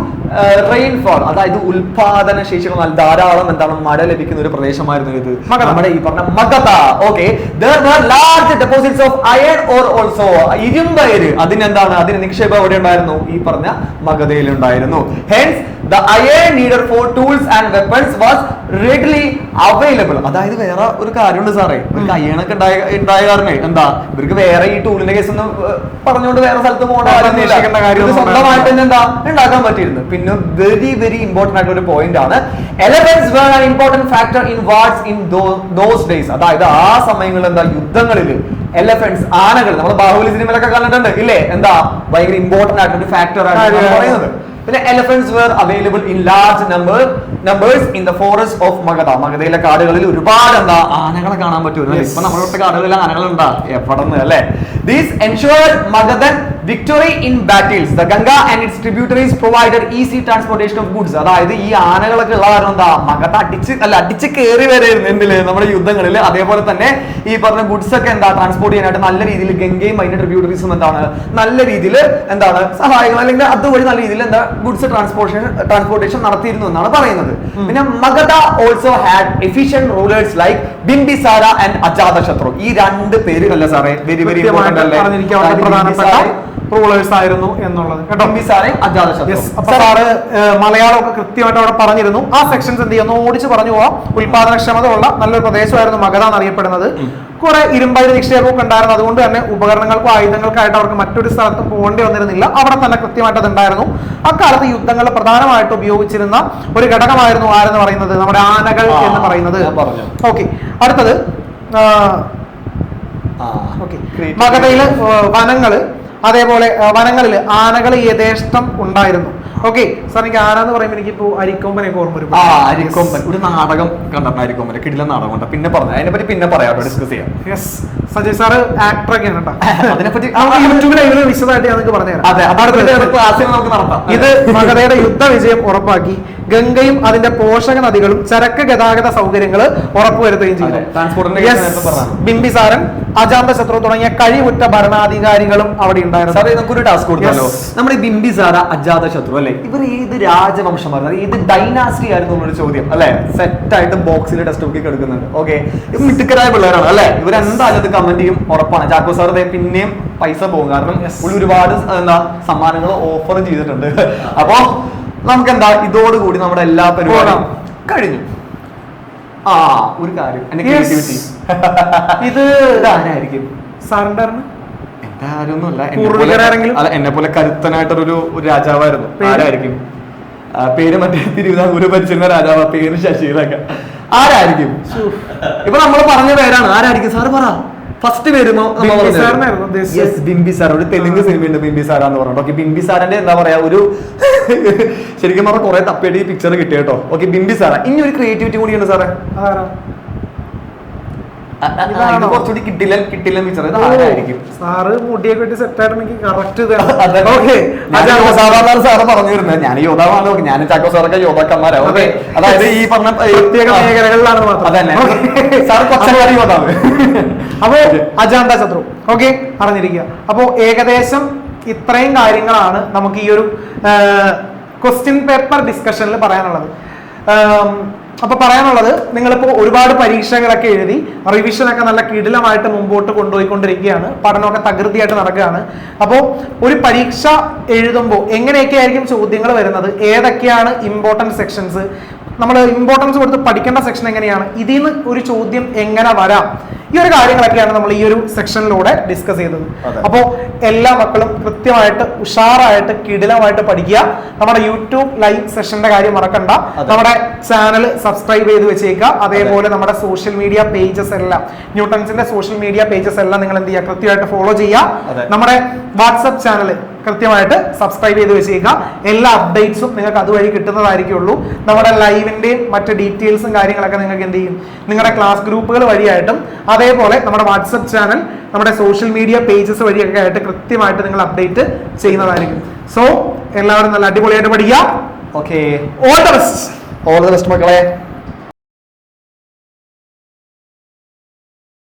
rainfall. അതായത് ഉൽപാദന ശേഷികൾ ധാരാളം മഴ ലഭിക്കുന്ന ഒരു പ്രദേശമായിരുന്നു ഇത്, നമ്മുടെ ഈ പറഞ്ഞ Magadha. Okay, there were large deposits of iron ore also. ഇരുമ്പയിര് അതിന് നിക്ഷേപം എവിടെ ഉണ്ടായിരുന്നു? ഈ പറഞ്ഞ മഗധയിൽ ഉണ്ടായിരുന്നു. Hence the iron needed for tools and weapons was readily available. അതായത് വേറെ ഒരു കാര്യമുണ്ട് സാറേ, ഒരു അയ്യണൊക്കെ ഉണ്ടായ കാരണം ഇവർക്ക് വേറെ ഈ ടൂളിന്റെ കേസ് ഒന്നും പറഞ്ഞുകൊണ്ട് വേറെ സ്ഥലത്ത് പോകേണ്ട സ്വന്തമായിട്ട് ഉണ്ടാക്കാൻ പറ്റിയിരുന്നു. പിന്നെ വെരി വെരി ഇമ്പോർട്ടന്റ് ആയിട്ടുള്ള ഒരു പോയിന്റ് ആണ്, elephants were an important factor in wars in those days. അതായത് ആ സമയങ്ങളിൽ യുദ്ധങ്ങളിൽ elephants, ആനകൾ, നമ്മൾ ബാഹുബലി സിനിമയിലൊക്കെ കണ്ടിട്ടുണ്ട് ഇല്ലേ, ഭയങ്കര ഇമ്പോർട്ടന്റ് ആയിട്ടുള്ള ഒരു ഫാക്ടർ ആണ് പറയുന്നത്. പിന്നെ elephants were available in large numbers in the forest of Magadha. മഗധയിലെ കാടുകളിൽ ഒരുപാട് ആനകളെ കാണാൻ പറ്റും. ഇപ്പൊ നമ്മുടെ കാടുകളിൽ ആനകളുണ്ടാ എവിടെ അല്ലേ. This ensured Magadhan victory in battles. The Ganga and its tributaries provided easy transportation of goods. അതായത് ഈ ആനകളൊക്കെ ഉള്ള കാരണം മഗധ അടിച്ച് കയറി വരെയായിരുന്നു എന്തില് നമ്മുടെ യുദ്ധങ്ങളിൽ. അതേപോലെ തന്നെ ഈ പറഞ്ഞ ഗുഡ്സ് ഒക്കെ ട്രാൻസ്പോർട്ട് ചെയ്യാനായിട്ട് നല്ല രീതിയിൽ ഗംഗയും അതിന്റെ ട്രിബ്യൂട്ടറീസും നല്ല രീതിയിൽ സഹായങ്ങൾ അല്ലെങ്കിൽ അതുവഴി നല്ല രീതിയിൽ ഗുഡ്സ് ട്രാൻസ്പോർട്ടേഷൻ നടത്തിയിരുന്നു എന്നാണ് പറയുന്നത്. പിന്നെ Magadha also had efficient rulers like Bimbisara and Ajatashatru. ഈ 2 പേര് അല്ല സാറേ വെരി വെരി ഇമ്പോർട്ടന്റ് അല്ലേ, റൂളേഴ്സ് ആയിരുന്നു എന്നുള്ളത് കേട്ടോ. അപ്പൊ സാറ് മലയാളമൊക്കെ കൃത്യമായിട്ട് അവിടെ പറഞ്ഞിരുന്നു. ആ സെക്ഷൻസ് എന്ത് ചെയ്യുന്നു ഓടിച്ച് പറഞ്ഞു പോവാം. ഉൽപാദനക്ഷമത ഉള്ള നല്ലൊരു പ്രദേശമായിരുന്നു മഗധ എന്നറിയപ്പെടുന്നത്. കുറെ ഇരുമ്പയിര് നിക്ഷേപമൊക്കെ ഉണ്ടായിരുന്നു. അതുകൊണ്ട് തന്നെ ഉപകരണങ്ങൾക്കും ആയുധങ്ങൾക്കായിട്ട് അവർക്ക് മറ്റൊരു സ്ഥലത്ത് പോകേണ്ടി വന്നിരുന്നില്ല. അവിടെ തന്നെ കൃത്യമായിട്ട് അത് ഉണ്ടായിരുന്നു. അക്കാലത്ത് യുദ്ധങ്ങളിൽ പ്രധാനമായിട്ട് ഉപയോഗിച്ചിരുന്ന ഒരു ഘടകമായിരുന്നു ആരെന്ന് പറയുന്നത്, നമ്മുടെ ആനകൾ എന്ന് പറയുന്നത്. ഓക്കെ, അടുത്തത് മഗധയില് വനങ്ങള്, അതേപോലെ വനങ്ങളിൽ ആനകൾ യഥേഷ്ടം ഉണ്ടായിരുന്നു. ഓക്കെ സാർ, എനിക്ക് ആന എന്ന് പറയുമ്പോൾ എനിക്കിപ്പോ അരിക്കൊമ്പനൊക്കെ ഓർമ്മ വരും. അരിക്കൊമ്പൻ ഒരു നാടകം കണ്ടിട്ടുണ്ട്, അരിക്കൊമ്പൻ കിടില നാടകം ഉണ്ട്. പിന്നെ പറഞ്ഞു അതിനെപ്പറ്റി പിന്നെ പറയാം, ഡിസ്കസ് ചെയ്യാം. യെസ്, സജയ് സാറ് ആക്ടറൊക്കെയാണ് കേട്ടോ. അതിനെപ്പറ്റി യൂട്യൂബിൽ വിശദമായിട്ട് ഞാൻ നിങ്ങൾക്ക് പറഞ്ഞുതരാം. അതെ, നമുക്ക് നടത്താം. ഇത് മഗധയുടെ യുദ്ധ വിജയം ഉറപ്പാക്കി ഗംഗയും അതിന്റെ പോഷക നദികളും ചരക്ക് ഗതാഗത സൗകര്യങ്ങൾ ഉറപ്പുവരുത്തുകയും ചെയ്തു. ട്രാൻസ്പോർട്ടിന്റെ Yes. ബിംബിസാരൻ, അജാതശത്രു തുടങ്ങിയ കഴിവുറ്റ ഭരണാധികാരികളും അവിടെ ഉണ്ടായിരുന്നു. സാറേ നമുക്കൊരു ടാസ്ക് കൊടുത്താലോ? Yes. നമ്മുടെ ഈ ബിംബിസാര, അജാതശത്രു അല്ലെ, ഇവർ ഏത് രാജവംശമായിരുന്നു, ഏത് ഡൈനാസ്റ്റി ആയിരുന്നു എന്നൊരു ചോദ്യം അല്ലെ. സെറ്റ് ആയിട്ട് ബോക്സിൽ ടെക്സ്റ്റ് ബുക്കിൽ എടുക്കുന്നുണ്ട്. ഓക്കെ, ഇവർ മിടുക്കരായ പിള്ളേരാണ് അല്ലെ. ഇവരെന്തായാലും അത് കമന്റ് ചെയ്യും ഉറപ്പാണ്. ചാക്കോ സാർ പിന്നെയും പൈസ പോകും, കാരണം പുള്ളി ഒരുപാട് സമ്മാനങ്ങൾ ഓഫർ ചെയ്തിട്ടുണ്ട്. അപ്പൊ നമുക്ക് എന്താ ഇതോടുകൂടി നമ്മുടെ എല്ലാ പരിപാടിയും കഴിഞ്ഞു. ആ ഒരു കാര്യം, എന്റെ ക്രിയേറ്റിവിറ്റി ഇത് ആരായിരിക്കും? സാറിന്റെ എന്റെ ആരൊന്നുമല്ല, പൂർവികരാരെങ്കിലും? എന്നെ പോലെ കരുത്തനായിട്ടൊരു രാജാവായിരുന്നു. ആരായിരിക്കും? പേര് മറ്റേ തിരുവിതാംകൂര് ഭരിച്ചിരുന്ന രാജാവ്, പേര് ശശിയിലൊക്കെ. ആരായിരിക്കും? ഇപ്പൊ നമ്മൾ പറഞ്ഞ പേരാണ്. ആരായിരിക്കും സാറ് പറ? ഫസ്റ്റ് പേര് ബിംബിസാർ. ഒരു തെലുങ്ക് സിനിമയുണ്ട് ബിംബിസാര എന്ന് പറഞ്ഞിട്ട്. ഓക്കെ, ബിംബിസാരന്റെ എന്താ പറയാ, ഒരു ശരിക്കും പറഞ്ഞാൽ കുറെ തപ്പിയിട്ട് ഈ പിക്ചർ കിട്ടിയ കേട്ടോ. ഓക്കെ, ബിംബിസാര. ഇനി ഒരു ക്രിയേറ്റിവിറ്റി കൂടിയുണ്ട് സാറേ. കുറച്ചുകൂടി കിട്ടില്ല പിക്ചർ. ഇത് ആരായിരിക്കും? സാറ് മുടിയൊക്കെ വെട്ടി സെറ്റ് ആയിട്ട് കറക്റ്റ് സാറ് പറഞ്ഞിരുന്നത് ഞാൻ യോദ്ധാവാണ്. ഞാൻ ചാക്കോ സാറൊക്കെ യോദ്ധാക്കന്മാരാ. ഓക്കെ, അതായത് ഈ പറഞ്ഞ പ്രത്യേക മേഖലകളിലാണ് യോദ്ധാവ്. അപ്പോ അജാതശത്രു ഓക്കെ അറിഞ്ഞിരിക്കുക. അപ്പോ ഏകദേശം ഇത്രയും കാര്യങ്ങളാണ് നമുക്ക് ഈ ഒരു ക്വസ്റ്റ്യൻ പേപ്പർ ഡിസ്കഷനിൽ പറയാനുള്ളത്. അപ്പൊ പറയാനുള്ളത്, നിങ്ങളിപ്പോ ഒരുപാട് പരീക്ഷകളൊക്കെ എഴുതി റിവിഷനൊക്കെ നല്ല കിടിലമായിട്ട് മുമ്പോട്ട് കൊണ്ടുപോയിക്കൊണ്ടിരിക്കുകയാണ്. പഠനമൊക്കെ തകൃതിയായിട്ട് നടക്കുകയാണ്. അപ്പോൾ ഒരു പരീക്ഷ എഴുതുമ്പോൾ എങ്ങനെയൊക്കെ ആയിരിക്കും ചോദ്യങ്ങൾ വരുന്നത്, ഏതൊക്കെയാണ് ഇമ്പോർട്ടൻറ്റ് സെക്ഷൻസ്, നമ്മൾ ഇമ്പോർട്ടൻസ് കൊടുത്ത് പഠിക്കേണ്ട സെക്ഷൻ എങ്ങനെയാണ്, ഇതിൽ നിന്ന് ഒരു ചോദ്യം എങ്ങനെ വരാം, ഈ ഒരു കാര്യങ്ങളൊക്കെയാണ് നമ്മൾ ഈ ഒരു സെക്ഷനിലൂടെ ഡിസ്കസ് ചെയ്തത്. അപ്പോൾ എല്ലാ മക്കളും കൃത്യമായിട്ട് ഉഷാറായിട്ട് കിടിലമായിട്ട് പഠിക്കുക. നമ്മുടെ യൂട്യൂബ് ലൈവ് സെഷന്റെ കാര്യം മറക്കണ്ട. നമ്മുടെ ചാനൽ സബ്സ്ക്രൈബ് ചെയ്ത് വെച്ചേക്കുക. അതേപോലെ നമ്മുടെ സോഷ്യൽ മീഡിയ പേജസ് എല്ലാം, ന്യൂട്ടൺസിന്റെ സോഷ്യൽ മീഡിയ പേജസ് എല്ലാം നിങ്ങൾ എന്ത് ചെയ്യുക, കൃത്യമായിട്ട് ഫോളോ ചെയ്യുക. നമ്മുടെ വാട്സപ്പ് ചാനൽ കൃത്യമായിട്ട് സബ്സ്ക്രൈബ് ചെയ്ത് വെച്ചേക്കുക. എല്ലാ അപ്ഡേറ്റ്സും നിങ്ങൾക്ക് അതുവഴി കിട്ടുന്നതായിരിക്കുള്ളൂ. നമ്മുടെ ലൈവിന്റെയും മറ്റ് ഡീറ്റെയിൽസും കാര്യങ്ങളൊക്കെ നിങ്ങൾക്ക് എന്ത് ചെയ്യും, നിങ്ങളുടെ ക്ലാസ് ഗ്രൂപ്പുകൾ വഴിയായിട്ടും അതേപോലെ നമ്മുടെ വാട്സപ്പ് ചാനൽ, നമ്മുടെ സോഷ്യൽ മീഡിയ പേജസ് വഴിയൊക്കെ ആയിട്ട് കൃത്യമായിട്ട് നിങ്ങൾ അപ്ഡേറ്റ് ചെയ്യുന്നതായിരിക്കും. സോ എല്ലാവരും നല്ല അടിപൊളിയായിട്ട് പഠിക്കുക. Okay, all the best. All the best മക്കളെ.